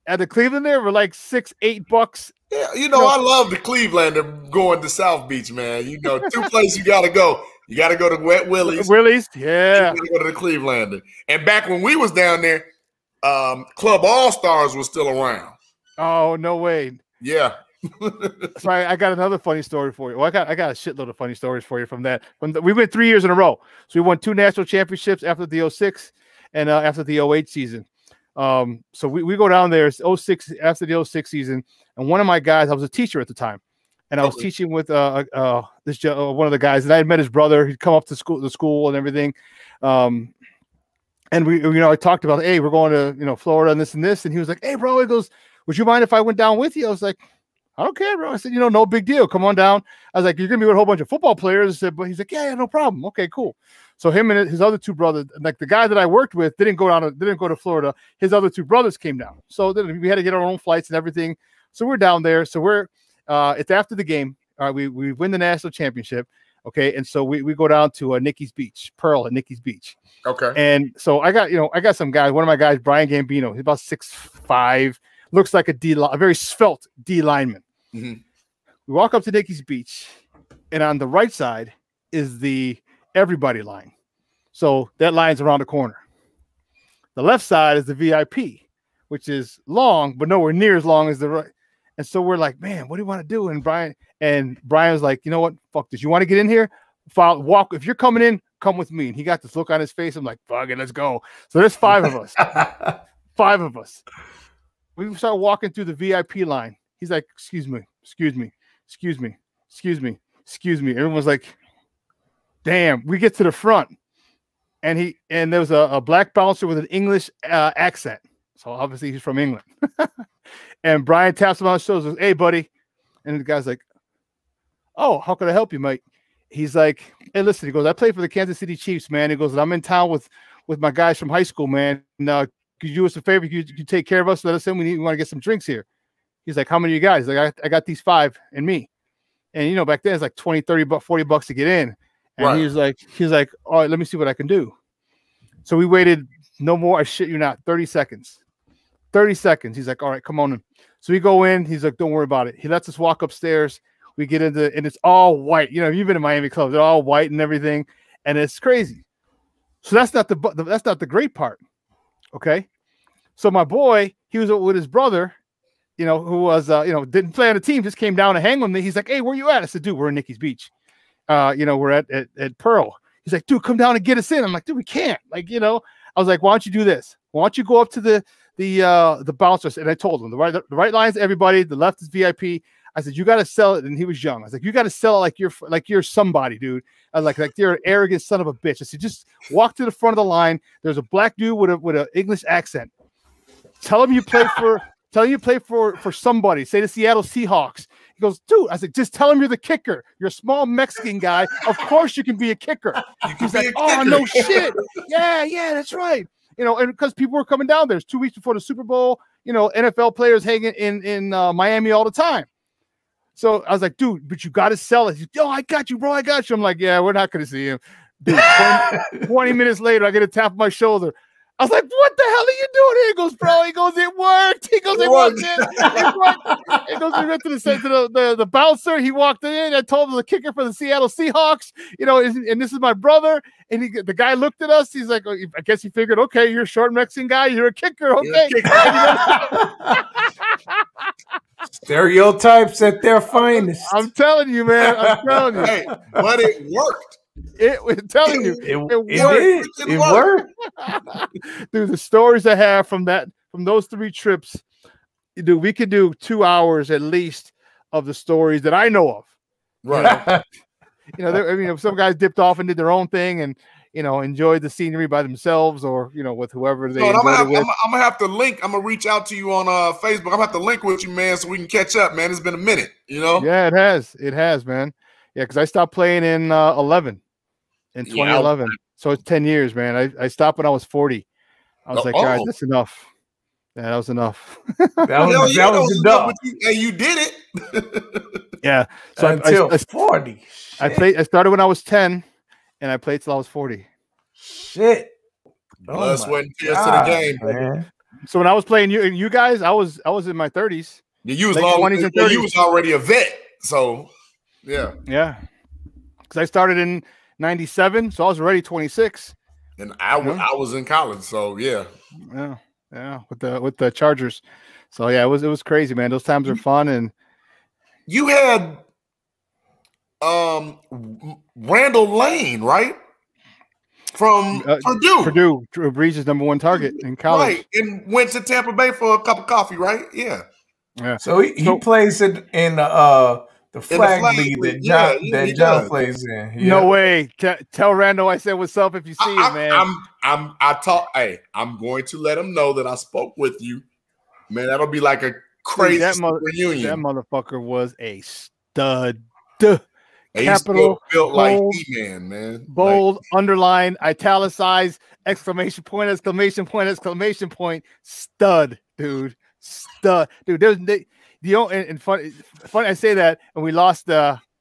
at the Cleveland there were like $6-8. Yeah, I love the Clevelander going to South Beach, man. Two places you gotta go. You gotta go to Wet Willie's. Yeah. You gotta go to the Clevelander. And back when we was down there, Club All Stars was still around. Oh, no way. Yeah. So I got another funny story for you. Well, I got a shitload of funny stories for you from that. We went 3 years in a row. So we won 2 national championships after the 06 and after the 08 season. So we go down there. It's 06 after the 06 season, and one of my guys, I was a teacher at the time, and I was teaching with one of the guys, and I had met his brother. He'd come up to the school and everything. And I talked about, hey, we're going to Florida and this, and he was like, hey, bro, he goes, would you mind if I went down with you? I was like, I don't care, bro. I said, no big deal. Come on down. I was like, you're gonna be with a whole bunch of football players. But he's like, yeah, no problem. Okay, cool. So him and his other 2 brothers, like the guy that I worked with, didn't go to Florida. His other 2 brothers came down. So then we had to get our own flights and everything. So we're down there. So it's after the game. We win the national championship. Okay, and so we go down to Nicky's Beach, Pearl at Nicky's Beach. Okay. And so I got some guys. One of my guys, Brian Gambino, he's about 6'5", looks like a very svelte D lineman. Mm-hmm. We walk up to Nicky's Beach, and on the right side is the everybody line. So that line's around the corner. The left side is the VIP, which is long, but nowhere near as long as the right. And so we're like, man, what do you want to do? And Brian was like, you know what? Fuck this. You want to get in here? Walk. If you're coming in, come with me. And he got this look on his face. I'm like, fuck it, let's go. So there's 5 of us. 5 of us. We start walking through the VIP line. He's like, excuse me. Everyone's like, damn. We get to the front. And there was a black bouncer with an English accent. So obviously he's from England. And Brian taps him on the shoulder, says, hey, buddy. And the guy's like, oh, how can I help you, mate? He's like, hey, listen, he goes, I play for the Kansas City Chiefs, man. He goes, I'm in town with my guys from high school, man. Could you do us a favor? Could you take care of us? Let us in. We want to get some drinks here. He's like, how many of you guys? Like, I got these 5 and me. And, back then it's like 20, 30, $40 to get in. And right. He's like, all right, let me see what I can do. So we waited no more, I shit you not, 30 seconds. 30 seconds. He's like, all right, come on in. So we go in. He's like, don't worry about it. He lets us walk upstairs. We get into, and it's all white. You've been in Miami clubs. They're all white and everything. And it's crazy. So that's not the great part. Okay. So my boy, he was with his brother, who was, didn't play on the team, just came down to hang with me. He's like, hey, where you at? I said, dude, we're in Nicky's Beach. We're at Pearl. He's like, dude, come down and get us in. I'm like, dude, we can't. I was like, why don't you do this? Why don't you go up to the bouncers? And I told him the right line's everybody, the left is VIP. I said, you got to sell it. And he was young. I was like, you got to sell it like you're somebody, dude. I was like you're an arrogant son of a bitch. I said, just walk to the front of the line. There's a black dude with an English accent. Tell him you play for somebody. Say the Seattle Seahawks. He goes, dude. I said, just tell him you're the kicker. You're a small Mexican guy. Of course you can be a kicker. He's like, oh, no shit. Yeah, that's right. And because people were coming down there. It's 2 weeks before the Super Bowl. NFL players hanging in Miami all the time. So I was like, dude, but you got to sell it. He's, yo, I got you, bro. I got you. I'm like, yeah, we're not going to see him. Dude, 20 minutes later, I get a tap on my shoulder. I was like, what the hell are you doing here? He goes, bro. He goes, it worked. He goes, it worked. It worked. He goes, we went to the bouncer. He walked in. I told him the kicker for the Seattle Seahawks, and this is my brother. And the guy looked at us. He's like, oh, I guess he figured, okay, you're a short Mexican guy. You're a kicker. Okay. Stereotypes at their finest. I'm telling you, man. I'm telling you. Hey, but it worked. I'm telling you, it worked. It worked. Dude, the stories I have from those 3 trips, dude, we could do 2 hours at least of the stories that I know of. Right. Some guys dipped off and did their own thing and enjoyed the scenery by themselves or with whoever they. I'm gonna have to link. I'm gonna reach out to you on Facebook. I'm gonna have to link with you, man, so we can catch up, man. It's been a minute, Yeah, it has, man. Yeah, because I stopped playing in 2011. So it's 10 years, man. I stopped when I was 40. I was like, all right, that's enough. Yeah, that was enough. that was enough. And you did it. Yeah. So until 40. I started when I was 10, and I played till I was 40. Shit. Blood, sweat, and tears to the game, man. So when I was playing you guys, I was in my 30s. Yeah, you was already a vet. So yeah. Yeah. Because I started in 97, so I was already 26. And I was in college, so yeah. Yeah, with the Chargers. So yeah, it was crazy, man. Those times are fun. And you had Randall Lane, right? From Purdue. Purdue, Drew Brees' #1 target in college. Right, and went to Tampa Bay for a cup of coffee, right? Yeah. So he plays in the flag league that John plays in. Yeah. No way. Tell Randall I said what's up if you see him, man. I'm going to let him know that I spoke with you. Man, that'll be like a crazy reunion. That motherfucker was a stud. Capital built like He-Man, man. Bold, underline, italicized, exclamation point, exclamation point, exclamation point. Stud, dude. Stud. Dude, and funny I say that, and we lost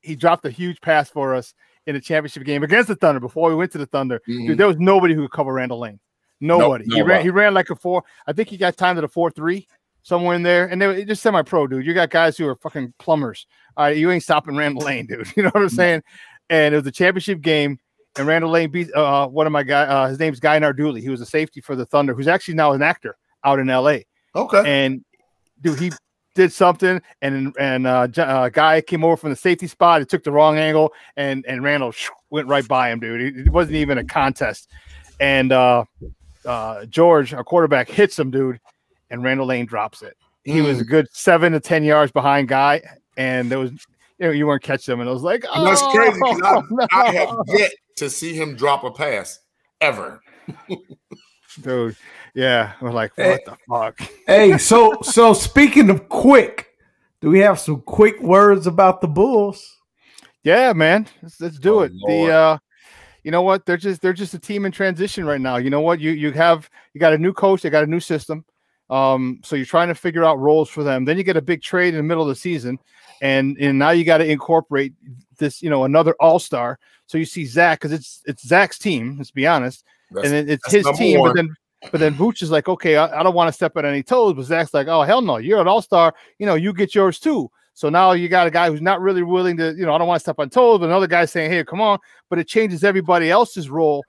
he dropped a huge pass for us in the championship game against the Thunder before we went to the Thunder. Mm-hmm. Dude, there was nobody who could cover Randall Lane. Nobody. Nope, He ran like a 4. I think he got timed at a 4.3 somewhere in there. And they were just semi-pro, dude. You got guys who are fucking plumbers. All right, you ain't stopping Randall Lane, dude. You know what I'm saying? And it was a championship game. And Randall Lane beat one of my guys. His name's Guy Narduli. He was a safety for the Thunder, who's actually now an actor out in L.A. Okay. And dude, he did something, and Guy came over from the safety spot. It took the wrong angle, and Randall went right by him, dude. It wasn't even a contest. And George, our quarterback, hits him, dude, and Randall Lane drops it. He was a good 7 to 10 yards behind Guy, and there was you weren't catching him, and I was like, oh, that's crazy. No. I have yet to see him drop a pass ever. Dude, yeah, we're like, what the fuck? Hey, so speaking of quick, do we have some quick words about the Bulls? Yeah, man, let's do it. Lord. You know what? They're just a team in transition right now. You know what? You got a new coach, they got a new system. So you're trying to figure out roles for them. Then you get a big trade in the middle of the season, and now you got to incorporate this, another all-star. So you see Zach, because it's Zach's team, let's be honest. And it's his team, but then Vooch is like, okay, I don't want to step on any toes, but Zach's like, oh, hell no, you're an all-star, you get yours too. So now you got a guy who's not really willing to, I don't want to step on toes, but another guy saying, hey, come on, but it changes everybody else's role,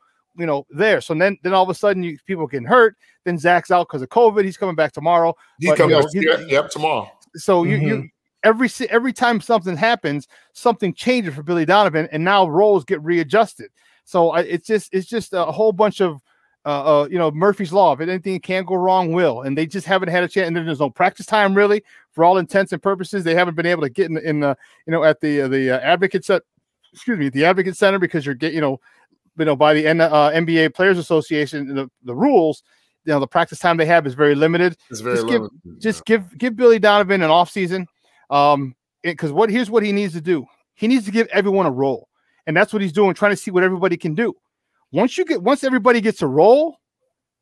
there. So then all of a sudden people getting hurt, then Zach's out because of COVID, he's coming back tomorrow. Tomorrow. So you every time something happens, something changes for Billy Donovan, and now roles get readjusted. So it's just a whole bunch of Murphy's Law. If anything can go wrong, will. And they just haven't had a chance. And then there's no practice time really, for all intents and purposes. They haven't been able to get in the at the Advocate Center. Excuse me, the Advocate Center, because you're by the NBA Players Association, the rules. The practice time they have is very limited. It's very limited. Give Billy Donovan an off season. Because here's what he needs to do. He needs to give everyone a role. And that's what he's doing, trying to see what everybody can do. Once everybody gets a role,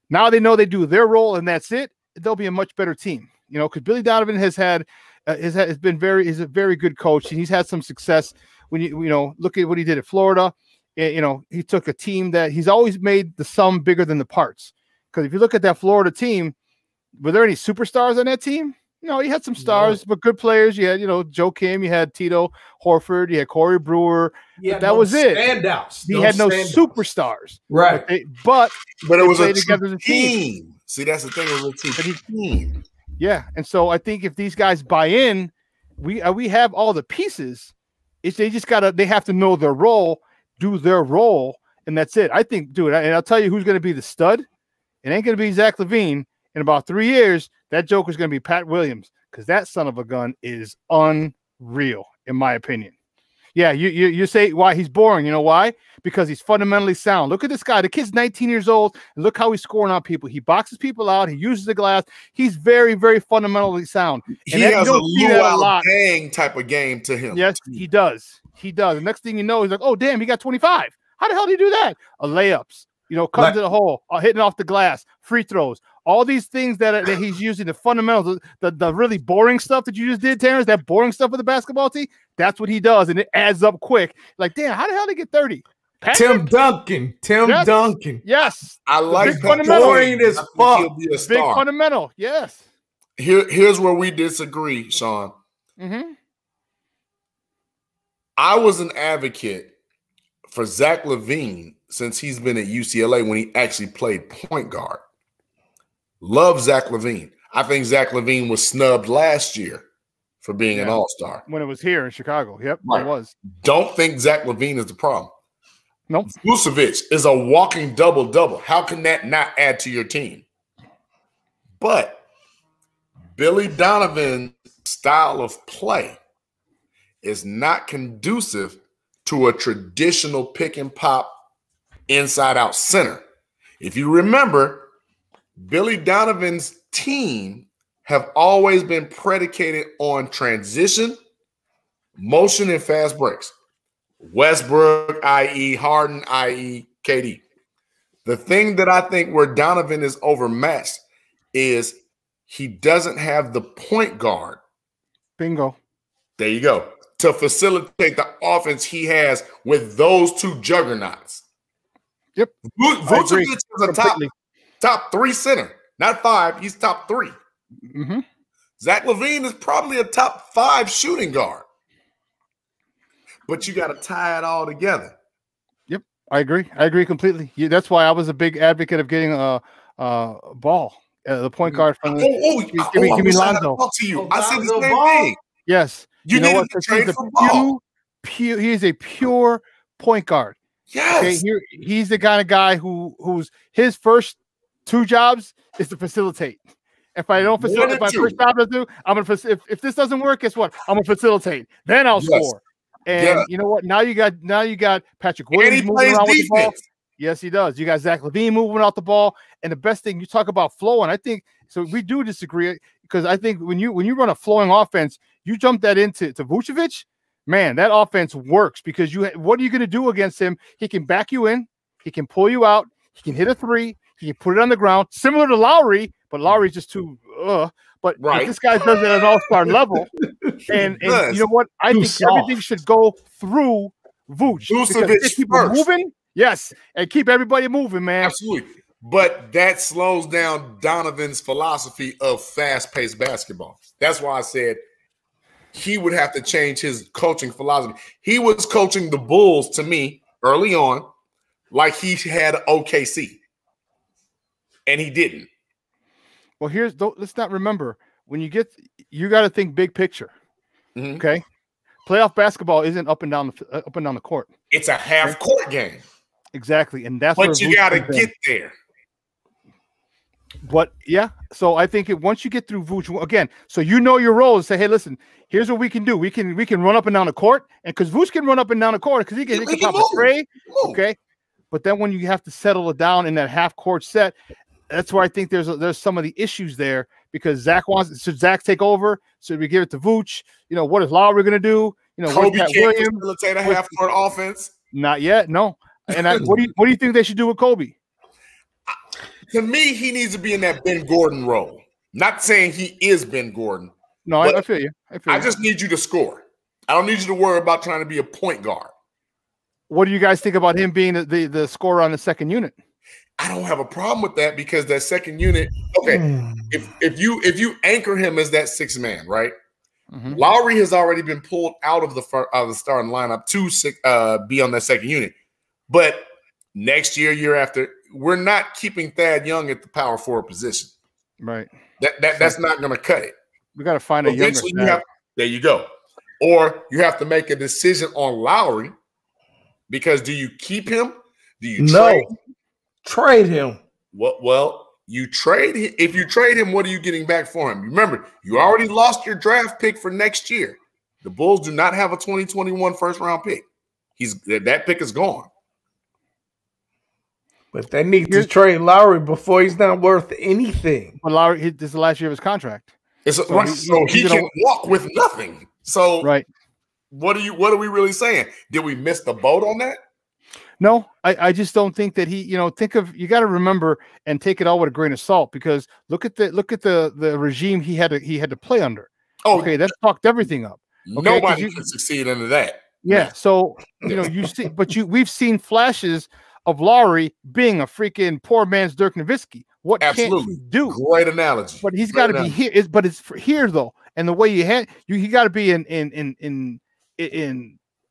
now they know they do their role and that's it. They'll be a much better team. Because Billy Donovan is a very good coach, and he's had some success. When you look at what he did at Florida, he took a team that he's always made the sum bigger than the parts. Because if you look at that Florida team, were there any superstars on that team? No, he had some stars, but good players. You had, Joe Kim, you had Tito Horford, you had Corey Brewer. But that was it. Standouts. He had no superstars. Right. But it was a team. See, that's the thing. It was a team. Yeah. And so I think if these guys buy in, we have all the pieces. They have to know their role, do their role, and that's it. I think, dude, and I'll tell you who's going to be the stud. It ain't going to be Zach LaVine. In about 3 years, that joker's going to be Pat Williams, because that son of a gun is unreal, in my opinion. Yeah, you say why he's boring. You know why? Because he's fundamentally sound. Look at this guy. The kid's 19 years old, and look how he's scoring on people. He boxes people out. He uses the glass. He's very, very fundamentally sound. He has a Luau Deng type of game to him. Yes, he does. He does. The next thing you know, he's like, oh, damn, he got 25. How the hell did he do that? Layups. Cutting to the hole, hitting off the glass, free throws, all these things that he's using, the fundamentals, the really boring stuff that you just did, Terrence, that boring stuff with the basketball team, that's what he does, and it adds up quick. Like, damn, how the hell did he get 30? Patrick? Tim Duncan. Yes. I like that. Boring as fuck. Big fundamental. Yes. Here's where we disagree, Sean. Mm-hmm. I was an advocate for Zach LaVine since he's been at UCLA when he actually played point guard. Love Zach LaVine. I think Zach LaVine was snubbed last year for being an all-star. When it was here in Chicago. Yep, right. It was. Don't think Zach LaVine is the problem. Nope. Vucevic is a walking double-double. How can that not add to your team? But Billy Donovan's style of play is not conducive to a traditional pick and pop inside out center. If you remember, Billy Donovan's team have always been predicated on transition, motion, and fast breaks. Westbrook, i.e. Harden, i.e. KD. The thing that I think where Donovan is overmatched is he doesn't have the point guard. Bingo. There you go. to facilitate the offense he has with those two juggernauts. Yep. Vucevic is a top 3 center, not 5. He's top 3. Mm-hmm. Zach LaVine is probably a top 5 shooting guard. But you got to tie it all together. Yep, I agree. I agree completely. That's why I was a big advocate of getting a ball, the point guard from. Give me Lonzo. I said the same thing. Yes, you know what? He is a pure point guard. Yes, okay? He's the kind of guy who's his first 2 jobs is to facilitate. If I don't facilitate, if my first job to do, I'm gonna. If this doesn't work, guess what? I'm gonna facilitate. Then I'll score. And you know what? Now you got Patrick Williams moving around with the ball. Yes, he does. You got Zach LaVine moving out the ball. And the best thing, you talk about flow, and I think so. We do disagree because I think when you run a flowing offense, you jump that into Vucevic, man, that offense works because what are you going to do against him? He can back you in, he can pull you out, he can hit a 3, he can put it on the ground, similar to Lowry, but Lowry's just too. But this guy does it at an all-star level, and you know what? I think everything should go through Vucevic keep moving. Yes, and keep everybody moving, man. Absolutely. But that slows down Donovan's philosophy of fast-paced basketball. That's why I said he would have to change his coaching philosophy. He was coaching the Bulls to me early on like he had OKC, and he didn't. Well, let's not remember you got to think big picture. Mm-hmm. Okay, playoff basketball isn't up and down the court. It's a half-court game. Exactly, and that's but you got to get there. But yeah, so I think once you get through Vooch again, so you know your role is say, hey, listen, here's what we can do. We can run up and down the court, and because Vooch can run up and down the court because he can pop a tray, okay. But then when you have to settle it down in that half court set, that's where I think there's some of the issues there because Zach should Zach take over? Should we give it to Vooch? You know, what is Lowry going to do? You know, Kobe can't facilitate a half court offense. Not yet, no. And what do you think they should do with Kobe? To me, he needs to be in that Ben Gordon role. Not saying he is Ben Gordon. No, I feel you. I just need you to score. I don't need you to worry about trying to be a point guard. What do you guys think about him being the scorer on the second unit? I don't have a problem with that because that second unit, okay, if you anchor him as that 6th man, right? Mm-hmm. Lowry has already been pulled out of the starting lineup to be on that second unit. But next year after, we're not keeping Thad Young at the power forward position. Right. That's not going to cut it. We got to find a younger Thad. There you go. Or you have to make a decision on Lowry because do you keep him? Do you trade him? Well, you trade him. If you trade him, what are you getting back for him? Remember, you already lost your draft pick for next year. The Bulls do not have a 2021 first-round pick. That pick is gone. But they need to trade Lowry before he's not worth anything. But Lowry, this is the last year of his contract. So he can walk with nothing. So right. What are we really saying? Did we miss the boat on that? No, I just don't think that you got to remember and take it all with a grain of salt because look at the regime he had to play under. Oh, okay, that fucked everything up. Okay? Nobody can succeed under that. Yeah, so you see, but we've seen flashes of Lowry being a freaking poor man's Dirk Nowitzki. What can't he do? Great analogy. But he's got to be here. But it's here though, and the way he got to be in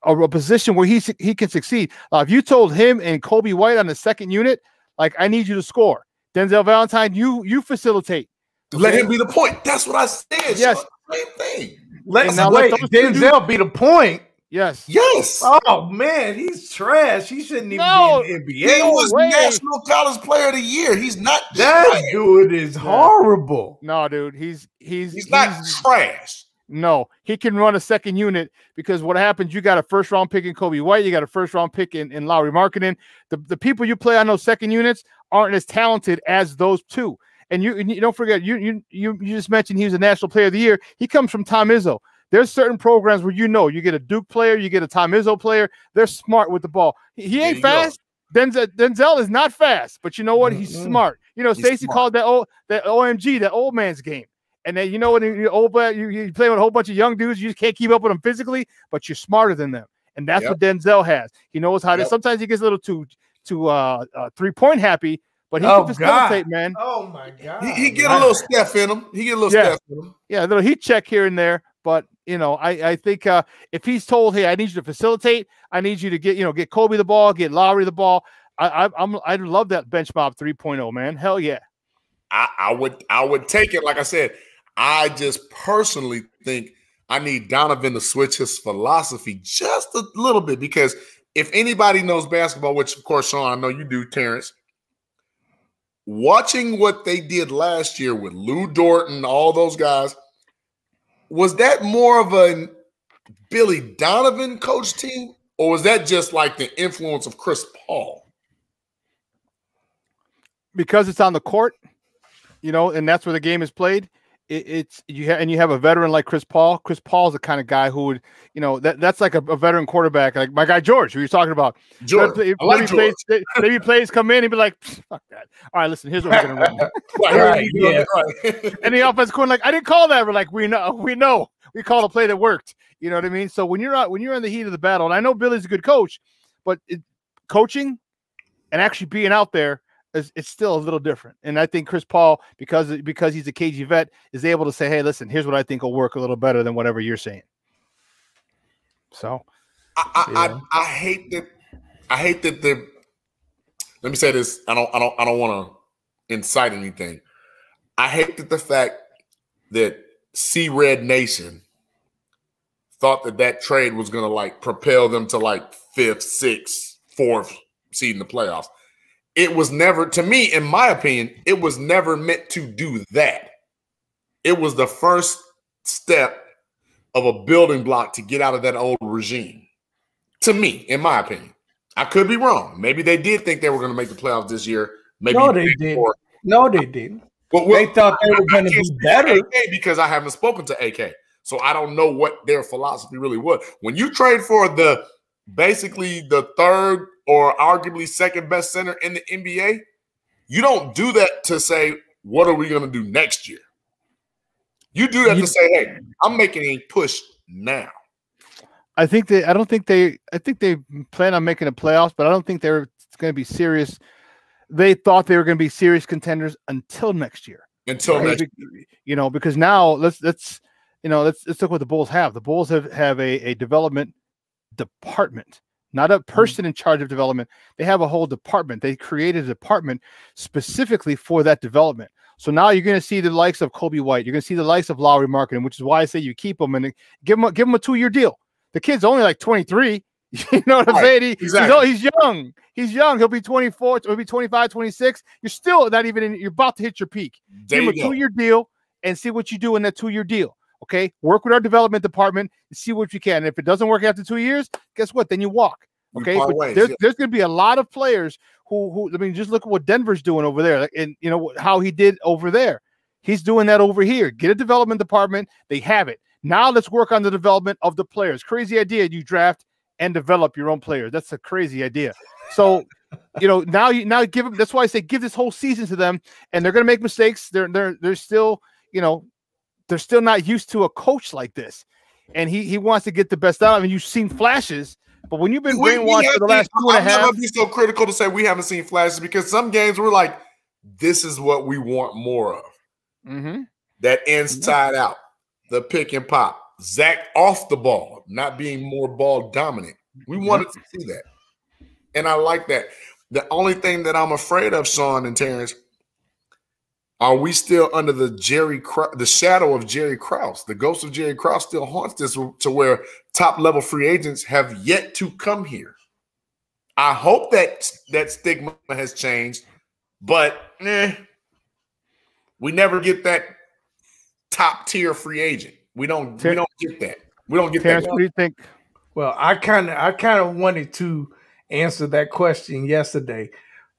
a position where he can succeed. If you told him and Kobe White on the second unit, like I need you to score, Denzel Valentine, you facilitate. Okay? Let him be the point. That's what I said. Yes, same thing. Let Denzel be the point. Yes. Oh man, he's trash. He shouldn't even be in the NBA. He was National College Player of the Year. He's not. That dude is horrible. No, dude, he's not trash. No, he can run a second unit because what happens? You got a first round pick in Kobe White. You got a first round pick in Lowry Markkanen. The people you play on those second units aren't as talented as those two. And you don't forget you just mentioned he was a National Player of the Year. He comes from Tom Izzo. There's certain programs where you get a Duke player, you get a Tom Izzo player. They're smart with the ball. He ain't fast. Denzel is not fast, but you know what? He's smart. Stacey called that OMG, that old man's game. And then, you know, when you're old, you play with a whole bunch of young dudes, you just can't keep up with them physically, but you're smarter than them. And that's what Denzel has. He knows how to. Sometimes he gets a little too 3-point happy, but he can facilitate, man. Oh my God. He get a little Steph in him. He get a little Steph in him. Yeah, a little heat check here and there. But you know, I think if he's told, hey, I need you to facilitate, I need you to get Kobe the ball, get Lowry the ball. I'd love that bench mob 3.0, man. Hell yeah. I would take it. Like I said, I just personally think I need Donovan to switch his philosophy just a little bit, because if anybody knows basketball, which of course, Sean, I know you do, Terrence, watching what they did last year with Lou Dort and all those guys, was that more of a Billy Donovan coach team, or was that just like the influence of Chris Paul? Because it's on the court, you know, and that's where the game is played. You have a veteran like Chris Paul. Chris Paul is the kind of guy who would, you know, that's like a veteran quarterback, like my guy George, who you're talking about. George, maybe plays come in and be like, fuck that. All right, listen, here's what we're gonna run. Right. And the offense corner, like, I didn't call that. We're like, we know, we called a play that worked. You know what I mean? So when you're in the heat of the battle, and I know Billy's a good coach, but coaching and actually being out there, it's still a little different. And I think Chris Paul, because he's a KG vet, is able to say, hey, listen, here's what I think will work a little better than whatever you're saying. So I hate that the, let me say this. I don't want to incite anything. I hate that the fact that C-Red Nation thought that trade was going to like propel them to like 5th, 6th, 4th seed in the playoffs. It was never, to me, in my opinion, it was never meant to do that. It was the first step of a building block to get out of that old regime. To me, in my opinion. I could be wrong. Maybe they did think they were going to make the playoffs this year. Maybe no, they didn't. No, they didn't. Well, they thought they were going to be better. AK because I haven't spoken to AK. So I don't know what their philosophy really was. When you trade for basically the third or arguably second best center in the NBA, you don't do that to say, what are we going to do next year? You do that to say, hey, I'm making a push now. I think they plan on making the playoffs, but I don't think they're going to be serious. They thought they were going to be serious contenders until next year. You know, because now let's look what the Bulls have. The Bulls have a development department. Not a person in charge of development. They have a whole department. They created a department specifically for that development. So now you're going to see the likes of Kobe White. You're going to see the likes of Lowry Marketing, which is why I say you keep him and give him a 2-year deal. The kid's only like 23. You know what I'm saying? He's young. He's young. He'll be 24. He'll be 25, 26. You're still not even you're about to hit your peak. Give him a 2-year deal and see what you do in that 2-year deal. Okay, work with our development department and see what you can. And if it doesn't work after 2 years, guess what? Then you walk. Okay, there's going to be a lot of players who I mean, just look at what Denver's doing over there, and you know how he did over there. He's doing that over here. Get a development department. They have it. Now let's work on the development of the players. Crazy idea. You draft and develop your own players. That's a crazy idea. So, you know, now give them. That's why I say give this whole season to them, and they're going to make mistakes. They're still, you know. They're still not used to a coach like this, and he wants to get the best out of him. You've seen flashes, but when you've been brainwashed for the last 2.5, I'm never be so critical to say we haven't seen flashes, because some games we're like, this is what we want more of. Mm-hmm. That inside out, the pick and pop, Zach off the ball, not being more ball dominant. We wanted to see that, and I like that. The only thing that I'm afraid of, Sean and Terrence, are we still under the shadow of Jerry Krause? The ghost of Jerry Krause still haunts this, to where top-level free agents have yet to come here. I hope that stigma has changed, but we never get that top-tier free agent. We don't get that. We don't get Terrence, that. what do you think? Well, I kind of wanted to answer that question yesterday.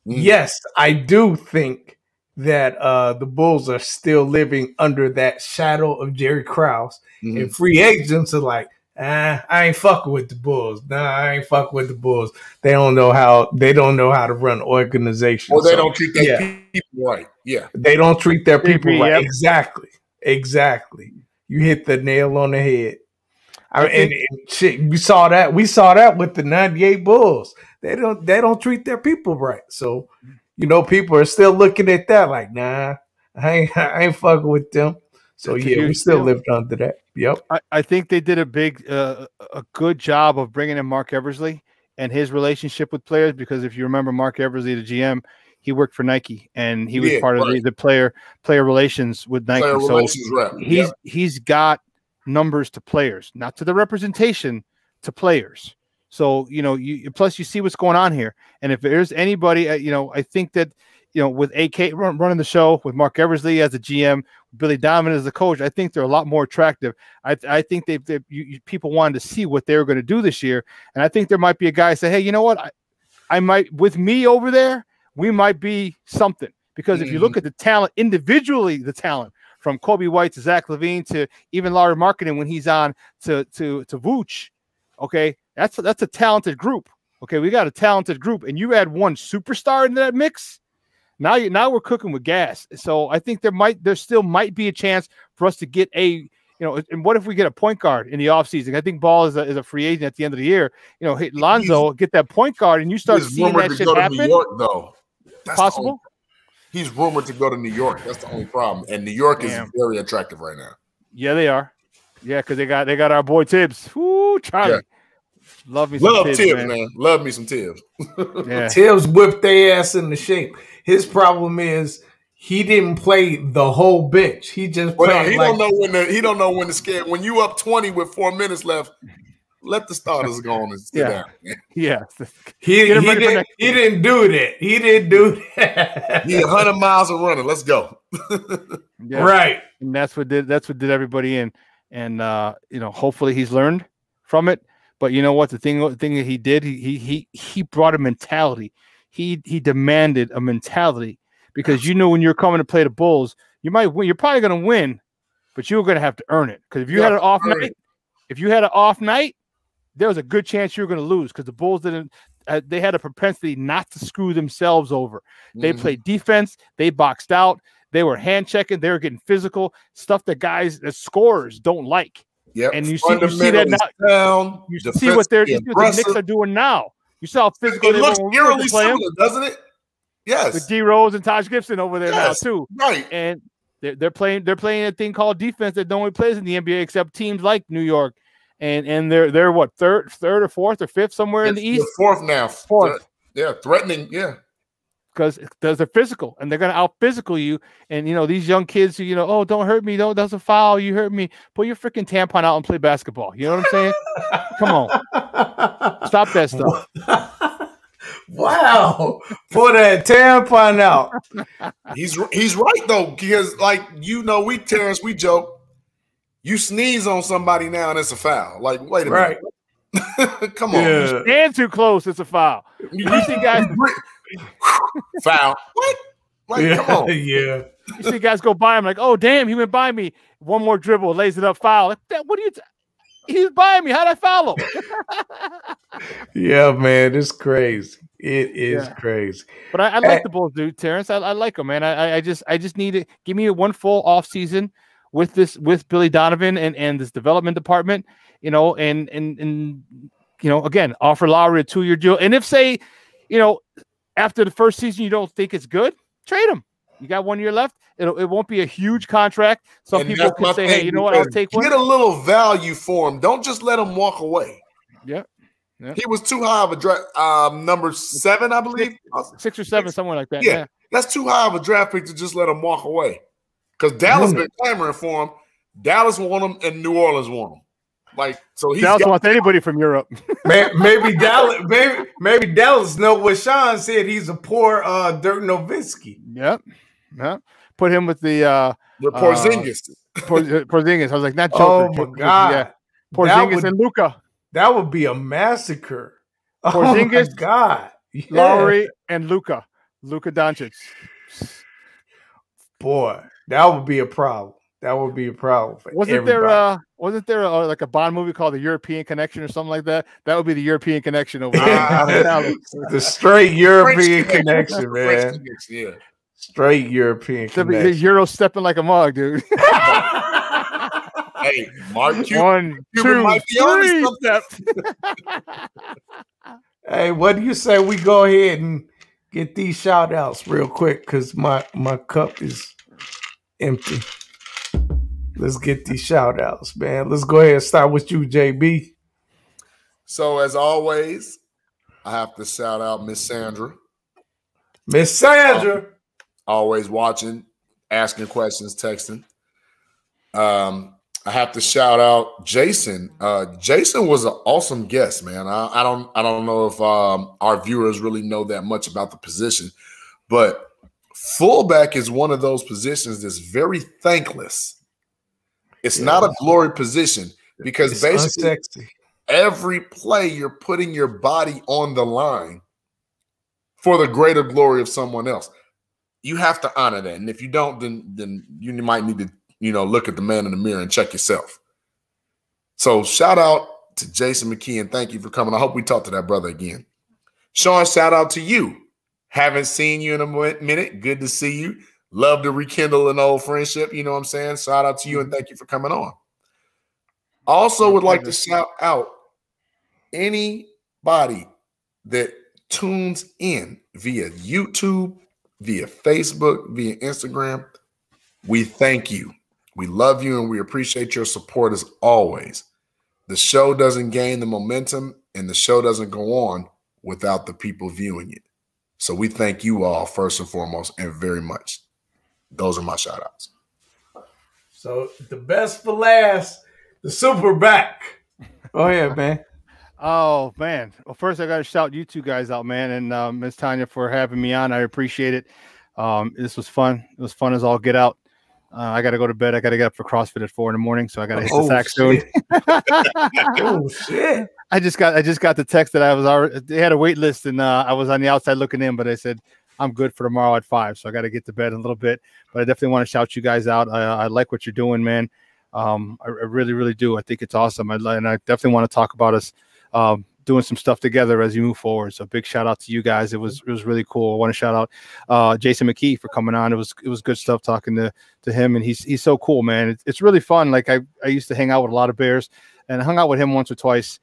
Yes, I do think that the Bulls are still living under that shadow of Jerry Krause, and free agents are like, I ain't fucking with the Bulls. Nah, I ain't fucking with the Bulls. They don't know how to run organizations. Or they don't treat their people right. Yeah, they don't treat their people right. Yep. Exactly. Exactly. You hit the nail on the head. And shit, we saw that with the '98 Bulls. They don't treat their people right. So, people are still looking at that like, nah, I ain't fucking with them. So we still lived under that. Yep. I think they did a good job of bringing in Mark Eversley and his relationship with players, because if you remember Mark Eversley, the GM, he worked for Nike and he was part of the player relations with Nike. He's got numbers to players, not to the representation, to players. So, plus you see what's going on here. And if there's anybody, I think that, with AK running the show, with Mark Eversley as the GM, Billy Donovan as the coach, I think they're a lot more attractive. I think people wanted to see what they were going to do this year. And I think there might be a guy say, hey, you know what? I might, with me over there, we might be something. Because if you look at the talent individually, the talent from Kobe White to Zach LaVine to even Larry Markkinen when he's on to Vooch, okay, that's a talented group. Okay, we got a talented group, and you add one superstar into that mix. Now we're cooking with gas. So I think there still might be a chance for us to get and what if we get a point guard in the offseason? I think Ball is a free agent at the end of the year. Hit Lonzo, get that point guard, and you start seeing that shit happen. New York, though. That's possible. He's rumored to go to New York. That's the only problem. And New York is very attractive right now. Yeah, they are. Yeah, because they got our boy Tibbs. Woo, Charlie. Yeah. Love Tibbs, man. Love me some Tibbs. Yeah. Tibbs whipped their ass into shape. His problem is he didn't play the whole bench. He just played. He don't know when to scare. When you up 20 with 4 minutes left, let the starters go on and sit down. Yeah. He didn't do that. He didn't do that. He 100 miles of running. Let's go. Right. And that's what did everybody in. And hopefully he's learned from it. But you know what? The thing that he did, he brought a mentality. He demanded a mentality, because when you're coming to play the Bulls, you might win. You're probably going to win, but you're going to have to earn it. Because if you had an off night, there was a good chance you were going to lose, because the Bulls didn't. They had a propensity not to screw themselves over. They played defense. They boxed out. They were hand checking. They were getting physical stuff that scorers don't like. Yep. And you see that now. You see what the Knicks are doing now. You saw how physical they looks eerily similar, doesn't it? Yes. With D Rose and Taj Gibson over there now too. Right. And they're playing a thing called defense that nobody plays in the NBA except teams like New York. And they're what, third or fourth or fifth somewhere in the East? Fourth now. Fourth. Threatening. Yeah. Because they're physical and they're going to out physical you. And, these young kids who, oh, don't hurt me. No, that's a foul. You hurt me. Pull your freaking tampon out and play basketball. You know what I'm saying? Come on. Stop that stuff. Wow. Pull that tampon out. He's right, though, because, Terrence, we joke. You sneeze on somebody now and it's a foul. Like, wait a minute. Come on. Yeah. You stand too close, it's a foul. You see guys foul. What? Come on. Yeah. You see guys go by him like, oh damn, he went by me. One more dribble, lays it up, foul. Like, what are you he's by me. How'd I foul him? Yeah, man, it's crazy. It is crazy. But I like the Bulls, dude, Terrence. I like them, man. I just need to give me one full off season with Billy Donovan and this development department, and again, offer Lowry a 2-year deal. And if say, after the first season you don't think it's good, trade him. You got 1 year left. It won't be a huge contract. Some people can say, hey, you know what, I'll take one. Get a little value for him. Don't just let him walk away. Yeah. He was too high of a draft, number 7, I believe. 6 or 7, somewhere like that. Yeah. That's too high of a draft pick to just let him walk away. Because Dallas been clamoring for him. Dallas want him, and New Orleans want him. Dallas wants anybody from Europe. maybe Dallas know what Sean said. He's a poor Dirk Nowitzki. Yep. Put him with the Porzingis. Porzingis. I was like, not joking. Oh my God. Yeah. Porzingis and Luka. That would be a massacre. Porzingis, oh my God. Yeah. Lowry, and Luka Doncic. Boy, that would be a problem. That would be a problem for everybody. Wasn't there like a Bond movie called The European Connection or something like that? That would be the European Connection over there. The straight European connection, man. Yeah. Straight European connection. His Euro stepping like a mug, dude. Hey, Mark Cuban might be on step. Hey, what do you say we go ahead and get these shout outs real quick? Because my cup is empty. Let's get these shout outs, man. Let's go ahead and start with you, JB. So, as always, I have to shout out Miss Sandra. Miss Sandra. Always watching, asking questions, texting. I have to shout out Jason. Jason was an awesome guest, man. I don't know if our viewers really know that much about the position, but fullback is one of those positions that's very thankless. It's not a glory position because it's basically unsexy. Every play you're putting your body on the line for the greater glory of someone else. You have to honor that, and if you don't, then you might need to look at the man in the mirror and check yourself. So shout out to Jason McKee, and thank you for coming. I hope we talk to that brother again. Sean, shout out to you. Haven't seen you in a minute. Good to see you. Love to rekindle an old friendship. You know what I'm saying? Shout out to you, and thank you for coming on. Also would like to shout out anybody that tunes in via YouTube, via Facebook, via Instagram. We thank you. We love you and we appreciate your support as always. The show doesn't gain the momentum and the show doesn't go on without the people viewing it. So we thank you all first and foremost and very much. Those are my shout outs. So the best for last, the super back. Go ahead, man. Oh, man. Well, first I got to shout you two guys out, man. And Ms. Tanya for having me on. I appreciate it. This was fun. It was fun as all get out. I got to go to bed. I got to get up for CrossFit at 4 a.m, so I got to hit the sack soon. Oh shit! I just got the text that I was already. They had a wait list, and I was on the outside looking in, but I said I'm good for tomorrow at 5, so I got to get to bed in a little bit. But I definitely want to shout you guys out. I like what you're doing, man. I really, really do. I think it's awesome. And I definitely want to talk about us doing some stuff together as you move forward. So big shout out to you guys. It was really cool. I want to shout out Jason McKee for coming on. It was good stuff talking to him, and he's so cool, man. It's really fun. Like I used to hang out with a lot of Bears, and I hung out with him once or twice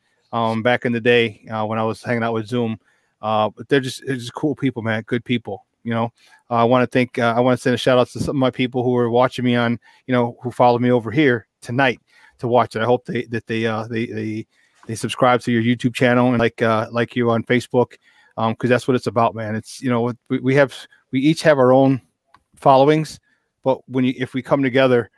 back in the day when I was hanging out with Zoom. But they're just cool people, man. Good people. I want to send a shout out to some of my people who are watching me on, who followed me over here tonight to watch it. I hope they subscribe to your YouTube channel and like you on Facebook, because that's what it's about, man. It's we each have our own followings, but if we come together,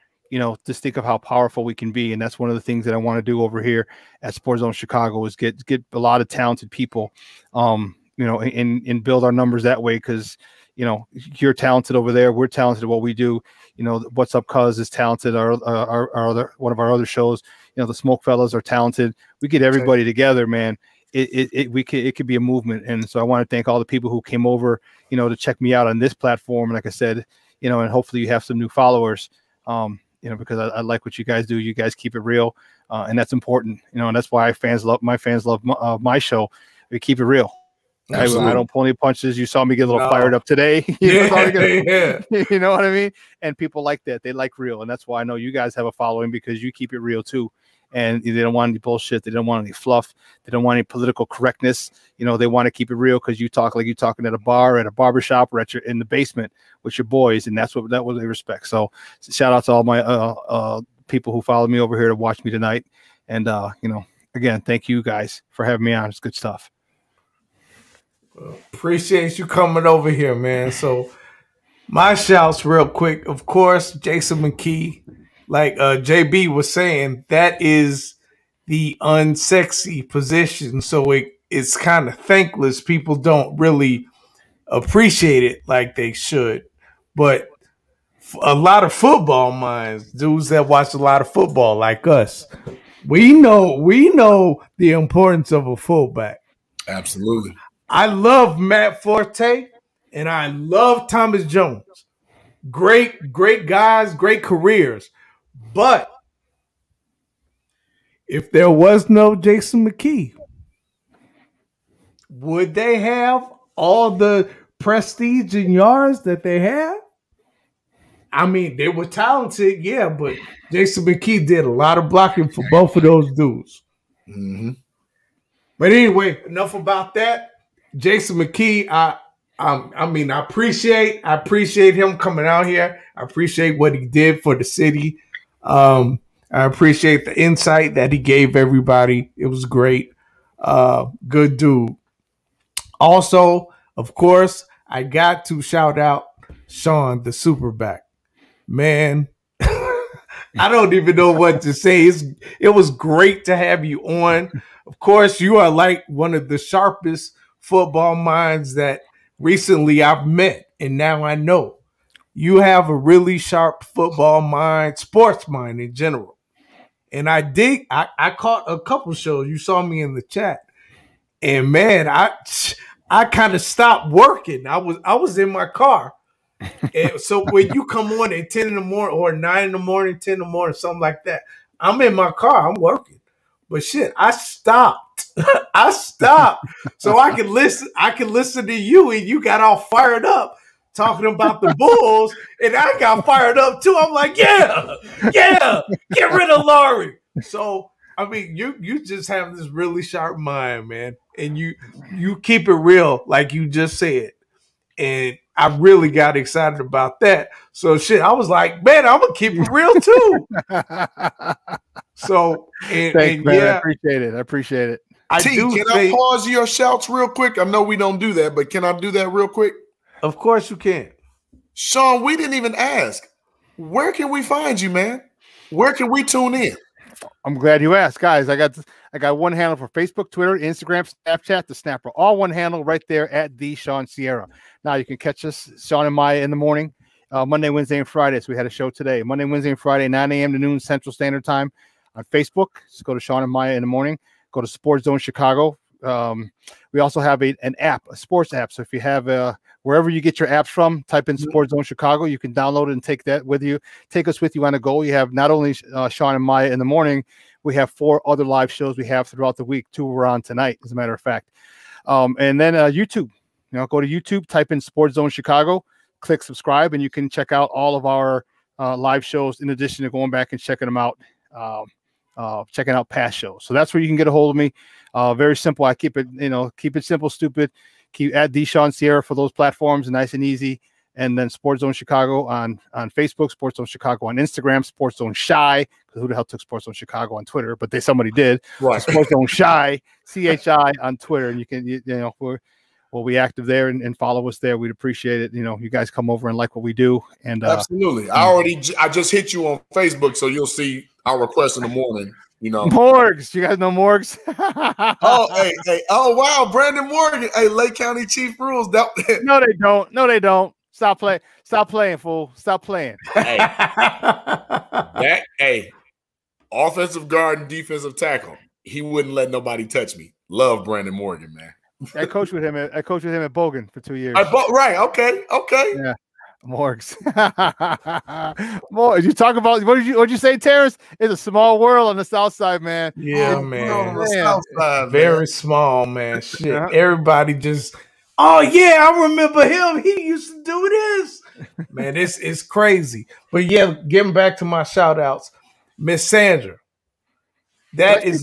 just think of how powerful we can be, and that's one of the things that I want to do over here at Sports Zone Chicago is get a lot of talented people, and build our numbers that way, because you're talented over there, we're talented at what we do. What's Up Cuz is talented. Our other one of our other shows, the Smoke Fellas are talented. We get everybody together, man. It could be a movement. And so I want to thank all the people who came over, to check me out on this platform. And like I said, and hopefully you have some new followers, because I like what you guys do. You guys keep it real, and that's important, and that's why my fans love my show. We keep it real. I don't pull any punches. You saw me get a little fired up today. Yeah. You know what I mean? And people like that. They like real. And that's why I know you guys have a following, because you keep it real too. And they don't want any bullshit. They don't want any fluff. They don't want any political correctness. They want to keep it real because you talk like you're talking at a bar, at a barbershop, or in the basement with your boys. And that's what they respect. So shout out to all my people who followed me over here to watch me tonight. And, again, thank you guys for having me on. It's good stuff. Appreciate you coming over here, man. So my shouts real quick. Of course, Jason McKee, like JB was saying, that is the unsexy position. So it's kind of thankless. People don't really appreciate it like they should. But a lot of football minds, dudes that watch a lot of football like us, we know the importance of a fullback. Absolutely. I love Matt Forte and I love Thomas Jones. Great guys, great careers. But if there was no Jason McKee, would they have all the prestige in yards that they have. I mean, they were talented, yeah, but Jason Mckee did a lot of blocking for both of those dudes. Mm-hmm. But anyway, enough about that. Jason Mckee, I appreciate him coming out here. I appreciate what he did for the city. I appreciate the insight that he gave everybody. It was great. Good dude. Also, of course, I got to shout out Sean, the Superback. Man, I don't even know what to say. It was great to have you on. Of course, you are like one of the sharpest football minds that recently I've met, and now I know. You have a really sharp football mind, sports mind in general. And I caught a couple shows. You saw me in the chat. And man, I kind of stopped working. I was in my car. And so when you come on at 10 in the morning or 9 in the morning, 10 in the morning, something like that, I'm in my car, I'm working. But shit, I stopped. I stopped so I could listen to you, and you got all fired up talking about the Bulls, and I got fired up too. I'm like, yeah, get rid of Laurie. So I mean, you just have this really sharp mind, man, and you keep it real, like you just said. And I really got excited about that. So shit, I was like, man, I'm gonna keep it real too. So Thanks, man. Yeah, I appreciate it. I pause your shouts real quick? I know we don't do that, but can I do that real quick? Of course you can. Sean, we didn't even ask. Where can we find you, man? Where can we tune in? I'm glad you asked, guys. I got one handle for Facebook, Twitter, Instagram, Snapchat, the Snapper. All one handle right there at the Sean Sierra. Now you can catch us, Sean and Maya, in the morning, Monday, Wednesday, and Friday. So we had a show today, Monday, Wednesday, and Friday, 9 a.m. to noon Central Standard Time on Facebook. Just go to Sean and Maya in the morning. Go to Sports Zone Chicago. We also have an app, a sports app. So if you have wherever you get your apps from, type in Sports Zone Chicago. You can download it and take that with you. Take us with you on a go. You have not only Sean and Maya in the morning, we have 4 other live shows we have throughout the week. 2 we're on tonight, as a matter of fact. And then YouTube. Go to YouTube, type in Sports Zone Chicago, click subscribe, and you can check out all of our live shows in addition to going back and checking them out, checking out past shows. So that's where you can get a hold of me. Very simple. I keep it simple, stupid. Keep at Deshaun Sierra for those platforms, nice and easy. And then Sports Zone Chicago on Facebook, Sports Zone Chicago on Instagram, Sports Zone Shy, because who the hell took Sports Zone Chicago on Twitter? But somebody did. Right. So Sports Zone Shy, CHI on Twitter, and you can we'll be active there and follow us there. We'd appreciate it. You guys come over and like what we do. And absolutely. I just hit you on Facebook, so you'll see our request in the morning. Morgs. You guys know Morgs? hey. Oh, wow. Brandon Morgan. Hey, Lake County Chief Rules. No, they don't. Stop playing, fool. Stop playing. Hey, offensive guard and defensive tackle. He wouldn't let nobody touch me. Love Brandon Morgan, man. I coached with him at Bogan for 2 years. Right. Okay. Yeah. Morgs. More. You talk about what'd you say, Terrence? It's a small world on the south side, man. Yeah, man. The south side, very small, man. Shit. Everybody just, oh yeah, I remember him. He used to do this. Man, it's crazy. But yeah, getting back to my shout outs, Miss Sandra. That is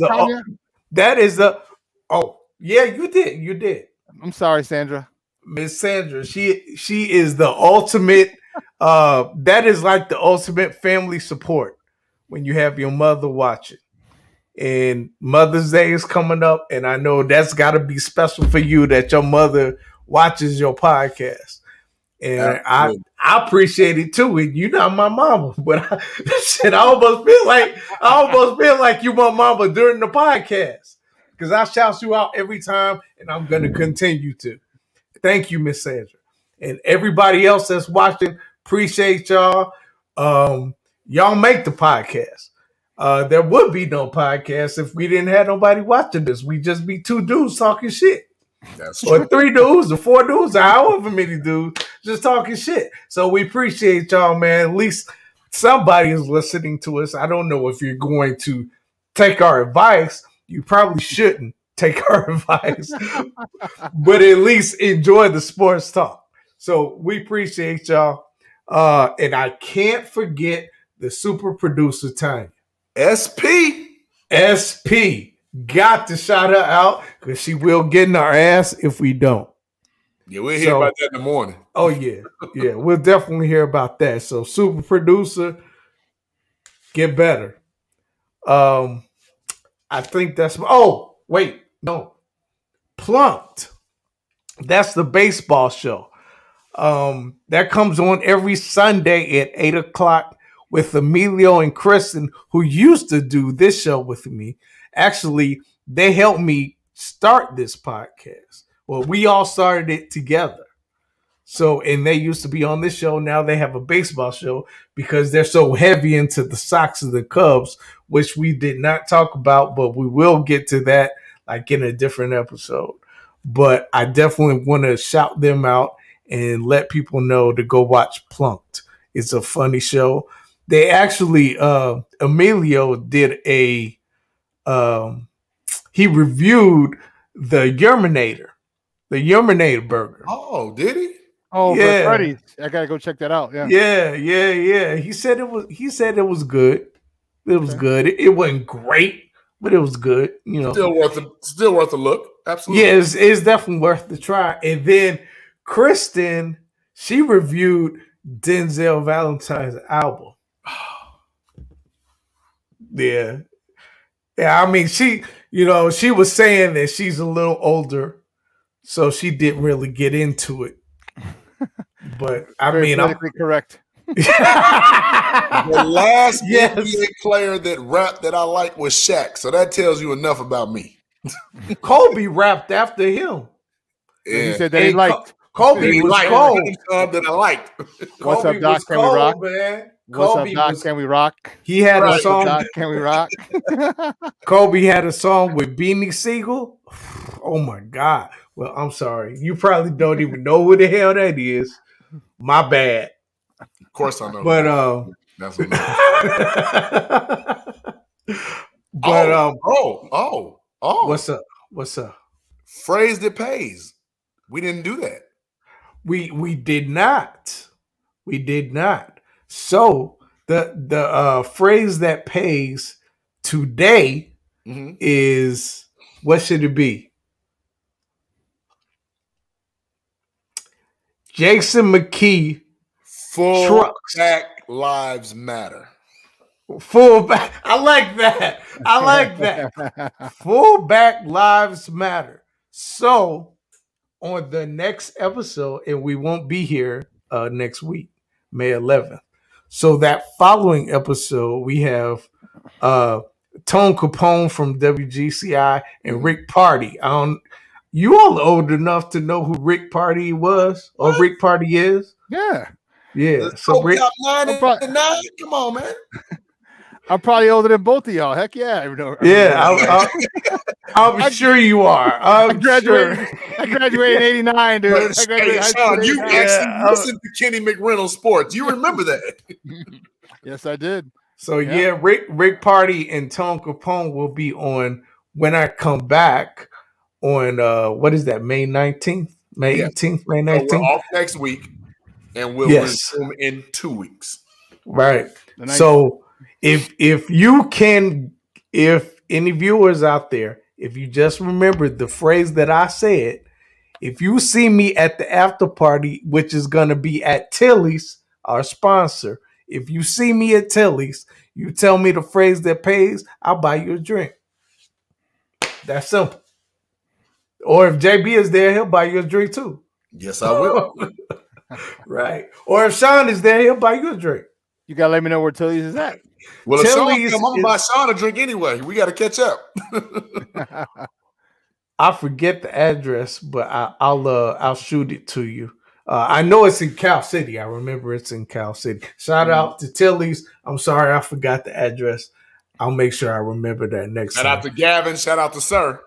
yeah, you did. I'm sorry, Sandra. Miss Sandra, she is the ultimate. That is like the ultimate family support when you have your mother watching. And Mother's Day is coming up, and I know that's got to be special for you that your mother watches your podcast. And I appreciate it too. And you're not my mama, but I almost feel like you my mama during the podcast. Because I shout you out every time, and I'm going to continue to. Thank you, Miss Sandra. And everybody else that's watching, appreciate y'all. Y'all make the podcast. There would be no podcast if we didn't have nobody watching this. We'd just be 2 dudes talking shit. That's true. Or 3 dudes, or 4 dudes, or however many dudes just talking shit. So we appreciate y'all, man. At least somebody is listening to us. I don't know if you're going to take our advice. You probably shouldn't take our advice, but at least enjoy the sports talk. So we appreciate y'all. And I can't forget the super producer Tanya. SP. Got to shout her out because she will get in our ass if we don't. Yeah, we'll hear about that in the morning. Oh, yeah. Yeah, we'll definitely hear about that. So super producer, get better. I think that's Plunked. That's the baseball show. That comes on every Sunday at 8:00 with Emilio and Kristen, who used to do this show with me. Actually, they helped me start this podcast. Well, we all started it together. So, and they used to be on this show. Now they have a baseball show because they're so heavy into the Sox and the Cubs, which we did not talk about, but we will get to that like in a different episode. But I definitely want to shout them out and let people know to go watch Plunked. It's a funny show. They actually, Emilio did he reviewed the Yerminator burger. Oh, did he? Oh, yeah. Freddy's. I gotta go check that out. Yeah. He said it was good. It was good. It wasn't great, but it was good. You know, still worth a look. Absolutely. Yeah, it's definitely worth the try. And then Kristen, she reviewed Denzel Valentine's album. Yeah. I mean, she was saying that she's a little older, so she didn't really get into it. But I mean, politically correct. The last NBA player that I liked was Shaq, so that tells you enough about me. Kobe rapped after him. Yeah. He said that he liked. Kobe was cold. That I liked. What's up, Doc? Can we rock? Man. What's up, Doc? Can we rock? He had a song. Doc, can we rock? Kobe had a song with Beanie Siegel. Oh my God. Well, I'm sorry. You probably don't even know who the hell that is. My bad. Of course I know. But that's What's up? Phrase that pays. We didn't do that. We did not. We did not. So the phrase that pays today is, what should it be? Jason Mckee. Fullback lives matter. Fullback. I like that. Fullback lives matter. So on the next episode, and we won't be here next week, May 11th. So that following episode, we have Tone Capone from WGCI and Rick Party. You all are old enough to know who Rick Party was or Rick Party is? Yeah. So Rick, 99. Come on, man. I'm probably older than both of y'all. Heck yeah. I'm sure you are. I graduated in 89, dude. You actually listened to Kenny McReynolds Sports. You remember that? Yes, I did. So Rick Party and Tone Capone will be on when I come back on what is that, May 19th? May 18th, May 19th. So we're off next week, and we'll resume in 2 weeks. Right. So if any viewers out there, if you just remember the phrase that I said, if you see me at the after party, which is going to be at Tilly's, our sponsor, if you see me at Tilly's, you tell me the phrase that pays, I'll buy you a drink. That's simple. Or if JB is there, he'll buy you a drink too. Yes, I will. Right. Or if Sean is there, he'll buy you a drink. You got to let me know where Tilly's is at. Well, if Sean come, I'm going to buy Sean a drink anyway. We got to catch up. I forget the address, but I'll shoot it to you. I know it's in Cal City. I remember it's in Cal City. Shout out to Tilly's. I'm sorry I forgot the address. I'll make sure I remember that next time. Shout out to Gavin. Shout out to Sir.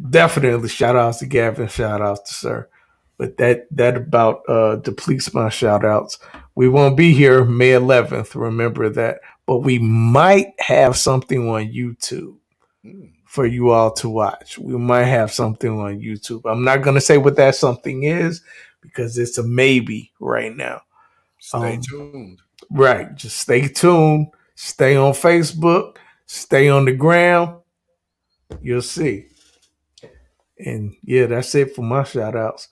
Definitely shout out to Gavin. Shout out to Sir. But that about depletes my shout outs. We won't be here May 11th. Remember that. But we might have something on YouTube for you all to watch. We might have something on YouTube. I'm not going to say what that something is because it's a maybe right now. Stay tuned. Right. Just stay tuned. Stay on Facebook. Stay on the ground. You'll see. And yeah, that's it for my shout outs.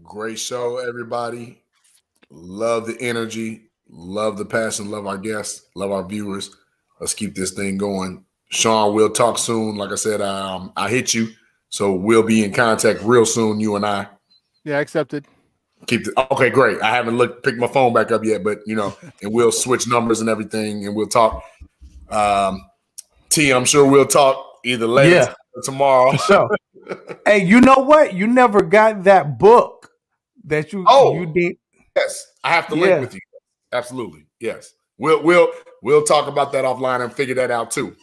Great show, everybody. Love the energy. Love the passion. Love our guests. Love our viewers. Let's keep this thing going. Sean, we'll talk soon. Like I said, I hit you. So we'll be in contact real soon, you and I. Yeah, accepted. Okay, great. I haven't picked my phone back up yet, but and we'll switch numbers and everything, and we'll talk. T, I'm sure we'll talk either later or tomorrow. So, hey, you know what? You never got that book that you did. Yes, I have to link with you. Absolutely, yes. We'll talk about that offline and figure that out too.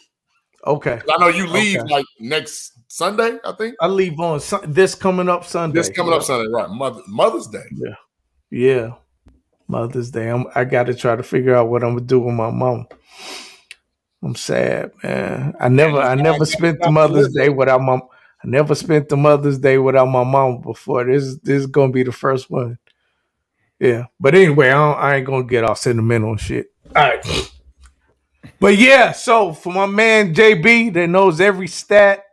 Okay. I know you leave like next Sunday, I think. I leave on this coming up Sunday. Up Sunday, right? Mother's Day. Yeah. Mother's Day. I got to try to figure out what I'm gonna do with my mom. I'm sad, man. I never spent the Mother's Day without my. I never spent the Mother's Day without my mom before. This is gonna be the first one. Yeah, but anyway, I ain't gonna get all sentimental and shit. All right. But yeah, so for my man JB that knows every stat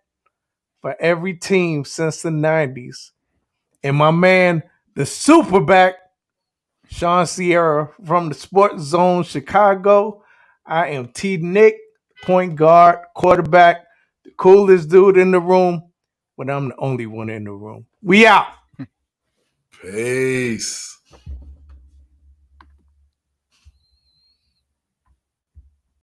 for every team since the 90s, and my man, the superback, Sean Sierra from the Sports Zone Chicago, I am T. Nick, point guard, quarterback, the coolest dude in the room, but I'm the only one in the room. We out. Peace.